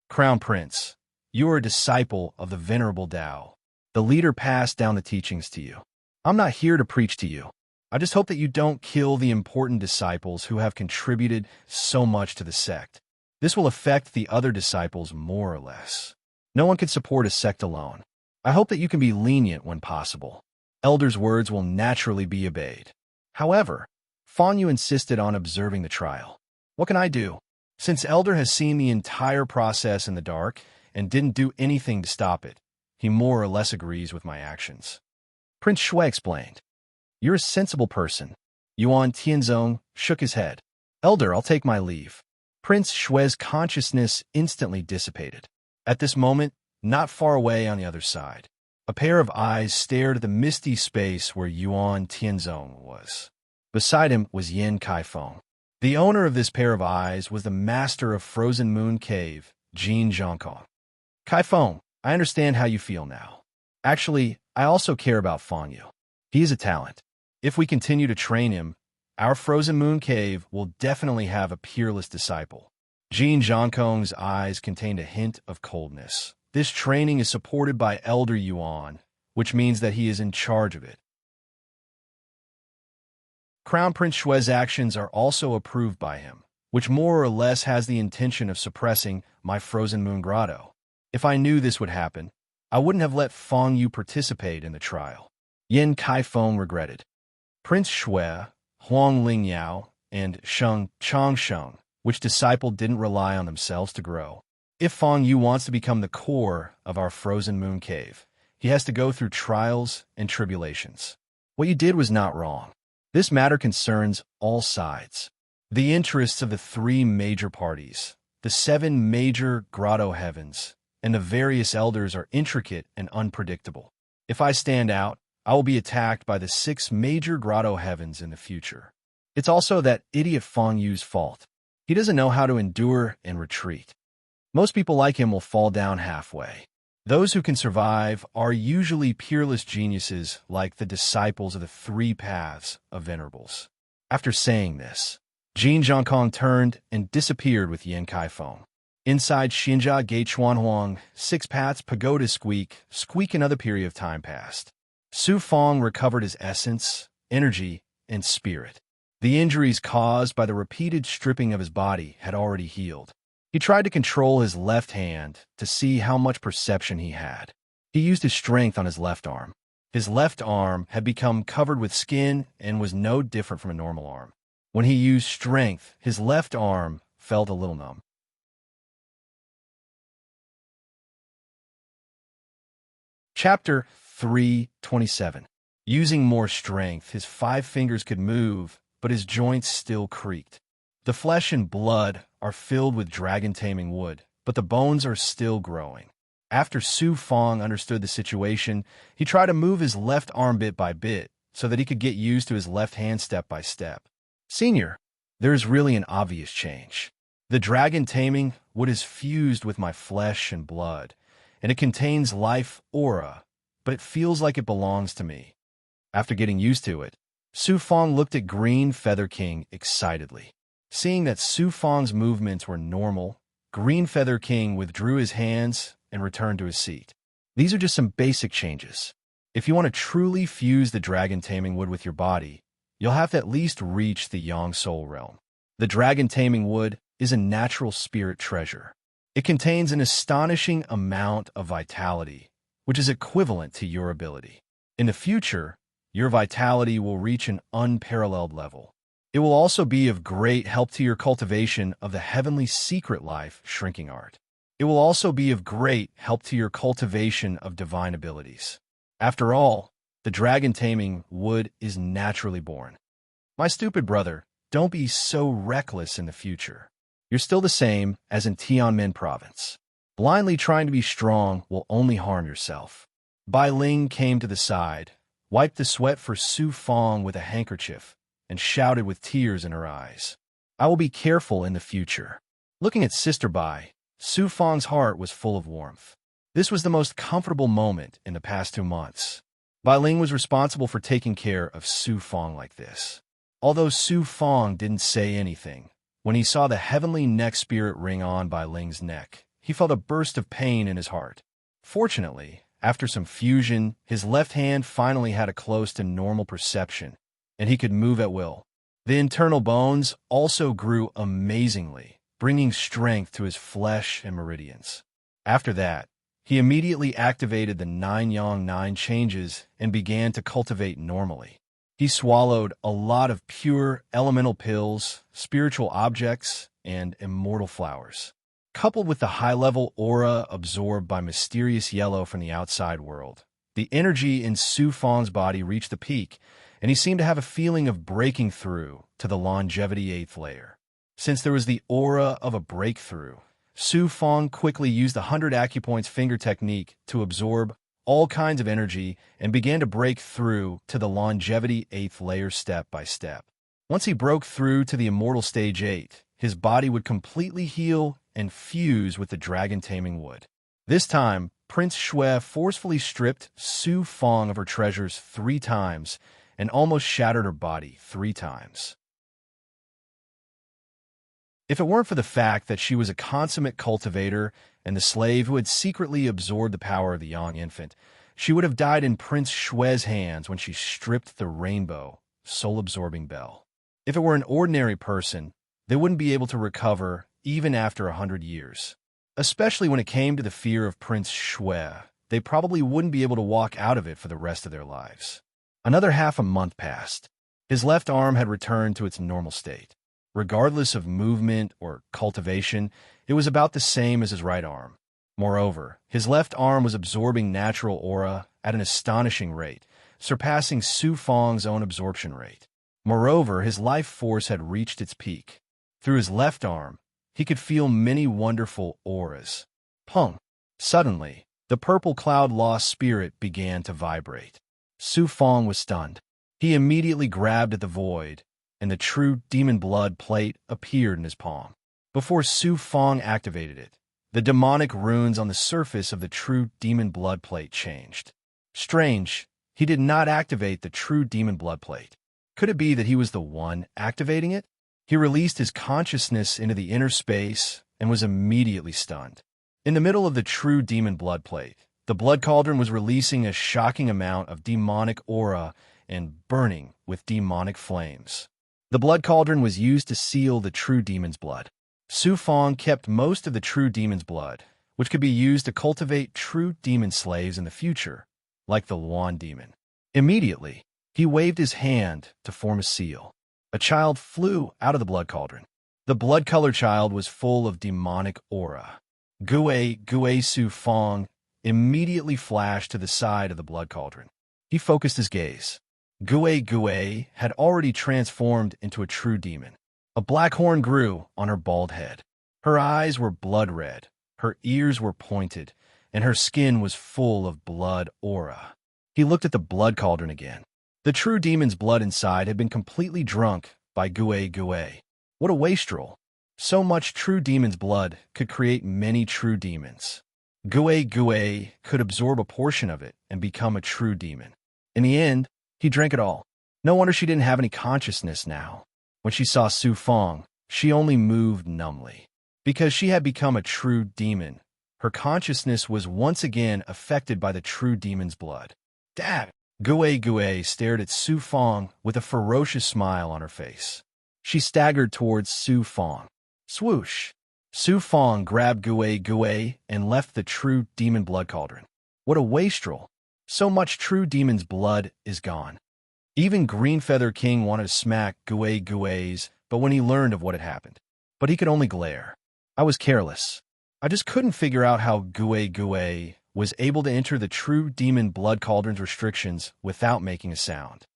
Crown Prince, you are a disciple of the Venerable Tao. The leader passed down the teachings to you. I'm not here to preach to you. I just hope that you don't kill the important disciples who have contributed so much to the sect. This will affect the other disciples more or less. No one can support a sect alone. I hope that you can be lenient when possible. Elder's words will naturally be obeyed. However, Fang Yu insisted on observing the trial. What can I do? Since Elder has seen the entire process in the dark and didn't do anything to stop it, he more or less agrees with my actions. Prince Shui explained. You're a sensible person. Yuan Tianzong shook his head. Elder, I'll take my leave. Prince Shui's consciousness instantly dissipated. At this moment, not far away on the other side, a pair of eyes stared at the misty space where Yuan Tianzong was. Beside him was Yin Kaifeng. The owner of this pair of eyes was the master of Frozen Moon Cave, Jin Zhangkong. Kaifeng, I understand how you feel now. Actually, I also care about Fang Yu. He is a talent. If we continue to train him, our Frozen Moon Cave will definitely have a peerless disciple. Jin Zhangkong's eyes contained a hint of coldness. This training is supported by Elder Yuan, which means that he is in charge of it. Crown Prince Shui's actions are also approved by him, which more or less has the intention of suppressing my Frozen Moon Grotto. If I knew this would happen, I wouldn't have let Fang Yu participate in the trial. Yin Kaifeng regretted. Prince Shui, Huang Lingyao, and Sheng Changsheng, which disciple didn't rely on themselves to grow. If Fang Yu wants to become the core of our Frozen Moon Cave, he has to go through trials and tribulations. What you did was not wrong. This matter concerns all sides. The interests of the three major parties, the 7 major grotto heavens, and the various elders are intricate and unpredictable. If I stand out, I will be attacked by the 6 major grotto heavens in the future. It's also that idiot Fang Yu's fault. He doesn't know how to endure and retreat. Most people like him will fall down halfway. Those who can survive are usually peerless geniuses like the disciples of the 3 paths of venerables. After saying this, Jin Zhangkong turned and disappeared with Yin Kaifeng. Inside Xinjia Gate Chuanhuang, 6 paths pagoda squeak, another period of time passed. Su Fang recovered his essence, energy, and spirit. The injuries caused by the repeated stripping of his body had already healed. He tried to control his left hand to see how much perception he had. He used his strength on his left arm. His left arm had become covered with skin and was no different from a normal arm. When he used strength, his left arm felt a little numb. Chapter 3:27. Using more strength, his 5 fingers could move, but his joints still creaked. The flesh and blood are filled with dragon-taming wood, but the bones are still growing. After Su Fang understood the situation, he tried to move his left arm bit by bit so that he could get used to his left hand step by step. Senior, there is really an obvious change. The dragon-taming wood is fused with my flesh and blood, and it contains life aura, but it feels like it belongs to me. After getting used to it, Su Fang looked at Green Feather King excitedly. Seeing that Su Fang's movements were normal, Green Feather King withdrew his hands and returned to his seat. These are just some basic changes. If you want to truly fuse the dragon-taming wood with your body, you'll have to at least reach the Yang Soul realm. The dragon-taming wood is a natural spirit treasure. It contains an astonishing amount of vitality, which is equivalent to your ability. In the future, your vitality will reach an unparalleled level. It will also be of great help to your cultivation of the heavenly secret life shrinking art. It will also be of great help to your cultivation of divine abilities. After all, the dragon-taming wood is naturally born. My stupid brother, don't be so reckless in the future. You're still the same as in Tianmen province. Blindly trying to be strong will only harm yourself. Bai Ling came to the side, wiped the sweat for Su Fang with a handkerchief, and shouted with tears in her eyes. I will be careful in the future. Looking at Sister Bai, Su Fang's heart was full of warmth. This was the most comfortable moment in the past 2 months. Bai Ling was responsible for taking care of Su Fang like this. Although Su Fang didn't say anything, when he saw the heavenly neck spirit ring on Bai Ling's neck, he felt a burst of pain in his heart. Fortunately, after some fusion, his left hand finally had a close to normal perception, and he could move at will. The internal bones also grew amazingly, bringing strength to his flesh and meridians. After that, he immediately activated the 9 changes and began to cultivate normally. He swallowed a lot of pure elemental pills, spiritual objects, and immortal flowers. Coupled with the high-level aura absorbed by mysterious yellow from the outside world, the energy in Su Fang's body reached the peak, and he seemed to have a feeling of breaking through to the longevity 8th layer. Since there was the aura of a breakthrough, Su Fang quickly used the 100 acupoints finger technique to absorb all kinds of energy and began to break through to the longevity 8th layer step by step. Once he broke through to the immortal stage 8, his body would completely heal and fuse with the dragon-taming wood. This time, Prince Shui forcefully stripped Su Fang of her treasures 3 times and almost shattered her body 3 times. If it weren't for the fact that she was a consummate cultivator and the slave who had secretly absorbed the power of the young infant, she would have died in Prince Shui's hands when she stripped the rainbow, soul-absorbing bell. If it were an ordinary person, they wouldn't be able to recover even after 100 years. Especially when it came to the fear of Prince Shui, they probably wouldn't be able to walk out of it for the rest of their lives. Another half a month passed. His left arm had returned to its normal state. Regardless of movement or cultivation, it was about the same as his right arm. Moreover, his left arm was absorbing natural aura at an astonishing rate, surpassing Su Fang's own absorption rate. Moreover, his life force had reached its peak. Through his left arm, he could feel many wonderful auras. Pung! Suddenly, the purple cloud-lost spirit began to vibrate. Su Fang was stunned. He immediately grabbed at the void, and the true demon blood plate appeared in his palm. Before Su Fang activated it, the demonic runes on the surface of the true demon blood plate changed. Strange, he did not activate the true demon blood plate. Could it be that he was the one activating it? He released his consciousness into the inner space and was immediately stunned. In the middle of the true demon blood plate, the blood cauldron was releasing a shocking amount of demonic aura and burning with demonic flames. The blood cauldron was used to seal the true demon's blood. Su Fang kept most of the true demon's blood, which could be used to cultivate true demon slaves in the future, like the Luan demon. Immediately, he waved his hand to form a seal. A child flew out of the blood cauldron. The blood-colored child was full of demonic aura. Gue Su Fang immediately flashed to the side of the blood cauldron. He focused his gaze. Gue had already transformed into a true demon. A black horn grew on her bald head. Her eyes were blood red, her ears were pointed, and her skin was full of blood aura. He looked at the blood cauldron again. The true demon's blood inside had been completely drunk by Gue. What a wastrel! So much true demon's blood could create many true demons. Gue could absorb a portion of it and become a true demon. In the end, he drank it all. No wonder she didn't have any consciousness now. When she saw Su Fang, she only moved numbly. Because she had become a true demon, her consciousness was once again affected by the true demon's blood. Dad! Gue stared at Su Fang with a ferocious smile on her face. She staggered towards Su Fang. Swoosh! Su Fang grabbed Gue and left the true demon blood cauldron. What a wastrel! So much true demon's blood is gone. Even Green Feather King wanted to smack Gue's, but when he learned of what had happened. But he could only glare. I was careless. I just couldn't figure out how Gue was able to enter the true demon blood cauldron's restrictions without making a sound.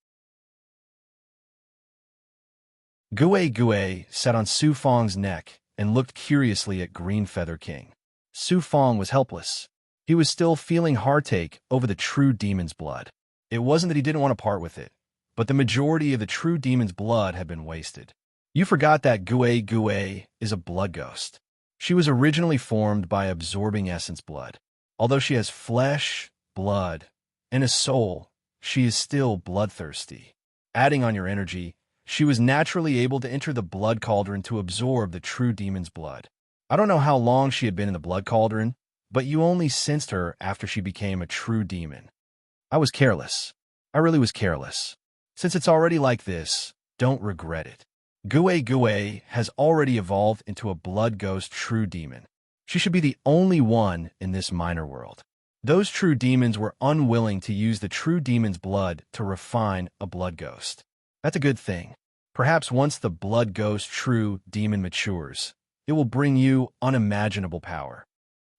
Gue sat on Su Fang's neck and looked curiously at Green Feather King. Su Fang was helpless. He was still feeling heartache over the true demon's blood. It wasn't that he didn't want to part with it, but the majority of the true demon's blood had been wasted. You forgot that Gue is a blood ghost. She was originally formed by absorbing essence blood. Although she has flesh, blood, and a soul, she is still bloodthirsty. Adding on your energy, she was naturally able to enter the blood cauldron to absorb the true demon's blood. I don't know how long she had been in the blood cauldron, but you only sensed her after she became a true demon. I was careless. I really was careless. Since it's already like this, don't regret it. Gue has already evolved into a blood ghost true demon. She should be the only one in this minor world. Those true demons were unwilling to use the true demon's blood to refine a blood ghost. That's a good thing. Perhaps once the blood ghost true demon matures, it will bring you unimaginable power.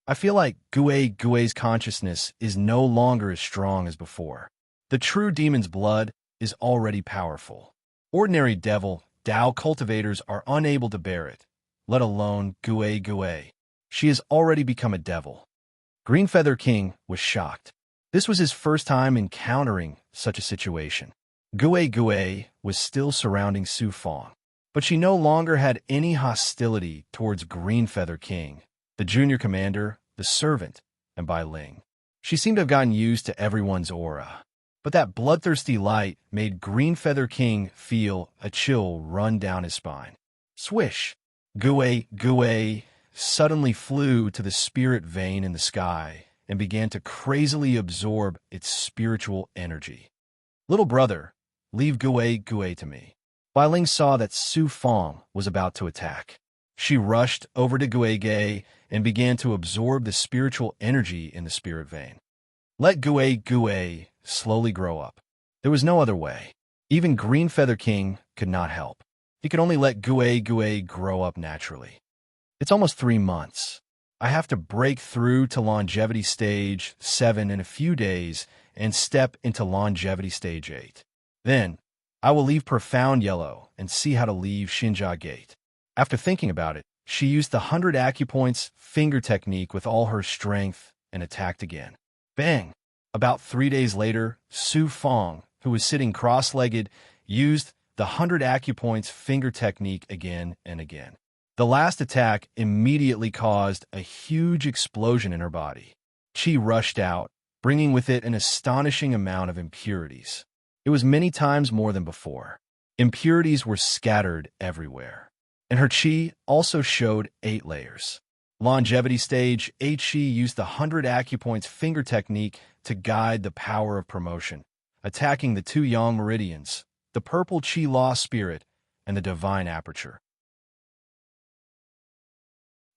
I feel like Gui's consciousness is no longer as strong as before. The true demon's blood is already powerful. Ordinary devil Dao cultivators are unable to bear it, let alone Gui. She has already become a devil. Green Feather King was shocked. This was his first time encountering such a situation. Gui was still surrounding Su Fong, but she no longer had any hostility towards Green Feather King, the junior commander, the servant, and Bai Ling. She seemed to have gotten used to everyone's aura. But that bloodthirsty light made Green Feather King feel a chill run down his spine. Swish! Gui suddenly flew to the spirit vein in the sky and began to crazily absorb its spiritual energy. Little brother, leave Gui to me. Bai Ling saw that Su Fong was about to attack. She rushed over to Gui and began to absorb the spiritual energy in the spirit vein. Let Gui slowly grow up. There was no other way. Even Green Feather King could not help. He could only let Gui grow up naturally. It's almost 3 months. I have to break through to longevity stage 7 in a few days and step into longevity stage 8. Then, I will leave Profound Yellow and see how to leave Xinjia Gate. After thinking about it, she used the 100 acupoints finger technique with all her strength and attacked again. Bang! About 3 days later, Su Fong, who was sitting cross-legged, used the 100 acupoints finger technique again and again. The last attack immediately caused a huge explosion in her body. Qi rushed out, bringing with it an astonishing amount of impurities. It was many times more than before. Impurities were scattered everywhere. And her Qi also showed 8 layers. Longevity stage 8 Qi used the 100 acupoints finger technique to guide the power of promotion, attacking the 2 yang meridians, the purple Qi law spirit, and the divine aperture.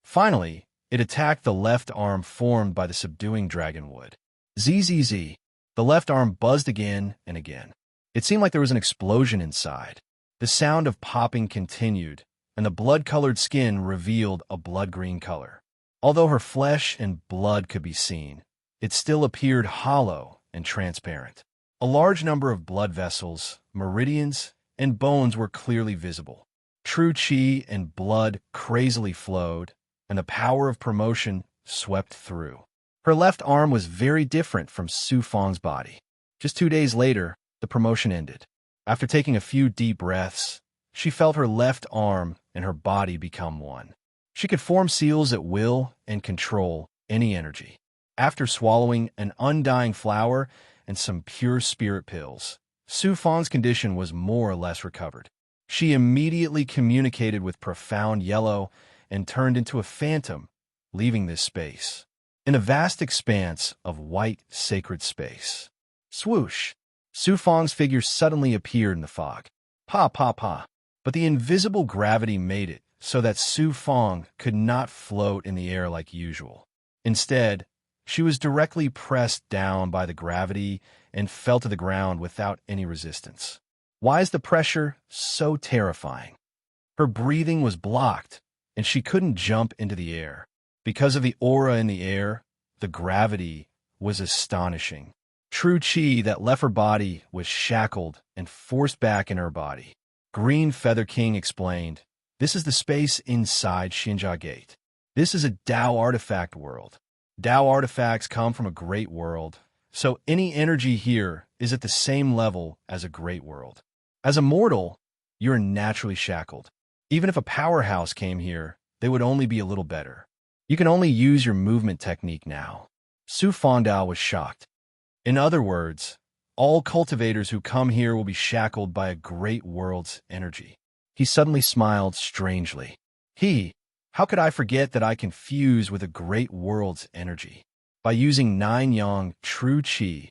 Finally, it attacked the left arm formed by the subduing dragonwood. Zzz. The left arm buzzed again and again. It seemed like there was an explosion inside. The sound of popping continued, and the blood-colored skin revealed a blood-green color. Although her flesh and blood could be seen, it still appeared hollow and transparent. A large number of blood vessels, meridians, and bones were clearly visible. True Qi and blood crazily flowed, and the power of promotion swept through. Her left arm was very different from Su Fong's body. Just 2 days later, the promotion ended. After taking a few deep breaths, she felt her left arm and her body become one. She could form seals at will and control any energy. After swallowing an undying flower and some pure spirit pills, Su Fong's condition was more or less recovered. She immediately communicated with Profound Yellow and turned into a phantom, leaving this space. In a vast expanse of white sacred space. Swoosh! Su Fong's figure suddenly appeared in the fog. Pa. But the invisible gravity made it so that Su Fong could not float in the air like usual. Instead, she was directly pressed down by the gravity and fell to the ground without any resistance. Why is the pressure so terrifying? Her breathing was blocked, and she couldn't jump into the air. Because of the aura in the air, the gravity was astonishing. True Qi that left her body was shackled and forced back in her body. Green Feather King explained, "This is the space inside Xinjia Gate. This is a Dao artifact world. Dao artifacts come from a great world, so any energy here is at the same level as a great world. As a mortal, you're naturally shackled. Even if a powerhouse came here, they would only be a little better. You can only use your movement technique now." Su Fongdao was shocked. In other words, all cultivators who come here will be shackled by a great world's energy. He suddenly smiled strangely. How could I forget that I can fuse with a great world's energy? By using 9 yang true Qi,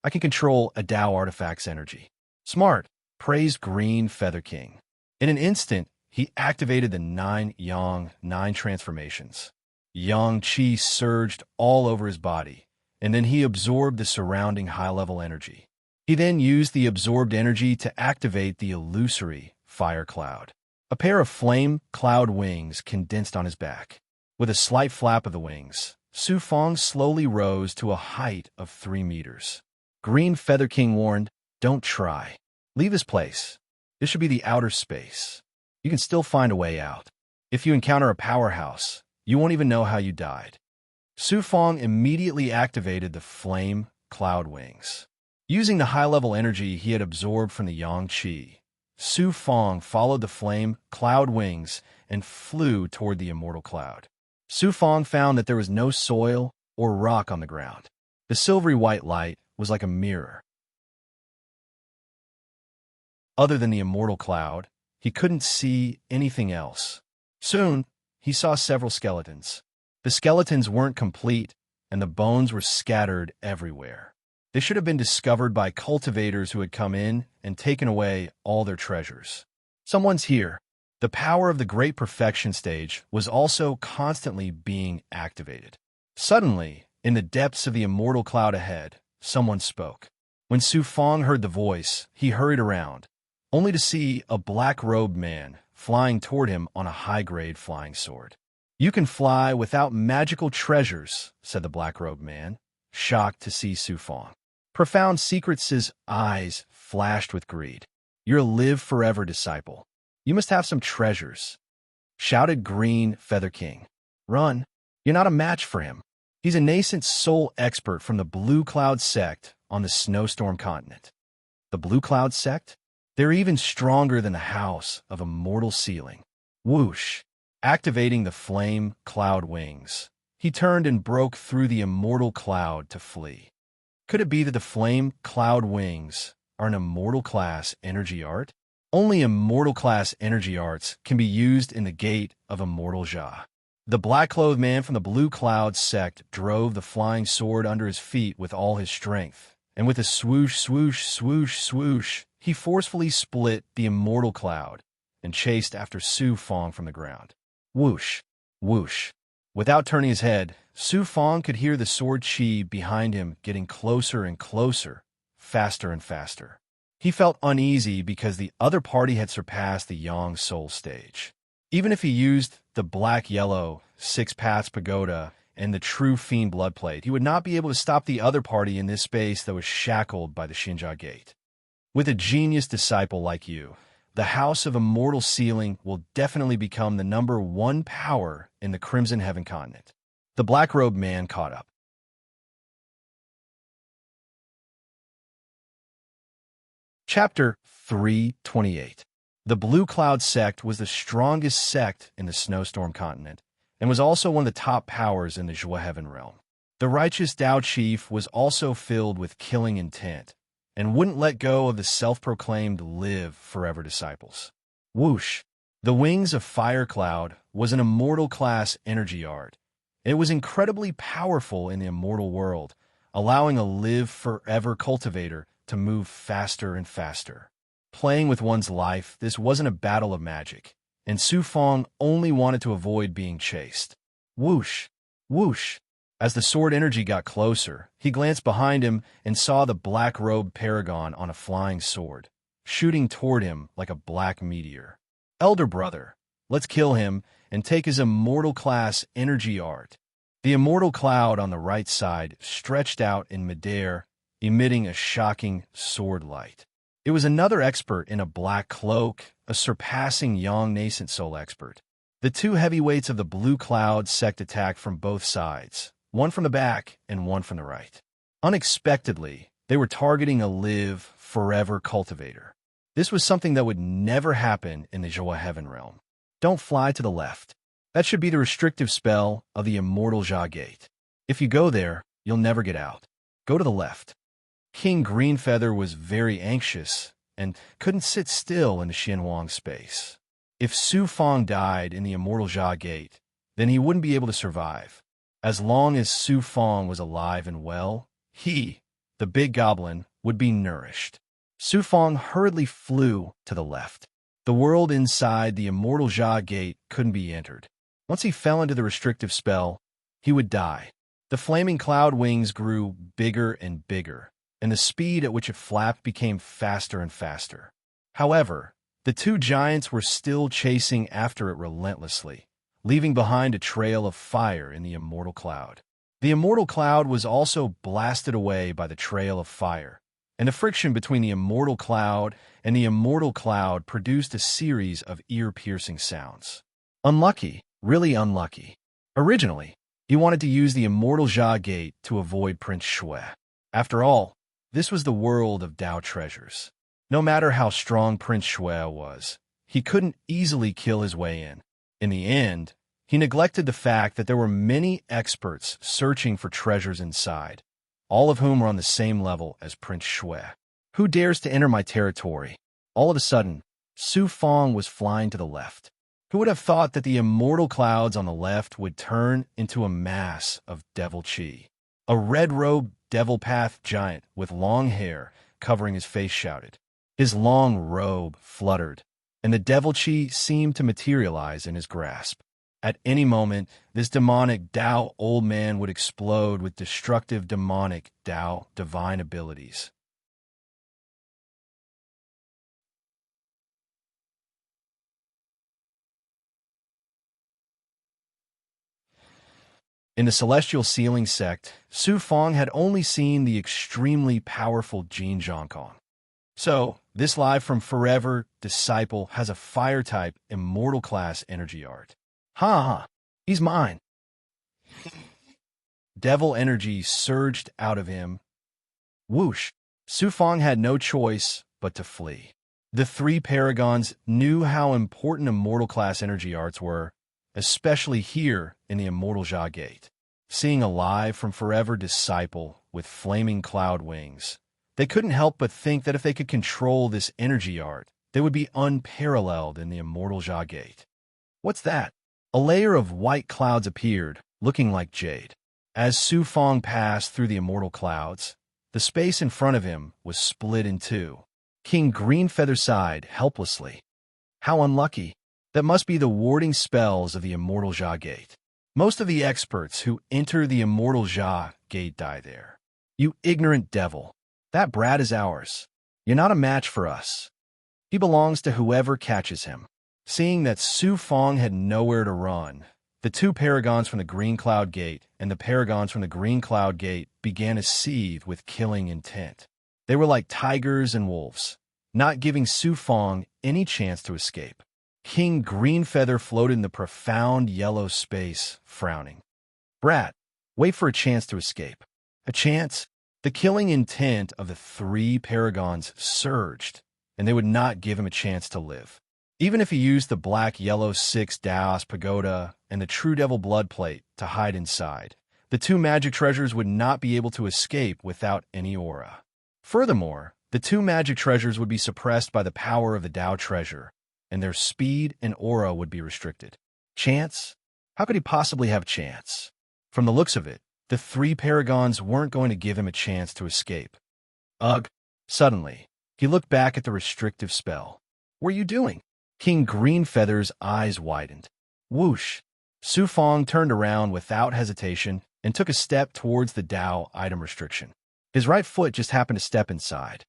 I can control a Dao artifact's energy. Smart, praised Green Feather King. In an instant, he activated the 9 yang 9 transformations. Yang qi surged all over his body, and then he absorbed the surrounding high-level energy. He then used the absorbed energy to activate the illusory fire cloud. A pair of flame cloud wings condensed on his back. With a slight flap of the wings, Su Fong slowly rose to a height of 3 meters. Green Feather King warned, "Don't try. Leave this place. This should be the outer space. You can still find a way out. If you encounter a powerhouse, you won't even know how you died." Su Fong immediately activated the flame cloud wings. Using the high-level energy he had absorbed from the Yang Qi, Su Fong followed the flame cloud wings and flew toward the immortal cloud. Su Fong found that there was no soil or rock on the ground. The silvery white light was like a mirror. Other than the immortal cloud, he couldn't see anything else. Soon, he saw several skeletons. The skeletons weren't complete, and the bones were scattered everywhere. They should have been discovered by cultivators who had come in and taken away all their treasures. Someone's here. The power of the Great Perfection stage was also constantly being activated. Suddenly, in the depths of the immortal cloud ahead, someone spoke. When Su Fong heard the voice, he hurried around, only to see a black-robed man flying toward him on a high-grade flying sword. "You can fly without magical treasures," said the black-robed man, shocked to see Su Fong. Profound Secrets' eyes flashed with greed. "You're a live-forever disciple. You must have some treasures," shouted Green Feather King. "Run. You're not a match for him. He's a nascent soul expert from the Blue Cloud sect on the Snowstorm continent." The Blue Cloud sect? They're even stronger than the House of Immortal Sealing. Whoosh! Activating the flame cloud wings, he turned and broke through the immortal cloud to flee. Could it be that the flame cloud wings are an immortal class energy art? Only immortal class energy arts can be used in the gate of Immortal Jia. The black-clothed man from the Blue Cloud sect drove the flying sword under his feet with all his strength, and with a swoosh, swoosh, swoosh, swoosh, he forcefully split the immortal cloud and chased after Su Fong from the ground. Whoosh, whoosh. Without turning his head, Su Fong could hear the sword chi behind him getting closer and closer, faster and faster. He felt uneasy because the other party had surpassed the Yang Soul stage. Even if he used the black-yellow Six Paths Pagoda and the True Fiend Bloodplate, he would not be able to stop the other party in this space that was shackled by the Xinjia Gate. With a genius disciple like you, the House of Immortal Sealing will definitely become the #1 power in the Crimson Heaven continent. The black-robed man caught up. Chapter 328. The Blue Cloud sect was the strongest sect in the Snowstorm continent, and was also one of the top powers in the Jua Heaven realm. The righteous Dao Chief was also filled with killing intent, and wouldn't let go of the self-proclaimed live-forever disciples. Whoosh! The Wings of Fire Cloud was an immortal-class energy art. It was incredibly powerful in the immortal world, allowing a live-forever cultivator to move faster and faster. Playing with one's life, this wasn't a battle of magic, and Su Fong only wanted to avoid being chased. Whoosh! Whoosh! As the sword energy got closer, he glanced behind him and saw the black-robed paragon on a flying sword, shooting toward him like a black meteor. "Elder brother, let's kill him and take his immortal-class energy art." The immortal cloud on the right side stretched out in midair, emitting a shocking sword light. It was another expert in a black cloak, a surpassing Yang nascent soul expert. The two heavyweights of the Blue Cloud sect attacked from both sides, one from the back and one from the right. Unexpectedly, they were targeting a live-forever cultivator. This was something that would never happen in the Jua Heaven realm. Don't fly to the left. That should be the restrictive spell of the Immortal Jia Gate. If you go there, you'll never get out. Go to the left. King Greenfeather was very anxious and couldn't sit still in the Xianhuang space. If Su Fong died in the Immortal Jia Gate, then he wouldn't be able to survive. As long as Su Fong was alive and well, he, the big goblin, would be nourished. Su Fong hurriedly flew to the left. The world inside the Immortal Jia Gate couldn't be entered. Once he fell into the restrictive spell, he would die. The flaming cloud wings grew bigger and bigger, and the speed at which it flapped became faster and faster. However, the two giants were still chasing after it relentlessly, leaving behind a trail of fire in the immortal cloud. The immortal cloud was also blasted away by the trail of fire, and the friction between the immortal cloud and the immortal cloud produced a series of ear-piercing sounds. Unlucky, really unlucky. Originally, he wanted to use the immortal Jia Gate to avoid Prince Shui. After all, this was the world of Dao treasures. No matter how strong Prince Shui was, he couldn't easily kill his way in. In the end, he neglected the fact that there were many experts searching for treasures inside, all of whom were on the same level as Prince Shui. Who dares to enter my territory? All of a sudden, Su Fong was flying to the left. Who would have thought that the immortal clouds on the left would turn into a mass of devil chi? A red-robed devil path giant with long hair covering his face shouted. His long robe fluttered, and the devil chi seemed to materialize in his grasp. At any moment, this demonic Dao old man would explode with destructive demonic Dao divine abilities. In the Celestial Sealing Sect, Su Fong had only seen the extremely powerful Jin Zhongkong. So, this live from Forever Disciple has a fire-type, immortal-class energy art. Ha! He's mine! Devil energy surged out of him. Whoosh! Su Fong had no choice but to flee. The three paragons knew how important immortal-class energy arts were, especially here in the immortal Jia Gate. Seeing a live from Forever Disciple with flaming cloud wings, they couldn't help but think that if they could control this energy art, they would be unparalleled in the immortal Jia Gate. What's that? A layer of white clouds appeared, looking like jade. As Su Fong passed through the immortal clouds, the space in front of him was split in two. King Greenfeather sighed helplessly. How unlucky. That must be the warding spells of the immortal Jia Gate. Most of the experts who enter the immortal Jia Gate die there. You ignorant devil. That brat is ours. You're not a match for us. He belongs to whoever catches him. Seeing that Su Fong had nowhere to run, the two paragons from the Green Cloud Gate and the paragons from the Green Cloud Gate began to seethe with killing intent. They were like tigers and wolves, not giving Su Fong any chance to escape. King Greenfeather floated in the profound yellow space, frowning. Brat, wait for a chance to escape. A chance? The killing intent of the three paragons surged, and they would not give him a chance to live. Even if he used the black-yellow 6 Daos Pagoda and the True Devil Blood Plate to hide inside, the two magic treasures would not be able to escape without any aura. Furthermore, the two magic treasures would be suppressed by the power of the Dao treasure, and their speed and aura would be restricted. Chance? How could he possibly have chance? From the looks of it, the three paragons weren't going to give him a chance to escape. Ugh! Suddenly, he looked back at the restrictive spell. What are you doing? King Greenfeather's eyes widened. Whoosh! Su Fong turned around without hesitation and took a step towards the Dao item restriction. His right foot just happened to step inside.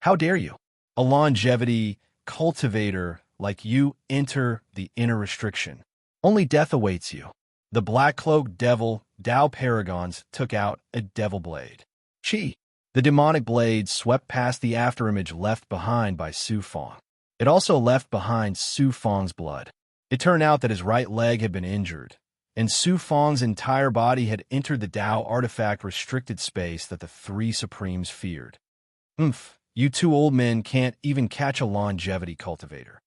How dare you? A longevity cultivator like you enter the inner restriction. Only death awaits you. The black-cloaked devil Dao paragons took out a devil blade. Chi! The demonic blade swept past the afterimage left behind by Su Fong. It also left behind Su Fong's blood. It turned out that his right leg had been injured, and Su Fong's entire body had entered the Dao artifact restricted space that the three Supremes feared. You two old men can't even catch a longevity cultivator.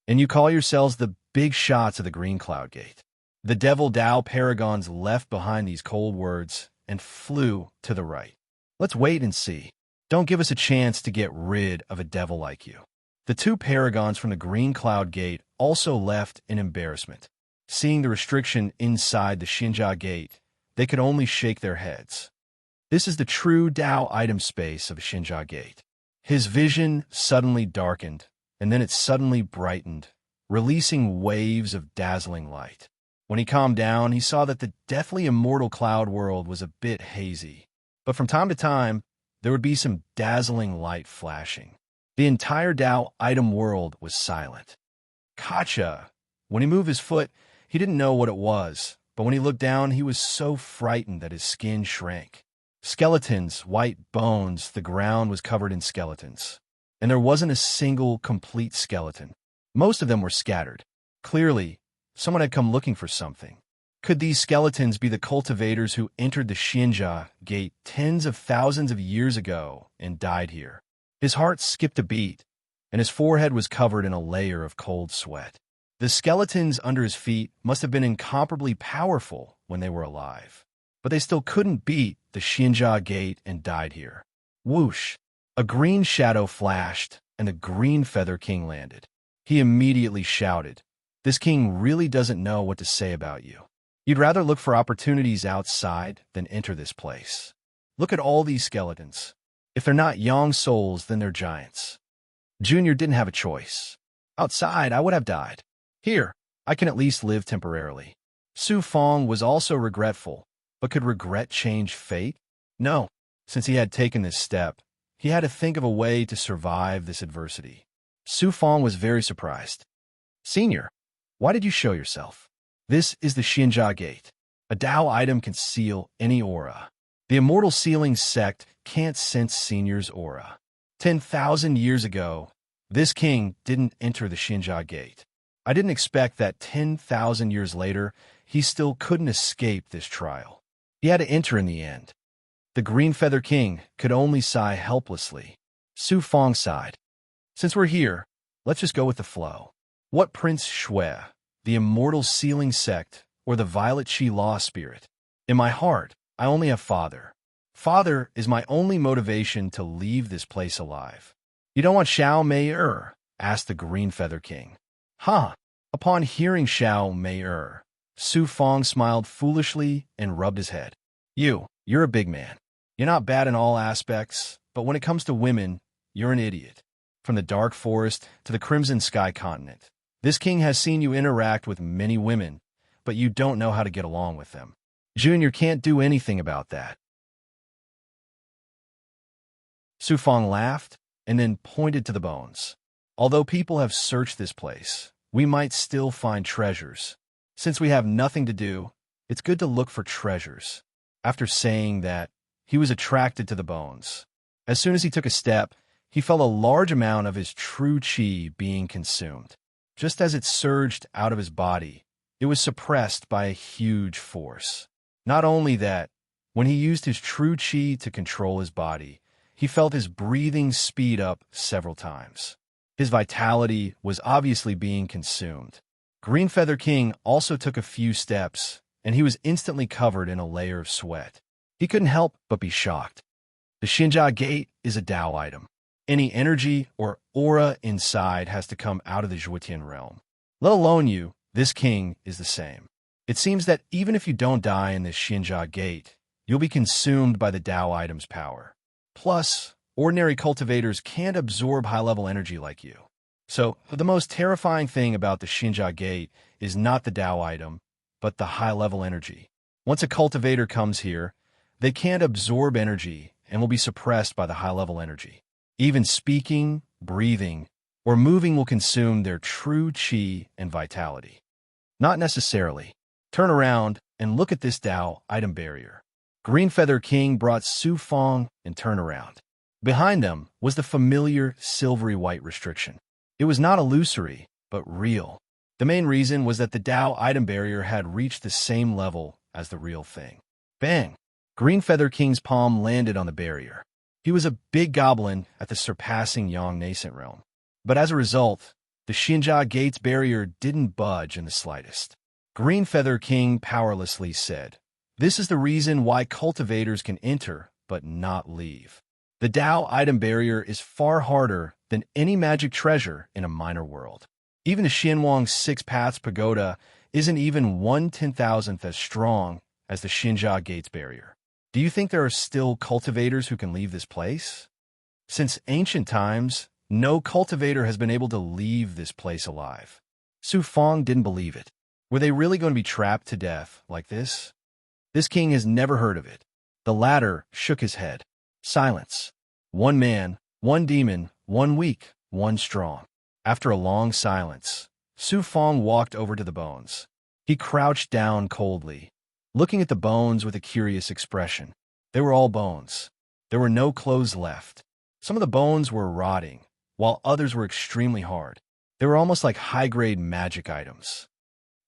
And you call yourselves the big shots of the Green Cloud Gate. The devil Dao paragons left behind these cold words and flew to the right. Let's wait and see. Don't give us a chance to get rid of a devil like you. The two paragons from the Green Cloud Gate also left in embarrassment. Seeing the restriction inside the Xinjia Gate, they could only shake their heads. This is the true Dao item space of Xinjia Gate. His vision suddenly darkened, and then it suddenly brightened, releasing waves of dazzling light. When he calmed down, he saw that the deathly immortal cloud world was a bit hazy, but from time to time, there would be some dazzling light flashing. The entire Tao item world was silent. Gotcha! When he moved his foot, he didn't know what it was, but when he looked down, he was so frightened that his skin shrank. Skeletons, white bones, the ground was covered in skeletons. And there wasn't a single complete skeleton. Most of them were scattered. Clearly, someone had come looking for something. Could these skeletons be the cultivators who entered the Xinjia Gate tens of thousands of years ago and died here? His heart skipped a beat, and his forehead was covered in a layer of cold sweat. The skeletons under his feet must have been incomparably powerful when they were alive, but they still couldn't beat the Xinjia Gate and died here. Whoosh! A green shadow flashed, and the Green Feather King landed. He immediately shouted, "This king really doesn't know what to say about you. You'd rather look for opportunities outside than enter this place. Look at all these skeletons. If they're not young souls, then they're giants." Junior didn't have a choice. Outside, I would have died. Here, I can at least live temporarily. Su Fong was also regretful, but could regret change fate? No. Since he had taken this step, he had to think of a way to survive this adversity. Su Fong was very surprised. "Senior, why did you show yourself? This is the Xinjia Gate. A Tao item can seal any aura. The Immortal Sealing Sect can't sense Senior's aura. 10,000 years ago, this king didn't enter the Xinjia Gate. I didn't expect that 10,000 years later, he still couldn't escape this trial. He had to enter in the end." The Green Feather King could only sigh helplessly. Su Fong sighed. "Since we're here, let's just go with the flow. What Prince Shui, the Immortal Sealing Sect, or the Violet Qi Law Spirit? In my heart, I only have Father. Father is my only motivation to leave this place alive." "You don't want Xiao Mei asked the Green Feather King. "Huh." Upon hearing Xiao Mei Su Fong smiled foolishly and rubbed his head. You're a big man. You're not bad in all aspects, but when it comes to women, you're an idiot. From the Dark Forest to the Crimson Sky continent, this king has seen you interact with many women, but you don't know how to get along with them. Junior can't do anything about that." Su Fong laughed and then pointed to the bones. "Although people have searched this place, we might still find treasures. Since we have nothing to do, it's good to look for treasures." After saying that, he was attracted to the bones. As soon as he took a step, he felt a large amount of his true qi being consumed. Just as it surged out of his body, it was suppressed by a huge force. Not only that, when he used his true qi to control his body, he felt his breathing speed up several times. His vitality was obviously being consumed. Green Feather King also took a few steps, and he was instantly covered in a layer of sweat. He couldn't help but be shocked. The Xinjia Gate is a Tao item. Any energy or aura inside has to come out of the Zhuotian realm. Let alone you, this king is the same. It seems that even if you don't die in this Xinjia Gate, you'll be consumed by the Tao item's power. Plus, ordinary cultivators can't absorb high-level energy like you. So, the most terrifying thing about the Xinjia Gate is not the Tao item, but the high-level energy. Once a cultivator comes here, they can't absorb energy and will be suppressed by the high-level energy. Even speaking, breathing, or moving will consume their true qi and vitality. Not necessarily. Turn around and look at this Tao item barrier. Green Feather King brought Su Fong and turned around. Behind them was the familiar silvery white restriction. It was not illusory, but real. The main reason was that the Tao item barrier had reached the same level as the real thing. Bang! Green Feather King's palm landed on the barrier. He was a big goblin at the surpassing Yang nascent realm. But as a result, the Xinjia Gate's barrier didn't budge in the slightest. Green Feather King powerlessly said, "This is the reason why cultivators can enter, but not leave. The Tao item barrier is far harder than any magic treasure in a minor world. Even the Xianwang Six Paths Pagoda isn't even 1/10,000th as strong as the Xinjia Gate's barrier. Do you think there are still cultivators who can leave this place? Since ancient times, no cultivator has been able to leave this place alive. Su Fong didn't believe it. Were they really going to be trapped to death like this? This king has never heard of it. The latter shook his head. Silence. One man, one demon, one weak, one strong. After a long silence, Su Fong walked over to the bones. He crouched down coldly, looking at the bones with a curious expression. They were all bones. There were no clothes left. Some of the bones were rotting, while others were extremely hard. They were almost like high-grade magic items.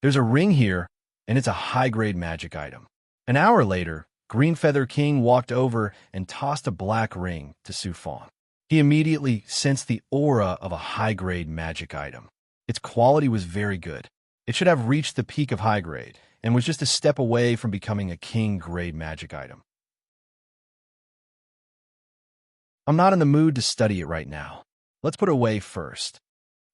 There's a ring here, and it's a high-grade magic item. An hour later, Green Feather King walked over and tossed a black ring to Su Fong. He immediately sensed the aura of a high-grade magic item. Its quality was very good. It should have reached the peak of high-grade and was just a step away from becoming a king-grade magic item. I'm not in the mood to study it right now. Let's put it away first.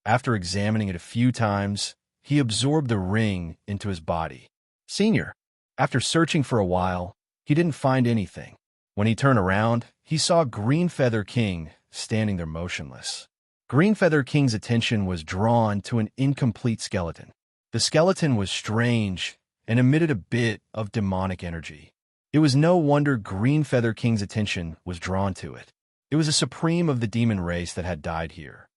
After examining it a few times, he absorbed the ring into his body. Senior, after searching for a while, he didn't find anything. When he turned around, he saw Green Feather King standing there motionless. Green Feather King's attention was drawn to an incomplete skeleton. The skeleton was strange and emitted a bit of demonic energy. It was no wonder Green Feather King's attention was drawn to it. It was a supreme of the demon race that had died here.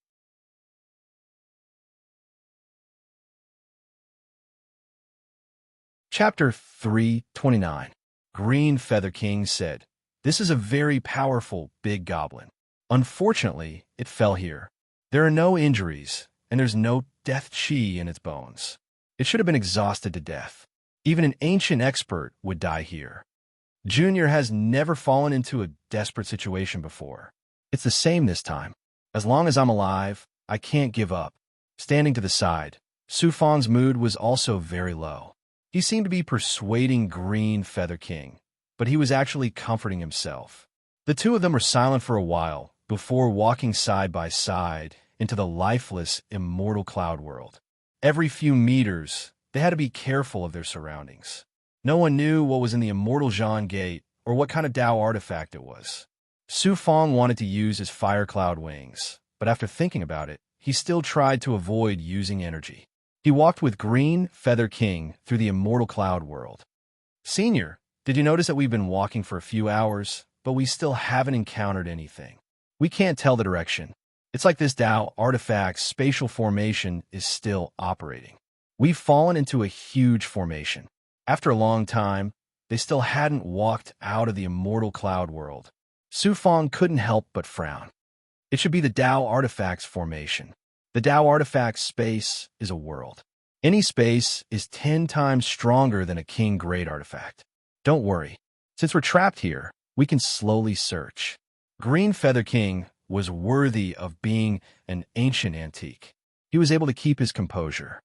Chapter 329. Green Feather King said, "This is a very powerful big goblin. Unfortunately, it fell here. There are no injuries, and there's no death chi in its bones. It should have been exhausted to death. Even an ancient expert would die here. Junior has never fallen into a desperate situation before. It's the same this time. As long as I'm alive, I can't give up." Standing to the side, Su Fong's mood was also very low. He seemed to be persuading Green Feather King, but he was actually comforting himself. The two of them were silent for a while before walking side by side into the lifeless, immortal cloud world. Every few meters, they had to be careful of their surroundings. No one knew what was in the immortal Zhan Gate or what kind of Dao artifact it was. Su Fong wanted to use his fire cloud wings, but after thinking about it, he still tried to avoid using energy. He walked with Green Feather King through the immortal cloud world. "Senior, did you notice that we've been walking for a few hours, but we still haven't encountered anything? We can't tell the direction. It's like this Dao artifact's spatial formation is still operating. We've fallen into a huge formation." After a long time, they still hadn't walked out of the immortal cloud world. Su Fong couldn't help but frown. It should be the Dao artifact's formation. The Dao artifact's space is a world. Any space is 10 times stronger than a king-grade artifact. Don't worry. Since we're trapped here, we can slowly search. Green Feather King was worthy of being an ancient antique. He was able to keep his composure.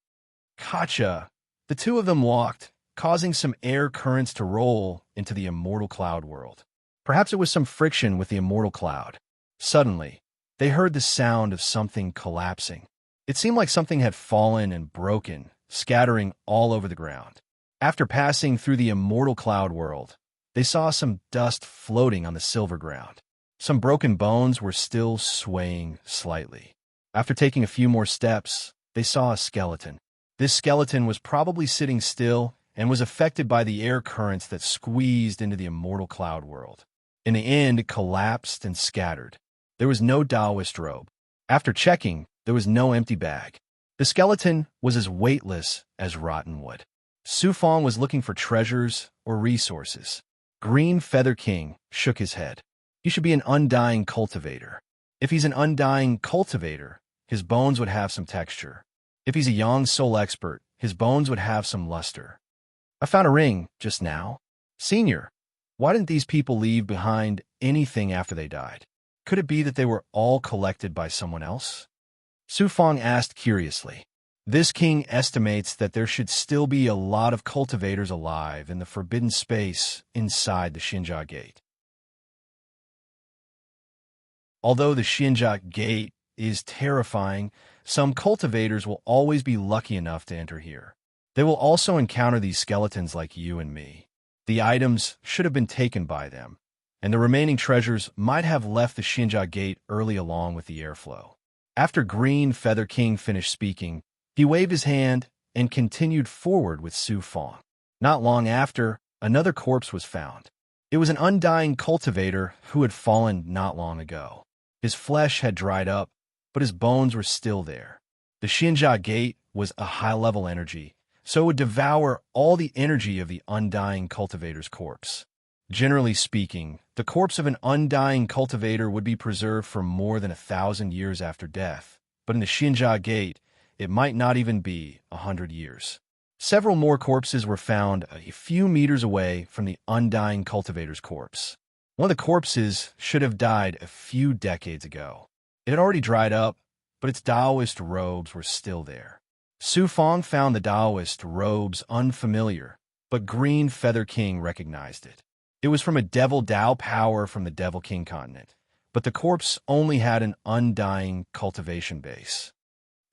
Gotcha. The two of them walked, causing some air currents to roll into the immortal cloud world. Perhaps it was some friction with the immortal cloud. Suddenly, they heard the sound of something collapsing. It seemed like something had fallen and broken, scattering all over the ground. After passing through the immortal cloud world, they saw some dust floating on the silver ground. Some broken bones were still swaying slightly. After taking a few more steps, they saw a skeleton. This skeleton was probably sitting still and was affected by the air currents that squeezed into the immortal cloud world. In the end, it collapsed and scattered. There was no Taoist robe. After checking, there was no empty bag. The skeleton was as weightless as rotten wood. Su Fong was looking for treasures or resources. Green Feather King shook his head. He should be an undying cultivator. If he's an undying cultivator, his bones would have some texture. If he's a young soul expert, his bones would have some luster. I found a ring just now. Senior, why didn't these people leave behind anything after they died? Could it be that they were all collected by someone else? Su Fong asked curiously. This king estimates that there should still be a lot of cultivators alive in the forbidden space inside the Xinjia Gate. Although the Xinjia Gate is terrifying, some cultivators will always be lucky enough to enter here. They will also encounter these skeletons like you and me. The items should have been taken by them, and the remaining treasures might have left the Xinjia Gate early along with the airflow. After Green Feather King finished speaking, He waved his hand and continued forward with Su Fong. Not long after, another corpse was found. It was an undying cultivator who had fallen not long ago. His flesh had dried up, but his bones were still there. The Xinjia Gate was a high-level energy, so it would devour all the energy of the undying cultivator's corpse. Generally speaking, the corpse of an undying cultivator would be preserved for more than 1,000 years after death, but in the Xinjia Gate, it might not even be 100 years. Several more corpses were found a few meters away from the undying cultivator's corpse. One of the corpses should have died a few decades ago. It had already dried up, but its Taoist robes were still there. Su Fong found the Taoist robes unfamiliar, but Green Feather King recognized it. It was from a Devil Tao power from the Devil King continent, but the corpse only had an undying cultivation base.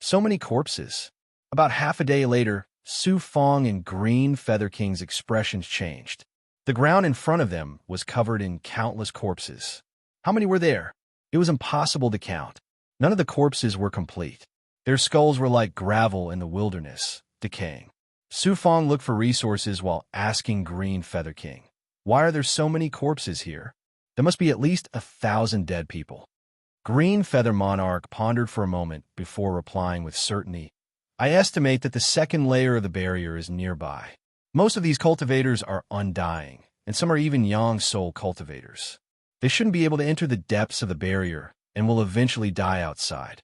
So many corpses. About half a day later, Su Fong and Green Feather King's expressions changed. The ground in front of them was covered in countless corpses. How many were there? It was impossible to count. None of the corpses were complete. Their skulls were like gravel in the wilderness, decaying. Su Fong looked for resources while asking Green Feather King, "Why are there so many corpses here? There must be at least 1,000 dead people." Green Feather Monarch pondered for a moment before replying with certainty, "I estimate that the second layer of the barrier is nearby. Most of these cultivators are undying, and some are even Yang Soul cultivators. They shouldn't be able to enter the depths of the barrier and will eventually die outside.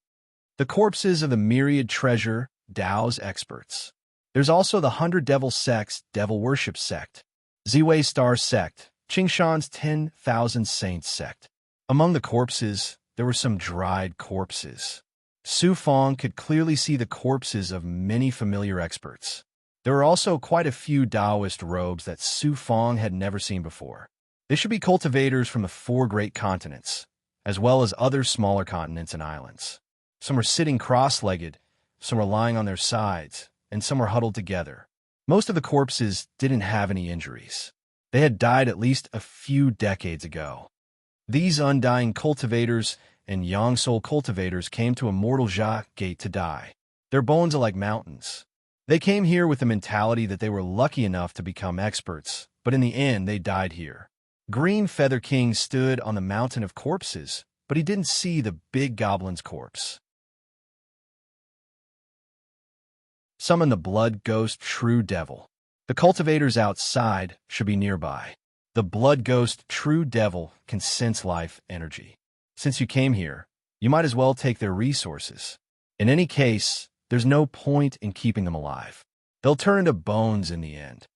The corpses of the Myriad Treasure, Dao's experts. There's also the 100 Devil Sects, Devil Worship Sect, Ziwei Star Sect, Qingshan's 10,000 Saints Sect. Among the corpses, there were some dried corpses. Su Fong could clearly see the corpses of many familiar experts. There were also quite a few Taoist robes that Su Fong had never seen before. They should be cultivators from the 4 great continents, as well as other smaller continents and islands. Some were sitting cross-legged, some were lying on their sides, and some were huddled together. Most of the corpses didn't have any injuries. They had died at least a few decades ago. These undying cultivators and Yang Soul cultivators came to Immortal Xia Gate to die. Their bones are like mountains. They came here with the mentality that they were lucky enough to become experts, but in the end they died here. Green Feather King stood on the mountain of corpses, but he didn't see the big goblin's corpse. Summon the Blood Ghost True Devil. The cultivators outside should be nearby. The Blood Ghost True Devil can sense life energy. Since you came here, you might as well take their resources. In any case, there's no point in keeping them alive. They'll turn into bones in the end.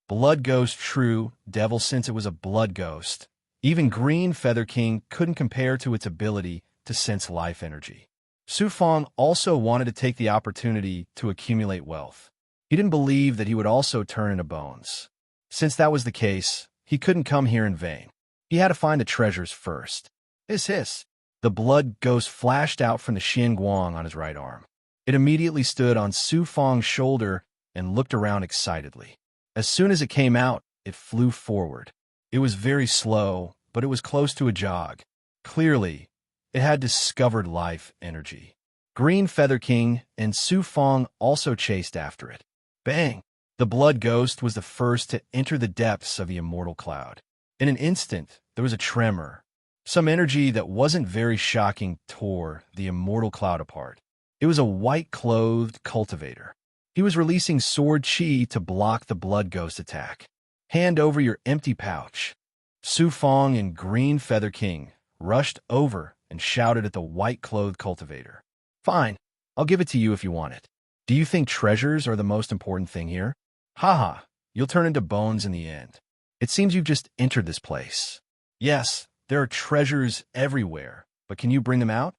Blood Ghost True Devil, since it was a blood ghost, even Green Feather King couldn't compare to its ability to sense life energy. Su Fong also wanted to take the opportunity to accumulate wealth. He didn't believe that he would also turn into bones. Since that was the case, he couldn't come here in vain. He had to find the treasures first. Hiss. The blood ghost flashed out from the Xian Guang on his right arm. It immediately stood on Su Fong's shoulder and looked around excitedly. As soon as it came out, it flew forward. It was very slow, but it was close to a jog. Clearly, it had discovered life energy. Green Feather King and Su Fong also chased after it. Bang! The blood ghost was the first to enter the depths of the immortal cloud. In an instant, there was a tremor. Some energy that wasn't very shocking tore the immortal cloud apart. It was a white-clothed cultivator. He was releasing sword chi to block the blood ghost attack. Hand over your empty pouch. Su Fong and Green Feather King rushed over and shouted at the white-clothed cultivator. Fine, I'll give it to you if you want it. Do you think treasures are the most important thing here? Haha, you'll turn into bones in the end. It seems you've just entered this place. Yes, there are treasures everywhere, but can you bring them out?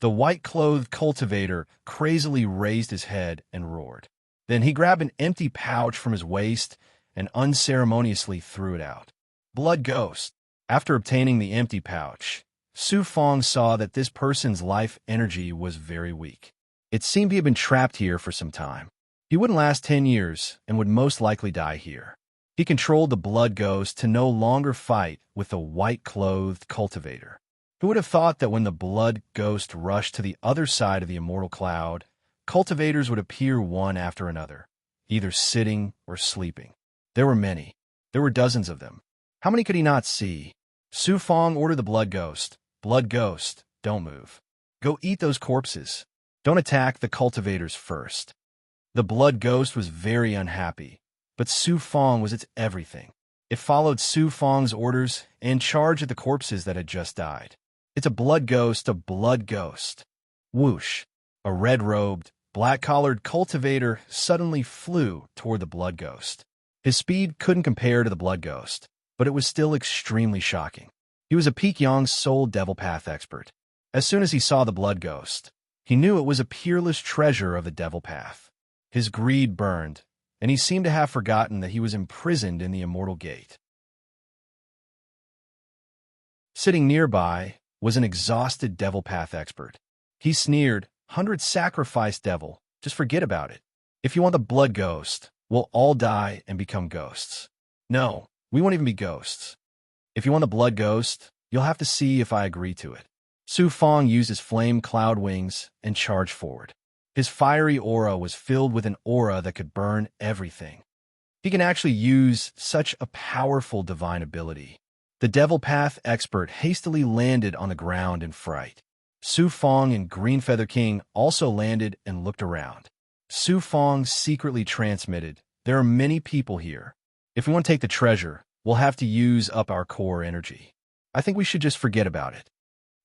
The white-clothed cultivator crazily raised his head and roared. Then he grabbed an empty pouch from his waist and unceremoniously threw it out. Blood ghost. After obtaining the empty pouch, Su Fong saw that this person's life energy was very weak. It seemed he had been trapped here for some time. He wouldn't last 10 years and would most likely die here. He controlled the blood ghost to no longer fight with the white-clothed cultivator. Who would have thought that when the blood ghost rushed to the other side of the immortal cloud, cultivators would appear one after another, either sitting or sleeping. There were many. There were dozens of them. How many could he not see? Su Fong ordered the blood ghost. Blood ghost, don't move. Go eat those corpses. Don't attack the cultivators first. The blood ghost was very unhappy, but Su Fong was its everything. It followed Su Fong's orders and charged at the corpses that had just died. It's a blood ghost, a blood ghost. Whoosh! A red-robed, black-collared cultivator suddenly flew toward the blood ghost. His speed couldn't compare to the blood ghost, but it was still extremely shocking. He was a peak Yang Soul Devil Path expert. As soon as he saw the blood ghost, he knew it was a peerless treasure of the Devil Path. His greed burned, and he seemed to have forgotten that he was imprisoned in the Immortal Gate. Sitting nearby was an exhausted Devil Path expert. He sneered, "100 sacrifice devil, just forget about it. If you want the blood ghost, we'll all die and become ghosts. No, we won't even be ghosts. If you want the blood ghost, you'll have to see if I agree to it." Su Fong used his flame cloud wings and charged forward. His fiery aura was filled with an aura that could burn everything. He can actually use such a powerful divine ability. The Devil Path expert hastily landed on the ground in fright. Su Fong and Green Feather King also landed and looked around. Su Fong secretly transmitted, "There are many people here. If we want to take the treasure, we'll have to use up our core energy. I think we should just forget about it."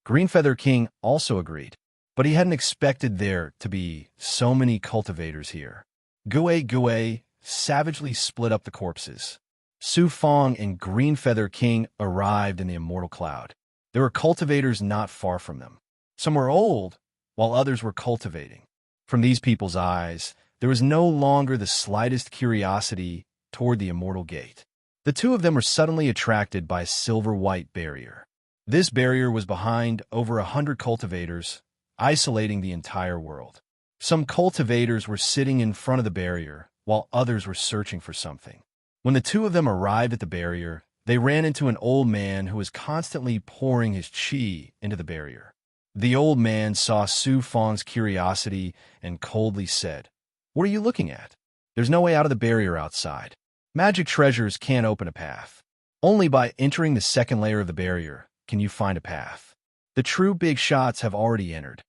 Green Feather King also agreed, but he hadn't expected there to be so many cultivators here. Gue savagely split up the corpses. Su Fong and Green Feather King arrived in the Immortal Cloud. There were cultivators not far from them. Some were old, while others were cultivating. From these people's eyes, there was no longer the slightest curiosity toward the Immortal Gate. The two of them were suddenly attracted by a silver-white barrier. This barrier was behind over 100 cultivators, isolating the entire world. Some cultivators were sitting in front of the barrier, while others were searching for something. When the two of them arrived at the barrier, they ran into an old man who was constantly pouring his qi into the barrier. The old man saw Su Fong's curiosity and coldly said, "What are you looking at? There's no way out of the barrier outside. Magic treasures can't open a path. Only by entering the second layer of the barrier can you find a path. The true big shots have already entered.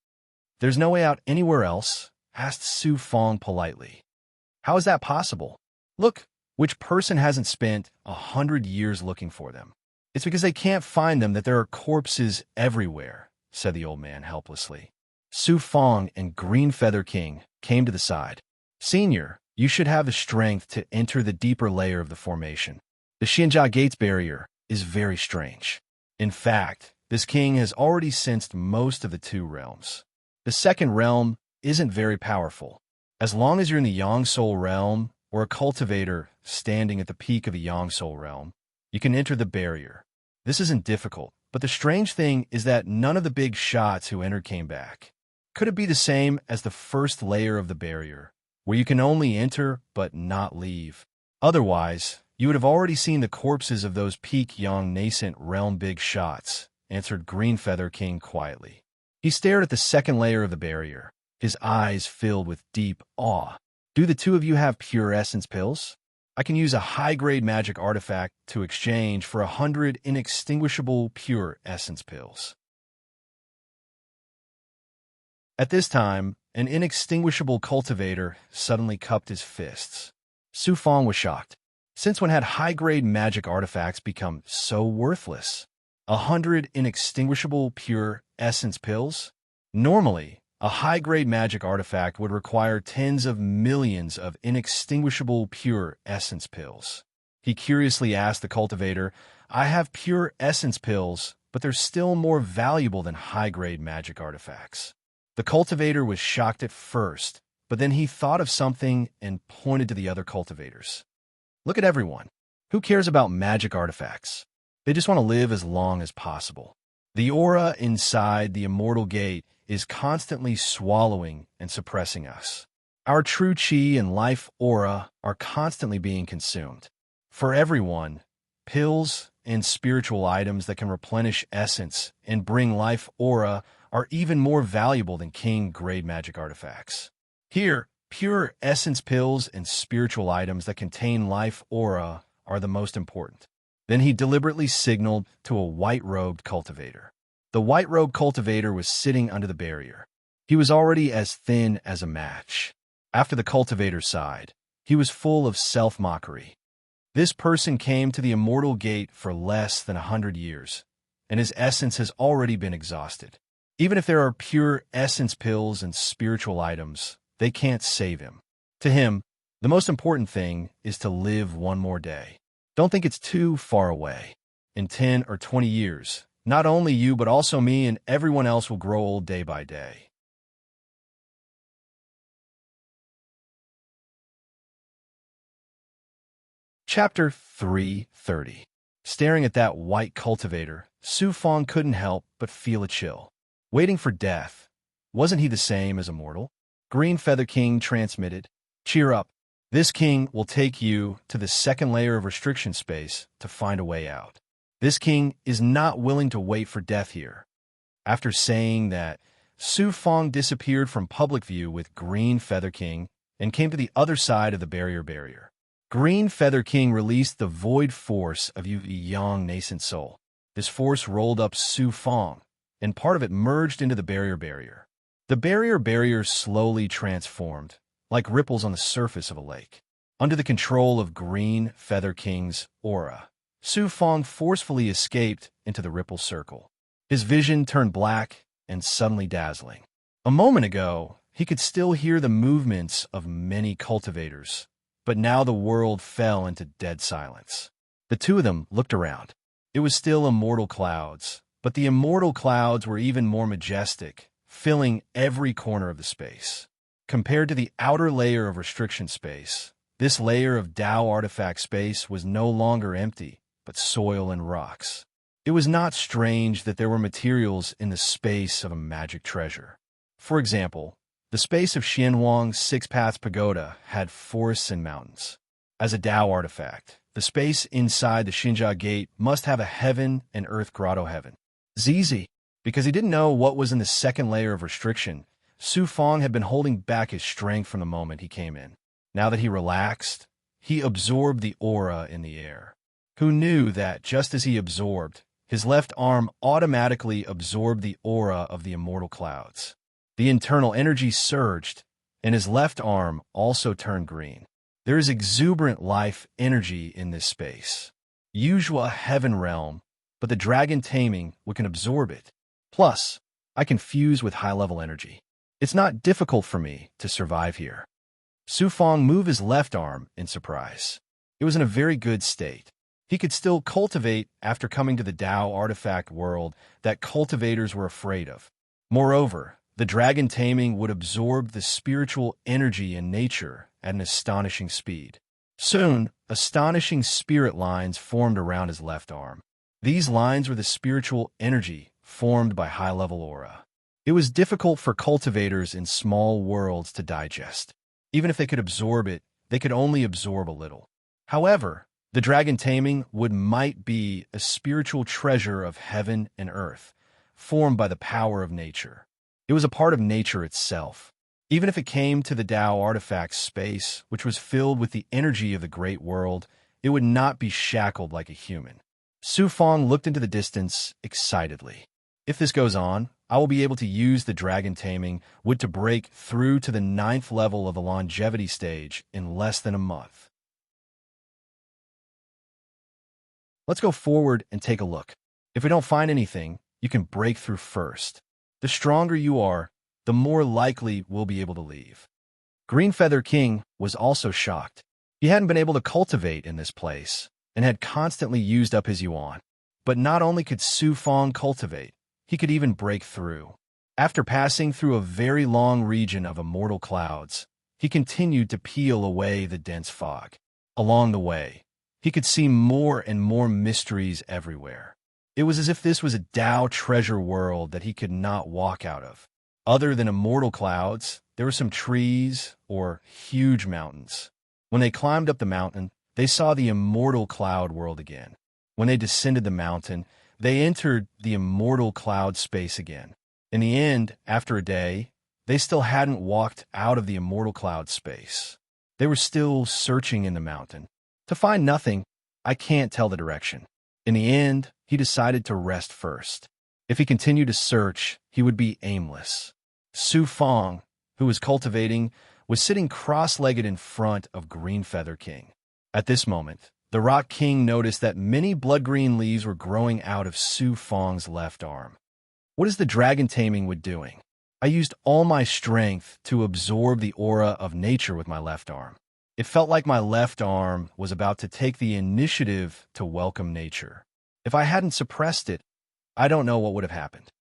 There's no way out anywhere else," asked Su Fong politely. "How is that possible? Look, which person hasn't spent 100 years looking for them? It's because they can't find them that there are corpses everywhere," said the old man helplessly. Su Fong and Green Feather King came to the side. "Senior, you should have the strength to enter the deeper layer of the formation. The Xinjia Gates barrier is very strange. In fact, this king has already sensed most of the two realms. The second realm isn't very powerful. As long as you're in the Yang Soul realm, or a cultivator standing at the peak of the Yang Soul realm, you can enter the barrier. This isn't difficult, but the strange thing is that none of the big shots who entered came back. Could it be the same as the first layer of the barrier, where you can only enter but not leave? Otherwise, you would have already seen the corpses of those peak Yang nascent realm big shots," answered Green Feather King quietly. He stared at the second layer of the barrier, his eyes filled with deep awe. "Do the two of you have pure essence pills? I can use a high-grade magic artifact to exchange for 100 inextinguishable pure essence pills." At this time, an inextinguishable cultivator suddenly cupped his fists. Su Fong was shocked. Since when had high-grade magic artifacts become so worthless? 100 inextinguishable pure essence pills? Normally, a high-grade magic artifact would require tens of millions of inextinguishable pure essence pills. He curiously asked the cultivator, "I have pure essence pills, but they're still more valuable than high-grade magic artifacts." The cultivator was shocked at first, but then he thought of something and pointed to the other cultivators. "Look at everyone. Who cares about magic artifacts? They just want to live as long as possible. The aura inside the Immortal Gate is constantly swallowing and suppressing us. Our true chi and life aura are constantly being consumed. For everyone, pills and spiritual items that can replenish essence and bring life aura are even more valuable than king-grade magic artifacts." Here, pure essence pills and spiritual items that contain life aura are the most important. Then he deliberately signaled to a white-robed cultivator. The white-robed cultivator was sitting under the barrier. He was already as thin as a match. After the cultivator sighed, he was full of self-mockery. This person came to the immortal gate for less than 100 years, and his essence has already been exhausted. Even if there are pure essence pills and spiritual items, they can't save him. To him, the most important thing is to live one more day. Don't think it's too far away. In 10 or 20 years, not only you but also me and everyone else will grow old day by day. Chapter 330. Staring at that white cultivator, Su Fong couldn't help but feel a chill. Waiting for death. Wasn't he the same as a mortal? Green Feather King transmitted, "Cheer up. This king will take you to the second layer of restriction space to find a way out. This king is not willing to wait for death here." After saying that, Su Fong disappeared from public view with Green Feather King and came to the other side of the barrier. Green Feather King released the void force of Yu Yang nascent soul. This force rolled up Su Fong, and part of it merged into the barrier. The barrier slowly transformed, like ripples on the surface of a lake. Under the control of Green Feather King's aura, Su Fong forcefully escaped into the ripple circle. His vision turned black and suddenly dazzling. A moment ago, he could still hear the movements of many cultivators, but now the world fell into dead silence. The two of them looked around. It was still immortal clouds, but the immortal clouds were even more majestic, filling every corner of the space. Compared to the outer layer of restriction space, this layer of Tao artifact space was no longer empty, but soil and rocks. It was not strange that there were materials in the space of a magic treasure. For example, the space of Xianhuang's Six Paths Pagoda had forests and mountains. As a Tao artifact, the space inside the Xinjia Gate must have a heaven and earth grotto heaven. Zizi, because he didn't know what was in the second layer of restriction, Su Fong had been holding back his strength from the moment he came in. Now that he relaxed, he absorbed the aura in the air. Who knew that just as he absorbed, his left arm automatically absorbed the aura of the immortal clouds. The internal energy surged, and his left arm also turned green. There is exuberant life energy in this space. Usual heaven realm, but the dragon taming can absorb it. Plus, I can fuse with high-level energy. It's not difficult for me to survive here. Su Fong moved his left arm in surprise. It was in a very good state. He could still cultivate after coming to the Tao artifact world that cultivators were afraid of. Moreover, the dragon taming would absorb the spiritual energy in nature at an astonishing speed. Soon, astonishing spirit lines formed around his left arm. These lines were the spiritual energy formed by high-level aura. It was difficult for cultivators in small worlds to digest. Even if they could absorb it, they could only absorb a little. However, the dragon taming might be a spiritual treasure of heaven and earth, formed by the power of nature. It was a part of nature itself. Even if it came to the Tao artifact space, which was filled with the energy of the great world, it would not be shackled like a human. Su Fong looked into the distance excitedly. If this goes on, I will be able to use the dragon taming to break through to the 9th level of the longevity stage in less than a month. Let's go forward and take a look. If we don't find anything, you can break through first. The stronger you are, the more likely we'll be able to leave. Green Feather King was also shocked. He hadn't been able to cultivate in this place and had constantly used up his yuan. But not only could Su Fong cultivate, he could even break through. After passing through a very long region of immortal clouds, he continued to peel away the dense fog. Along the way, he could see more and more mysteries everywhere. It was as if this was a Tao treasure world that he could not walk out of. Other than immortal clouds, there were some trees or huge mountains. When they climbed up the mountain, they saw the immortal cloud world again. When they descended the mountain, they entered the immortal cloud space again. In the end, after a day, They still hadn't walked out of the immortal cloud space. They were still searching in the mountain. To find nothing, I can't tell the direction. In the end, he decided to rest first. If he continued to search, he would be aimless. Su Fong, who was cultivating, was sitting cross-legged in front of Green Feather King. At this moment, the Rock King noticed that many blood-green leaves were growing out of Su Fong's left arm. What is the dragon taming wood doing? I used all my strength to absorb the aura of nature with my left arm. It felt like my left arm was about to take the initiative to welcome nature. If I hadn't suppressed it, I don't know what would have happened.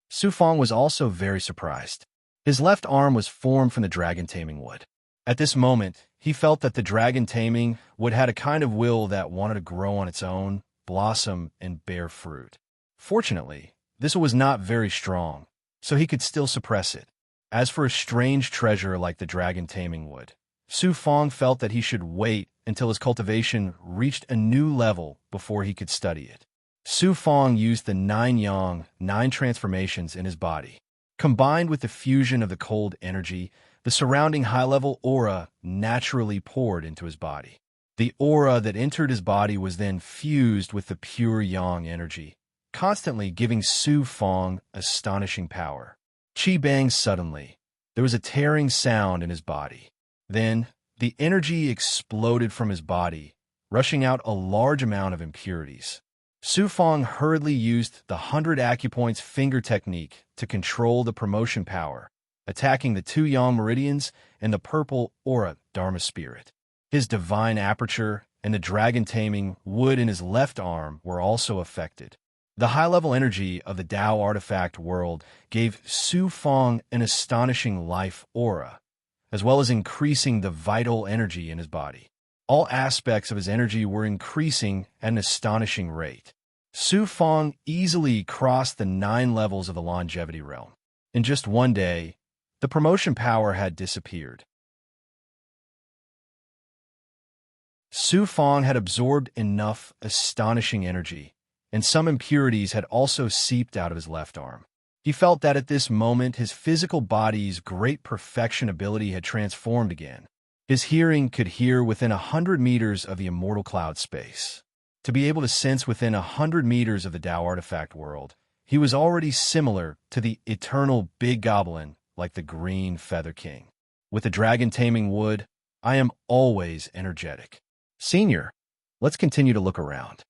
Su Fong was also very surprised. His left arm was formed from the dragon taming wood. At this moment, he felt that the dragon taming wood had a kind of will that wanted to grow on its own, blossom, and bear fruit. Fortunately, this was not very strong, so he could still suppress it. As for a strange treasure like the dragon taming wood, Su Fong felt that he should wait until his cultivation reached a new level before he could study it. Su Fong used the 9 yang, 9 transformations in his body. Combined with the fusion of the cold energy, the surrounding high-level aura naturally poured into his body. The aura that entered his body was then fused with the pure yang energy, constantly giving Su Fong astonishing power. Qi banged suddenly. There was a tearing sound in his body. Then, the energy exploded from his body, rushing out a large amount of impurities. Su Fong hurriedly used the 100 acupoints finger technique to control the promotion power, attacking the 2 yang meridians and the purple aura Dharma spirit. His divine aperture and the dragon taming wood in his left arm were also affected. The high-level energy of the Tao artifact world gave Su Fong an astonishing life aura, as well as increasing the vital energy in his body. All aspects of his energy were increasing at an astonishing rate. Su Fong easily crossed the 9 levels of the longevity realm. In just one day, the promotion power had disappeared. Su Fong had absorbed enough astonishing energy, and some impurities had also seeped out of his left arm. He felt that at this moment his physical body's great perfection ability had transformed again. His hearing could hear within 100 meters of the immortal cloud space. To be able to sense within 100 meters of the Tao artifact world, he was already similar to the eternal big goblin like the Green Feather King. With the dragon taming wood, I am always energetic. Senior, let's continue to look around.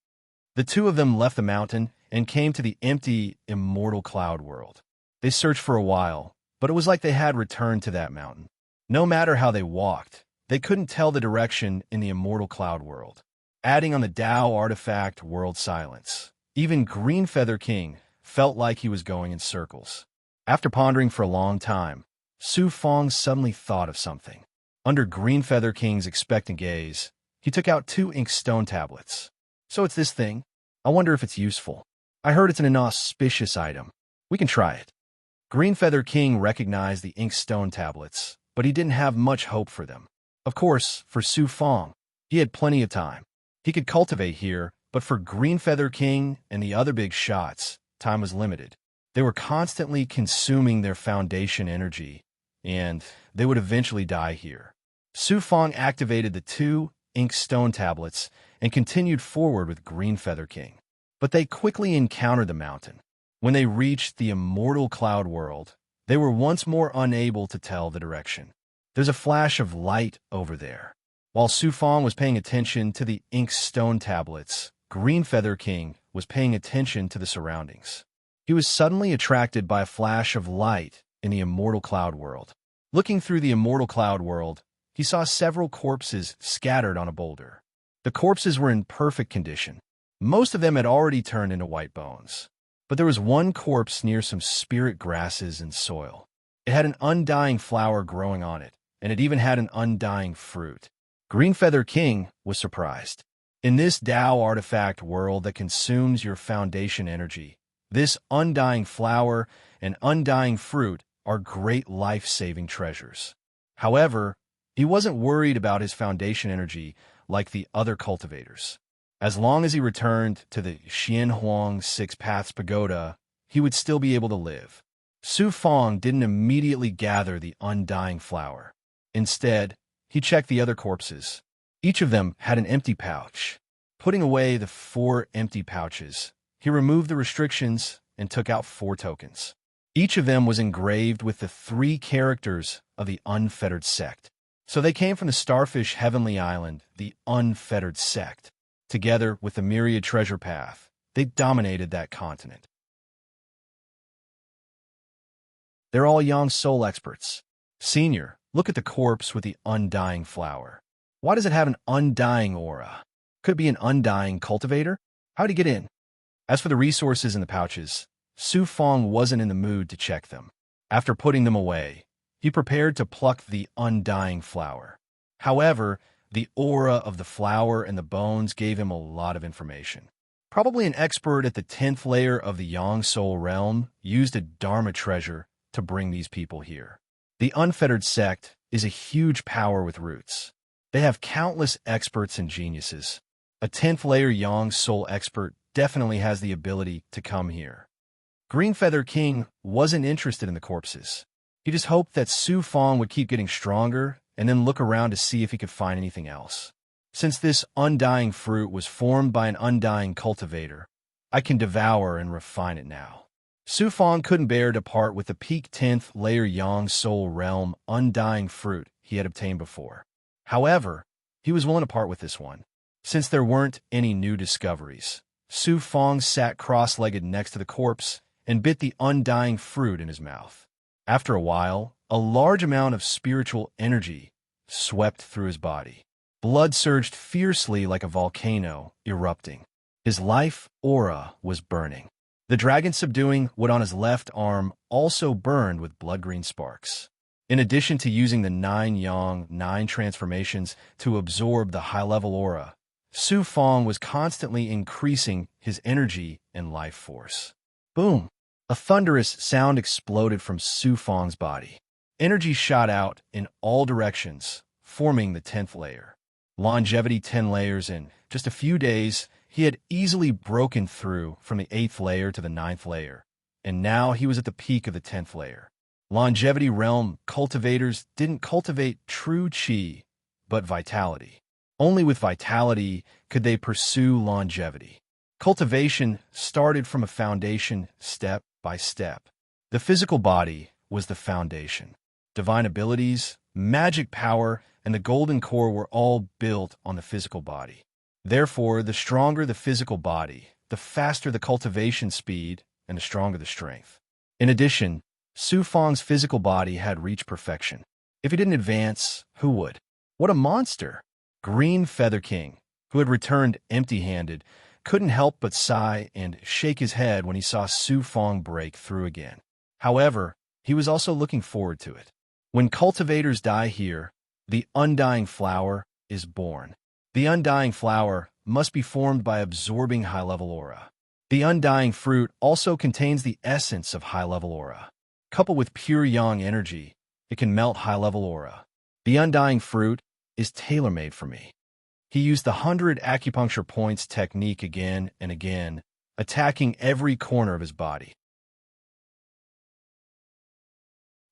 The two of them left the mountain and came to the empty, immortal cloud world. They searched for a while, but it was like they had returned to that mountain. No matter how they walked, they couldn't tell the direction in the immortal cloud world. Adding on the Tao artifact world silence, even Green Feather King felt like he was going in circles. After pondering for a long time, Su Fong suddenly thought of something. Under Green Feather King's expectant gaze, he took out 2 ink stone tablets. So it's this thing. I wonder if it's useful. I heard it's an inauspicious item. We can try it. Green Feather King recognized the ink stone tablets, but he didn't have much hope for them. Of course, for Su Fong, he had plenty of time. He could cultivate here, but for Green Feather King and the other big shots, time was limited. They were constantly consuming their foundation energy, and they would eventually die here. Su Fong activated the 2 ink stone tablets and continued forward with Green Feather King. But they quickly encountered the mountain. When they reached the immortal cloud world, they were once more unable to tell the direction. There's a flash of light over there. While Su Fong was paying attention to the ink stone tablets, Green Feather King was paying attention to the surroundings. He was suddenly attracted by a flash of light in the immortal cloud world. Looking through the immortal cloud world, he saw several corpses scattered on a boulder. The corpses were in perfect condition. Most of them had already turned into white bones. But there was one corpse near some spirit grasses and soil. It had an undying flower growing on it, and it even had an undying fruit. Green Feather King was surprised. In this Tao artifact world that consumes your foundation energy, this undying flower and undying fruit are great life-saving treasures. However, he wasn't worried about his foundation energy like the other cultivators. As long as he returned to the Xianhuang 6 Paths Pagoda, he would still be able to live. Su Fong didn't immediately gather the undying flower. Instead, he checked the other corpses. Each of them had an empty pouch. Putting away the 4 empty pouches, he removed the restrictions and took out 4 tokens. Each of them was engraved with the 3 characters of the unfettered sect. So they came from the starfish heavenly island, the unfettered sect. Together with the myriad treasure path, they dominated that continent. They're all young soul experts. Senior, look at the corpse with the undying flower. Why does it have an undying aura? Could it be an undying cultivator? How'd he get in? As for the resources in the pouches, Su Fong wasn't in the mood to check them. After putting them away, he prepared to pluck the undying flower. However, the aura of the flower and the bones gave him a lot of information. Probably an expert at the 10th layer of the Yang Soul realm used a Dharma treasure to bring these people here. The unfettered sect is a huge power with roots. They have countless experts and geniuses. A 10th layer Yang Soul expert definitely has the ability to come here. Green Feather King wasn't interested in the corpses. He just hoped that Su Fong would keep getting stronger and then look around to see if he could find anything else. Since this undying fruit was formed by an undying cultivator, I can devour and refine it now. Su Fong couldn't bear to part with the peak 10th layer Yang Soul realm undying fruit he had obtained before. However, he was willing to part with this one. Since there weren't any new discoveries, Su Fong sat cross-legged next to the corpse and bit the undying fruit in his mouth. After a while, a large amount of spiritual energy swept through his body. Blood surged fiercely like a volcano erupting. His life aura was burning. The dragon subduing what on his left arm also burned with blood-green sparks. In addition to using the 9 Yang 9 transformations to absorb the high-level aura, Su Fong was constantly increasing his energy and life force. Boom! A thunderous sound exploded from Su Fong's body. Energy shot out in all directions, forming the 10th layer. Longevity 10 layers in just a few days, he had easily broken through from the 8th layer to the 9th layer, and now he was at the peak of the 10th layer. Longevity realm cultivators didn't cultivate true chi, but vitality. Only with vitality could they pursue longevity. Cultivation started from a foundation step by step. The physical body was the foundation. Divine abilities, magic power, and the golden core were all built on the physical body. Therefore, the stronger the physical body, the faster the cultivation speed, and the stronger the strength. In addition, Su Fong's physical body had reached perfection. If he didn't advance, who would? What a monster! Green Feather King, who had returned empty-handed, couldn't help but sigh and shake his head when he saw Su Fong break through again. However, he was also looking forward to it. When cultivators die here, the undying flower is born. The undying flower must be formed by absorbing high-level aura. The undying fruit also contains the essence of high-level aura. Coupled with pure yang energy, it can melt high-level aura. The undying fruit is tailor-made for me. He used the 100 acupuncture points technique again and again, attacking every corner of his body.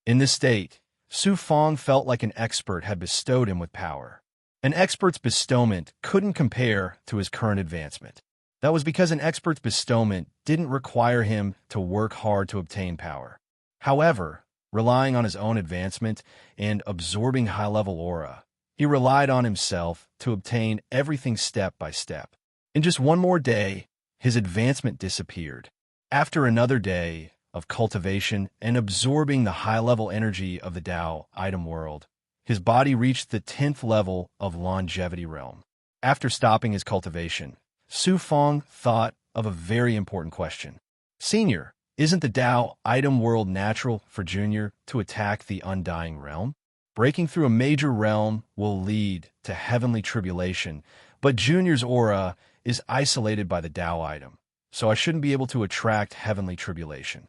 In this state, Su Fong felt like an expert had bestowed him with power. An expert's bestowment couldn't compare to his current advancement. That was because an expert's bestowment didn't require him to work hard to obtain power. However, relying on his own advancement and absorbing high-level aura, he relied on himself to obtain everything step by step. In just one more day, his advancement disappeared. After another day of cultivation and absorbing the high-level energy of the Tao item world, his body reached the 10th level of longevity realm. After stopping his cultivation, Su Fong thought of a very important question. Senior, isn't the Tao item world natural for Junior to attack the undying realm? Breaking through a major realm will lead to heavenly tribulation, but Junior's aura is isolated by the Tao item, so I shouldn't be able to attract heavenly tribulation.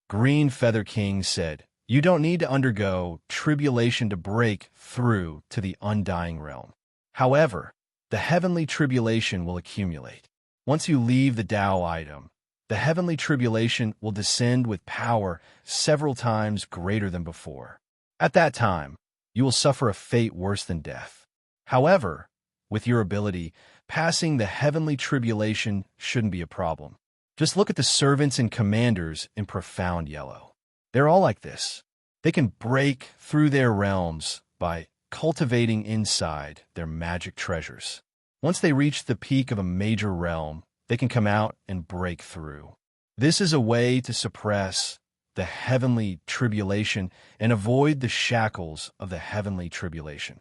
Green Feather King said, you don't need to undergo tribulation to break through to the undying realm. However, the heavenly tribulation will accumulate. Once you leave the Tao item, the heavenly tribulation will descend with power several times greater than before. At that time, you will suffer a fate worse than death. However, with your ability, passing the heavenly tribulation shouldn't be a problem. Just look at the servants and commanders in profound yellow. They're all like this. They can break through their realms by cultivating inside their magic treasures. Once they reach the peak of a major realm, they can come out and break through. This is a way to suppress the heavenly tribulation and avoid the shackles of the heavenly tribulation.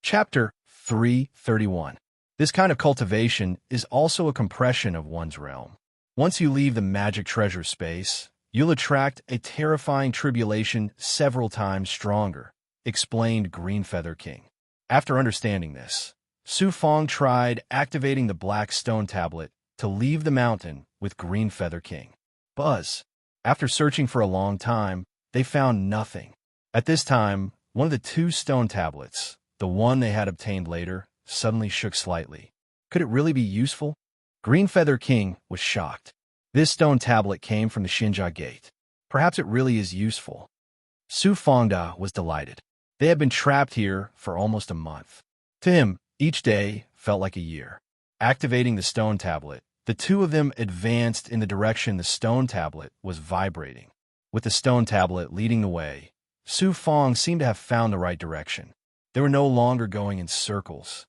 Chapter 331. This kind of cultivation is also a compression of one's realm. Once you leave the magic treasure space, you'll attract a terrifying tribulation several times stronger, explained Greenfeather King. After understanding this, Su Fong tried activating the black stone tablet to leave the mountain with Greenfeather King. Buzz. After searching for a long time, they found nothing. At this time, one of the two stone tablets, the one they had obtained later, suddenly shook slightly. Could it really be useful? Greenfeather King was shocked. This stone tablet came from the Xinjia Gate. Perhaps it really is useful. Su Fongda was delighted. They had been trapped here for almost a month. To him, each day felt like a year. Activating the stone tablet, the two of them advanced in the direction the stone tablet was vibrating. With the stone tablet leading the way, Su Fong seemed to have found the right direction. They were no longer going in circles.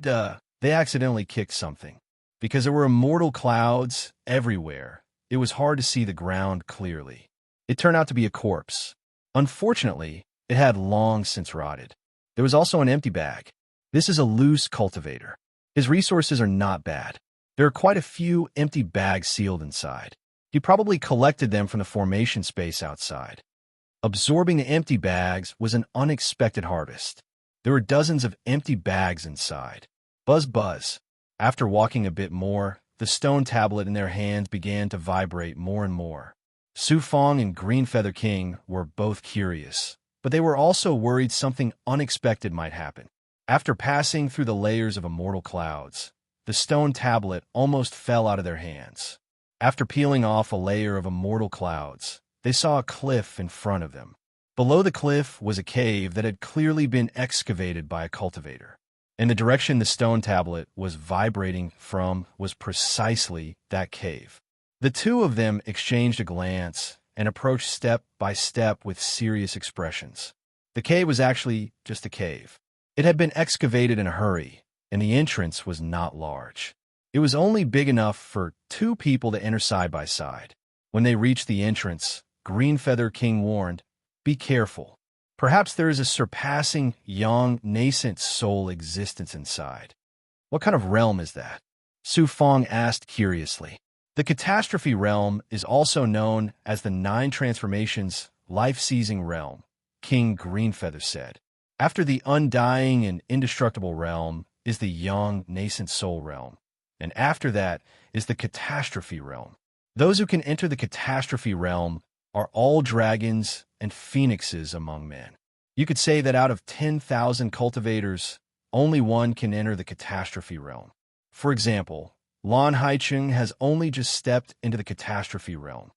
They accidentally kicked something. Because there were immortal clouds everywhere, it was hard to see the ground clearly. It turned out to be a corpse. Unfortunately, it had long since rotted. There was also an empty bag. This is a loose cultivator. His resources are not bad. There are quite a few empty bags sealed inside. He probably collected them from the formation space outside. Absorbing the empty bags was an unexpected harvest. There were dozens of empty bags inside. Buzz, buzz. After walking a bit more, the stone tablet in their hands began to vibrate more and more. Su Fong and Greenfeather King were both curious, but they were also worried something unexpected might happen. After passing through the layers of immortal clouds, the stone tablet almost fell out of their hands. After peeling off a layer of immortal clouds, they saw a cliff in front of them. Below the cliff was a cave that had clearly been excavated by a cultivator. And the direction the stone tablet was vibrating from was precisely that cave. The two of them exchanged a glance and approached step by step with serious expressions. The cave was actually just a cave. It had been excavated in a hurry, and the entrance was not large. It was only big enough for two people to enter side by side. When they reached the entrance, Greenfeather King warned, "Be careful. Perhaps there is a surpassing, young, nascent soul existence inside." "What kind of realm is that?" Su Fong asked curiously. The catastrophe realm is also known as the Nine Transformations life-seizing realm, King Greenfeather said. After the undying and indestructible realm is the young, nascent soul realm, and after that is the catastrophe realm. Those who can enter the catastrophe realm are all dragons and phoenixes among men. You could say that out of 10,000 cultivators, only one can enter the catastrophe realm. For example, Lan Haicheng has only just stepped into the catastrophe realm.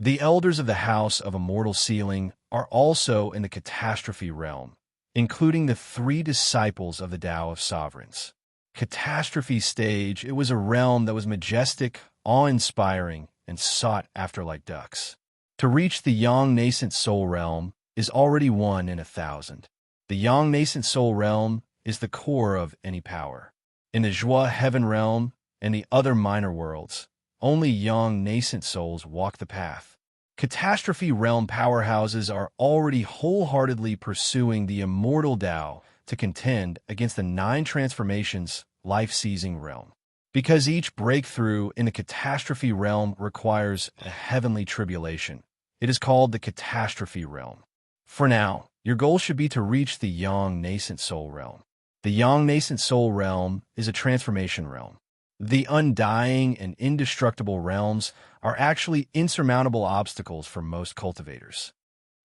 The elders of the House of Immortal Sealing are also in the catastrophe realm, including the three disciples of the Tao of Sovereigns. Catastrophe stage, it was a realm that was majestic, awe-inspiring, and sought after like ducks. To reach the young nascent soul realm is already 1 in 1,000. The young nascent soul realm is the core of any power. In the Zhua heaven realm and the other minor worlds, only young nascent souls walk the path. Catastrophe realm powerhouses are already wholeheartedly pursuing the immortal Tao to contend against the 9 transformations life-seizing realm. Because each breakthrough in the catastrophe realm requires a heavenly tribulation, it is called the catastrophe realm. For now, your goal should be to reach the young nascent soul realm. The young nascent soul realm is a transformation realm. The undying and indestructible realms are actually insurmountable obstacles for most cultivators.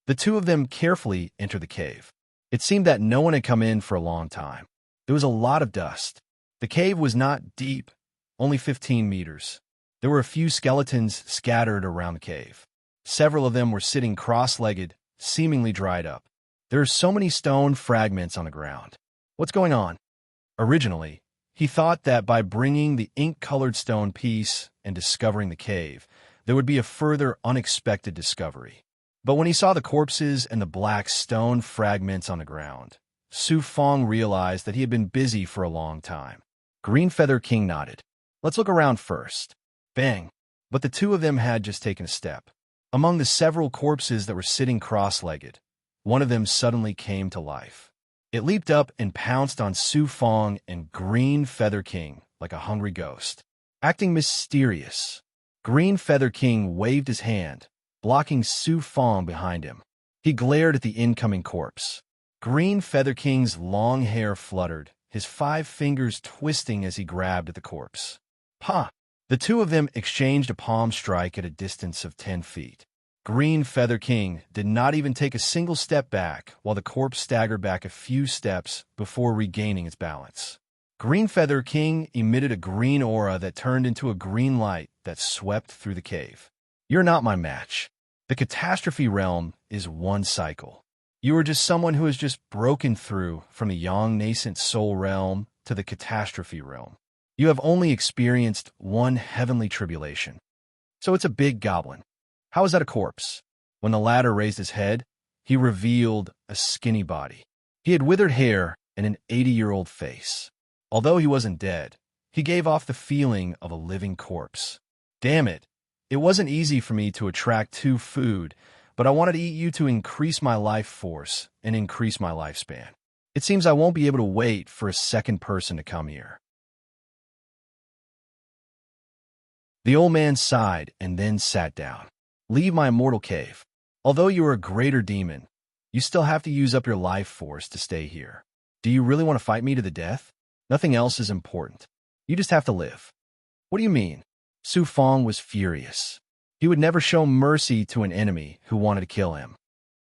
The two of them carefully enter the cave. It seemed that no one had come in for a long time. There was a lot of dust. The cave was not deep, only 15 meters. There were a few skeletons scattered around the cave. Several of them were sitting cross-legged, seemingly dried up. There are so many stone fragments on the ground. What's going on? Originally, he thought that by bringing the ink-colored stone piece and discovering the cave, there would be a further unexpected discovery. But when he saw the corpses and the black stone fragments on the ground, Su Fong realized that he had been busy for a long time. Green Feather King nodded. Let's look around first. Bang! But the two of them had just taken a step. Among the several corpses that were sitting cross-legged, one of them suddenly came to life. It leaped up and pounced on Su Fong and Green Feather King like a hungry ghost. Acting mysterious, Green Feather King waved his hand, blocking Su Fong behind him. He glared at the incoming corpse. Green Feather King's long hair fluttered, his 5 fingers twisting as he grabbed at the corpse. Pa! The two of them exchanged a palm strike at a distance of 10 feet. Green Feather King did not even take a single step back while the corpse staggered back a few steps before regaining its balance. Green Feather King emitted a green aura that turned into a green light that swept through the cave. You're not my match. The catastrophe realm is one cycle. You are just someone who has just broken through from the young nascent soul realm to the catastrophe realm. You have only experienced one heavenly tribulation. So it's a big goblin. How is that a corpse? When the latter raised his head, he revealed a skinny body. He had withered hair and an 80-year-old face. Although he wasn't dead, he gave off the feeling of a living corpse. Damn it, it wasn't easy for me to attract 2 food, but I wanted to eat you to increase my life force and increase my lifespan. It seems I won't be able to wait for a second person to come here. The old man sighed and then sat down. Leave my immortal cave. Although you are a greater demon, you still have to use up your life force to stay here. Do you really want to fight me to the death? Nothing else is important. You just have to live. What do you mean? Su Fong was furious. He would never show mercy to an enemy who wanted to kill him.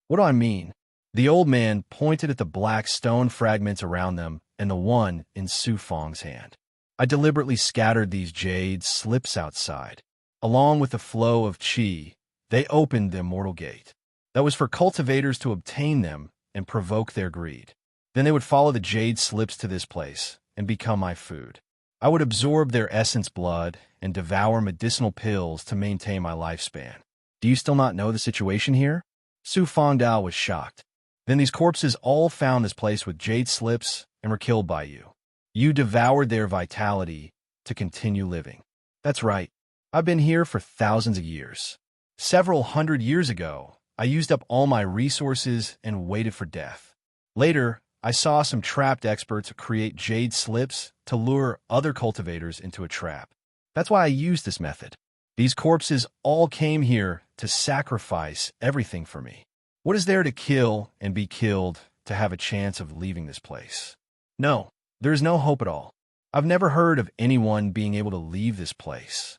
What do I mean? The old man pointed at the black stone fragments around them and the one in Su Fong's hand. I deliberately scattered these jade slips outside. Along with the flow of qi, they opened the immortal gate. That was for cultivators to obtain them and provoke their greed. Then they would follow the jade slips to this place and become my food. I would absorb their essence blood and devour medicinal pills to maintain my lifespan. Do you still not know the situation here? Su Fongdao was shocked. Then these corpses all found this place with jade slips and were killed by you. You devoured their vitality to continue living. That's right. I've been here for thousands of years. Several hundred years ago, I used up all my resources and waited for death. Later, I saw some trapped experts create jade slips to lure other cultivators into a trap. That's why I used this method. These corpses all came here to sacrifice everything for me. What is there to kill and be killed to have a chance of leaving this place? No, there is no hope at all. I've never heard of anyone being able to leave this place.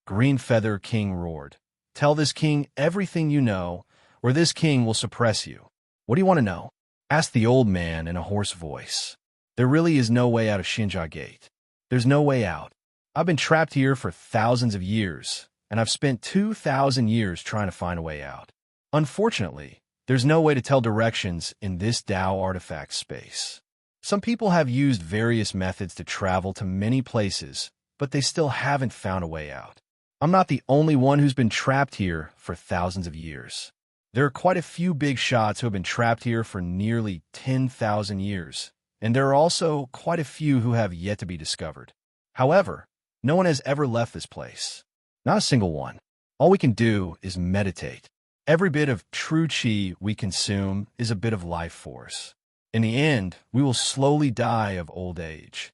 Green Feather King roared. Tell this king everything you know, or this king will suppress you. What do you want to know? Asked the old man in a hoarse voice. There really is no way out of Xinjia Gate. There's no way out. I've been trapped here for thousands of years, and I've spent 2,000 years trying to find a way out. Unfortunately, there's no way to tell directions in this Dao artifact space. Some people have used various methods to travel to many places, but they still haven't found a way out. I'm not the only one who's been trapped here for thousands of years. There are quite a few big shots who have been trapped here for nearly 10,000 years, and there are also quite a few who have yet to be discovered. However, no one has ever left this place. Not a single one. All we can do is meditate. Every bit of true qi we consume is a bit of life force. In the end, we will slowly die of old age.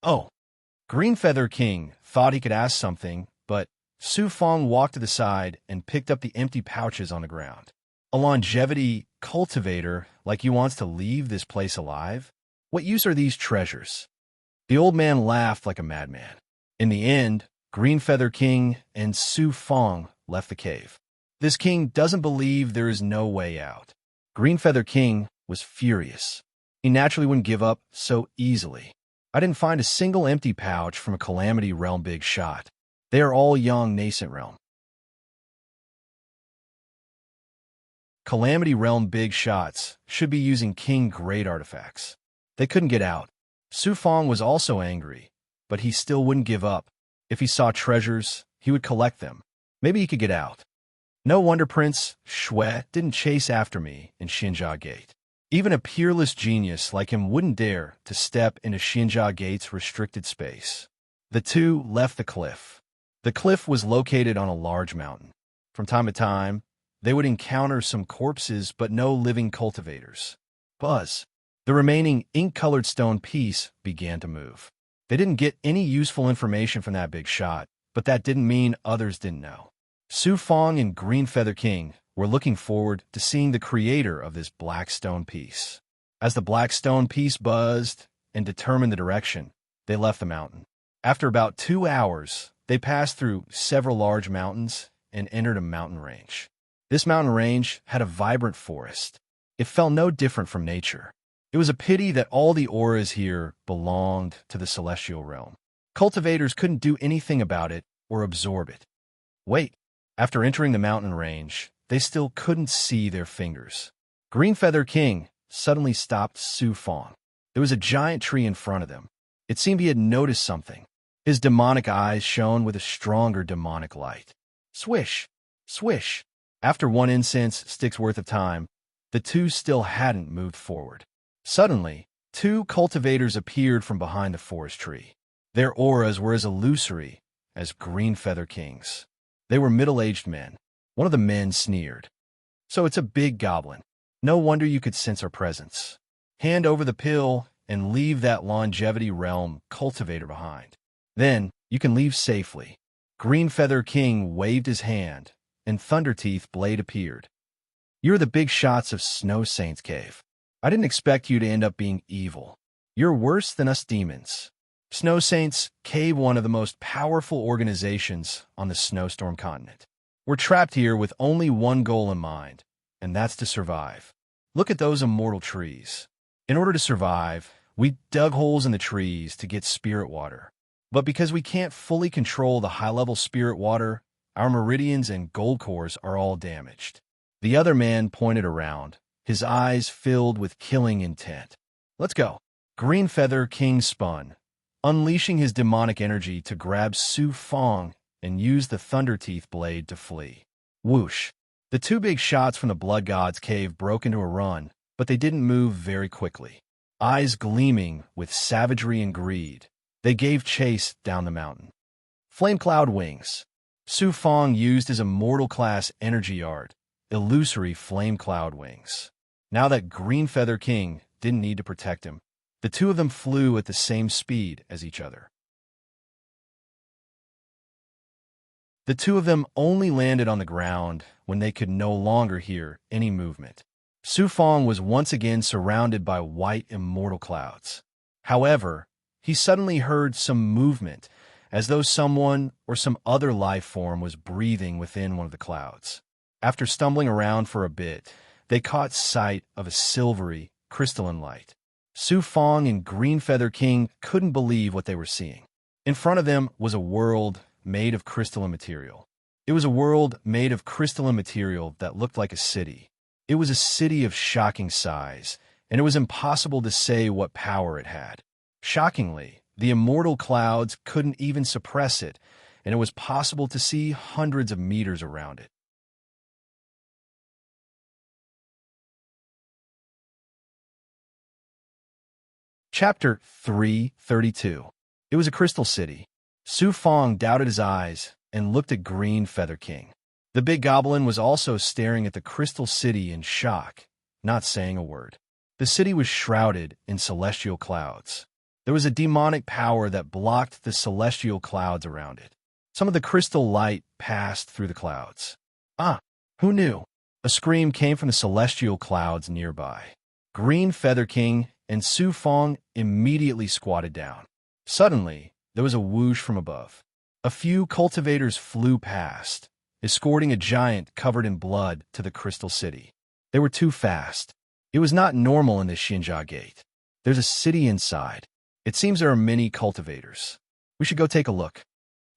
Oh, Green Feather King thought he could ask something, but Su Fong walked to the side and picked up the empty pouches on the ground. A longevity cultivator like you wants to leave this place alive? What use are these treasures? The old man laughed like a madman. In the end, Green Feather King and Su Fong left the cave. This king doesn't believe there is no way out. Green Feather King was furious. He naturally wouldn't give up so easily. I didn't find a single empty pouch from a Calamity Realm big shot. They are all young nascent realm. Calamity Realm big shots should be using King Great artifacts. They couldn't get out. Su Fong was also angry, but he still wouldn't give up. If he saw treasures, he would collect them. Maybe he could get out. No wonder Prince Shui didn't chase after me in Xinjia Gate. Even a peerless genius like him wouldn't dare to step into Xinjia Gate's restricted space. The two left the cliff. The cliff was located on a large mountain. From time to time, they would encounter some corpses but no living cultivators. Buzz. The remaining ink-colored stone piece began to move. They didn't get any useful information from that big shot, but that didn't mean others didn't know. Su Fong and Green Feather King were looking forward to seeing the creator of this black stone piece. As the black stone piece buzzed and determined the direction, they left the mountain. After about 2 hours, they passed through several large mountains and entered a mountain range. This mountain range had a vibrant forest. It felt no different from nature. It was a pity that all the auras here belonged to the celestial realm. Cultivators couldn't do anything about it or absorb it. Wait, after entering the mountain range, they still couldn't see their fingers. Green Feather King suddenly stopped Su Fong. There was a giant tree in front of them. It seemed he had noticed something. His demonic eyes shone with a stronger demonic light. Swish! Swish! After one incense stick's worth of time, the two still hadn't moved forward. Suddenly, 2 cultivators appeared from behind the forest tree. Their auras were as illusory as Green Feather King's. They were middle-aged men. One of the men sneered. So it's a big goblin. No wonder you could sense our presence. Hand over the pill and leave that longevity realm cultivator behind. Then you can leave safely. Green Feather King waved his hand, and Thunderteeth Blade appeared. You're the big shots of Snow Saint's Cave. I didn't expect you to end up being evil. You're worse than us demons. Snow Saint's Cave, one of the most powerful organizations on the Snowstorm continent. We're trapped here with only one goal in mind, and that's to survive. Look at those immortal trees. In order to survive, we dug holes in the trees to get spirit water. But because we can't fully control the high-level spirit water, our meridians and gold cores are all damaged. The other man pointed around, his eyes filled with killing intent. Let's go. Green Feather King spun, unleashing his demonic energy to grab Su Fong and use the Thunderteeth Blade to flee. Whoosh! The 2 big shots from the Blood God's cave broke into a run, but they didn't move very quickly. Eyes gleaming with savagery and greed, they gave chase down the mountain. Flame Cloud Wings. Su Fong used his immortal class energy art, illusory Flame Cloud Wings. Now that Green Feather King didn't need to protect him, the 2 of them flew at the same speed as each other. The 2 of them only landed on the ground when they could no longer hear any movement. Su Fong was once again surrounded by white immortal clouds. However, he suddenly heard some movement, as though someone or some other life form was breathing within one of the clouds. After stumbling around for a bit, they caught sight of a silvery, crystalline light. Su Fong and Green Feather King couldn't believe what they were seeing. In front of them was a world made of crystalline material. It was a world made of crystalline material that looked like a city. It was a city of shocking size, and it was impossible to say what power it had. Shockingly, the immortal clouds couldn't even suppress it, and it was possible to see hundreds of meters around it. Chapter 332. It was a crystal city. Su Fong doubted his eyes and looked at Green Feather King. The big goblin was also staring at the crystal city in shock, not saying a word. The city was shrouded in celestial clouds. There was a demonic power that blocked the celestial clouds around it. Some of the crystal light passed through the clouds. Ah, who knew? A scream came from the celestial clouds nearby. Green Feather King and Su Fong immediately squatted down. Suddenly, there was a whoosh from above. A few cultivators flew past, escorting a giant covered in blood to the crystal city. They were too fast. It was not normal in this Xinjia gate. There's a city inside. It seems there are many cultivators. We should go take a look.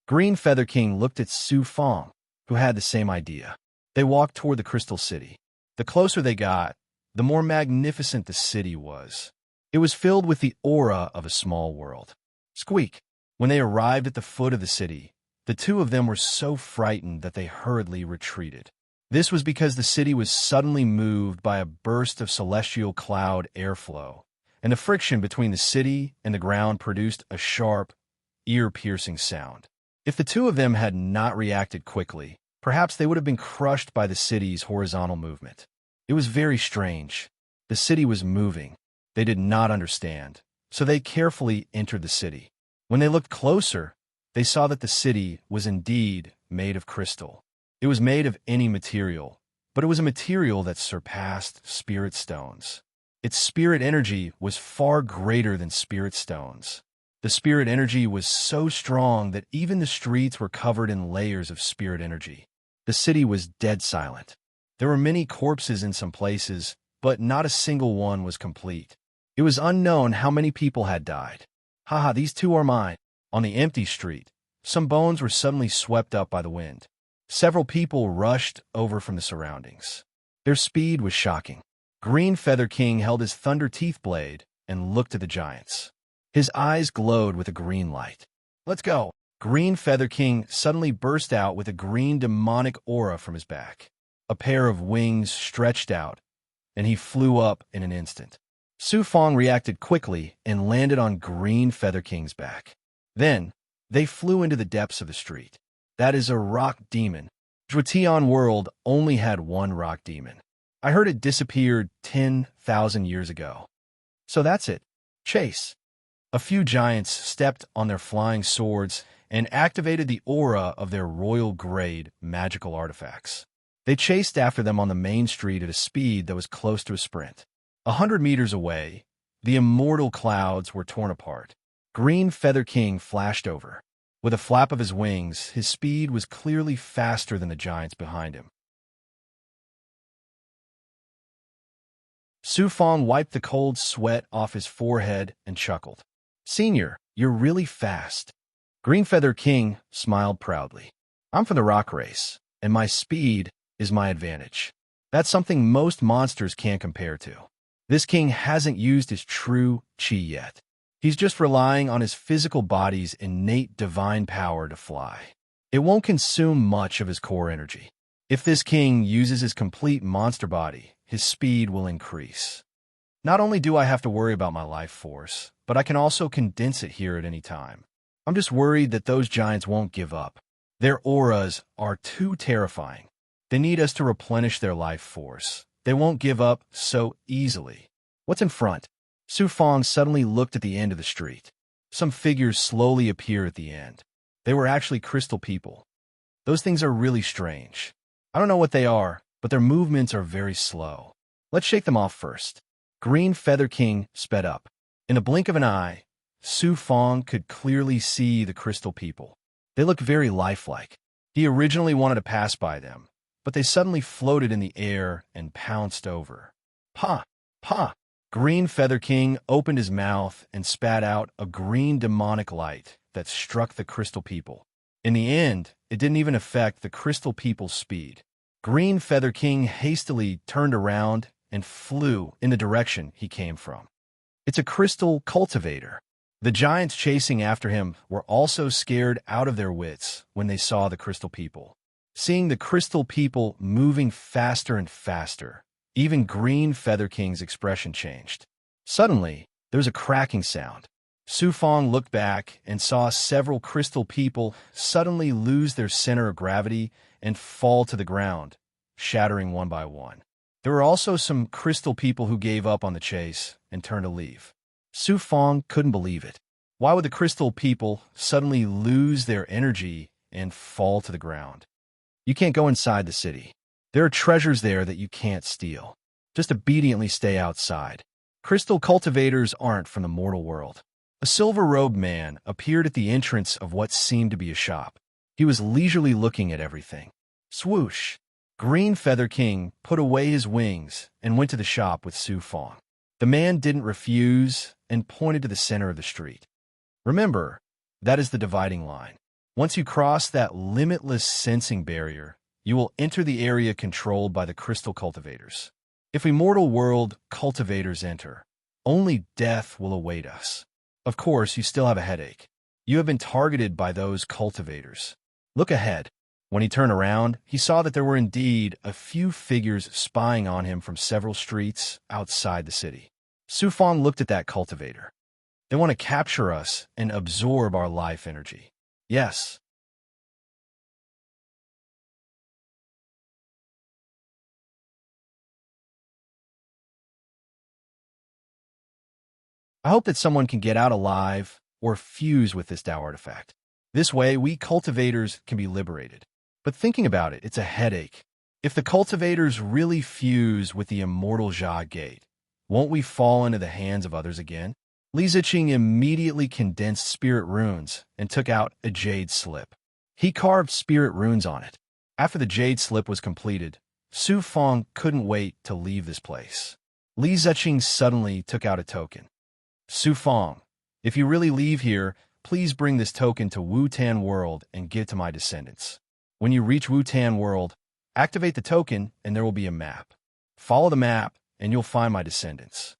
Green Feather King looked at Su Fong, who had the same idea. They walked toward the Crystal City. The closer they got, the more magnificent the city was. It was filled with the aura of a small world. Squeak! When they arrived at the foot of the city, the two of them were so frightened that they hurriedly retreated. This was because the city was suddenly moved by a burst of celestial cloud airflow, and the friction between the city and the ground produced a sharp, ear-piercing sound. If the two of them had not reacted quickly, perhaps they would have been crushed by the city's horizontal movement. It was very strange. The city was moving. They did not understand, so they carefully entered the city. When they looked closer, they saw that the city was indeed made of crystal. It was made of any material, but it was a material that surpassed spirit stones. Its spirit energy was far greater than spirit stones. The spirit energy was so strong that even the streets were covered in layers of spirit energy. The city was dead silent. There were many corpses in some places, but not a single one was complete. It was unknown how many people had died. Haha, these two are mine. On the empty street, some bones were suddenly swept up by the wind. Several people rushed over from the surroundings. Their speed was shocking. Green Feather King held his thunder teeth blade and looked at the giants. His eyes glowed with a green light. Let's go. Green Feather King suddenly burst out with a green demonic aura from his back. A pair of wings stretched out, and he flew up in an instant. Su Fong reacted quickly and landed on Green Feather King's back. Then, they flew into the depths of the street. That is a rock demon. Zhuotian world only had one rock demon. I heard it disappeared 10,000 years ago. So that's it. Chase. A few giants stepped on their flying swords and activated the aura of their royal-grade magical artifacts. They chased after them on the main street at a speed that was close to a sprint. 100 meters away, the immortal clouds were torn apart. Green Feather King flashed over. With a flap of his wings, his speed was clearly faster than the giants behind him. Su Fong wiped the cold sweat off his forehead and chuckled. Senior, you're really fast. Green Feather King smiled proudly. I'm from the rock race, and my speed is my advantage. That's something most monsters can't compare to. This king hasn't used his true chi yet. He's just relying on his physical body's innate divine power to fly. It won't consume much of his core energy. If this king uses his complete monster body, his speed will increase. Not only do I have to worry about my life force, but I can also condense it here at any time. I'm just worried that those giants won't give up. Their auras are too terrifying. They need us to replenish their life force. They won't give up so easily. What's in front? Su Fong suddenly looked at the end of the street. Some figures slowly appear at the end. They were actually crystal people. Those things are really strange. I don't know what they are, but their movements are very slow. Let's shake them off first. Green Feather King sped up. In a blink of an eye, Su Fong could clearly see the crystal people. They looked very lifelike. He originally wanted to pass by them, but they suddenly floated in the air and pounced over. Pa! Pa! Green Feather King opened his mouth and spat out a green demonic light that struck the crystal people. In the end, it didn't even affect the crystal people's speed. Green Feather King hastily turned around and flew in the direction he came from. It's a crystal cultivator. The giants chasing after him were also scared out of their wits when they saw the crystal people. Seeing the crystal people moving faster and faster, even Green Feather King's expression changed. Suddenly, there was a cracking sound. Su Fong looked back and saw several crystal people suddenly lose their center of gravity and fall to the ground, shattering one by one. There were also some crystal people who gave up on the chase and turned to leave. Su Fong couldn't believe it. Why would the crystal people suddenly lose their energy and fall to the ground? You can't go inside the city. There are treasures there that you can't steal. Just obediently stay outside. Crystal cultivators aren't from the mortal world. A silver-robed man appeared at the entrance of what seemed to be a shop. He was leisurely looking at everything. Swoosh! Green Feather King put away his wings and went to the shop with Su Fong. The man didn't refuse and pointed to the center of the street. Remember, that is the dividing line. Once you cross that limitless sensing barrier, you will enter the area controlled by the crystal cultivators. If a mortal world cultivators enter, only death will await us. Of course, you still have a headache. You have been targeted by those cultivators. Look ahead. When he turned around, he saw that there were indeed a few figures spying on him from several streets outside the city. Su Fong looked at that cultivator. They want to capture us and absorb our life energy. Yes. I hope that someone can get out alive or fuse with this Tao artifact. This way, we cultivators can be liberated. But thinking about it, it's a headache. If the cultivators really fuse with the immortal Jia Gate, won't we fall into the hands of others again? Li Ziqing immediately condensed spirit runes and took out a jade slip. He carved spirit runes on it. After the jade slip was completed, Su Fong couldn't wait to leave this place. Li Ziqing suddenly took out a token. Su Fong, if you really leave here, please bring this token to Wu-Tan World and give it to my descendants. When you reach Wu-Tan World, activate the token and there will be a map. Follow the map and you'll find my descendants.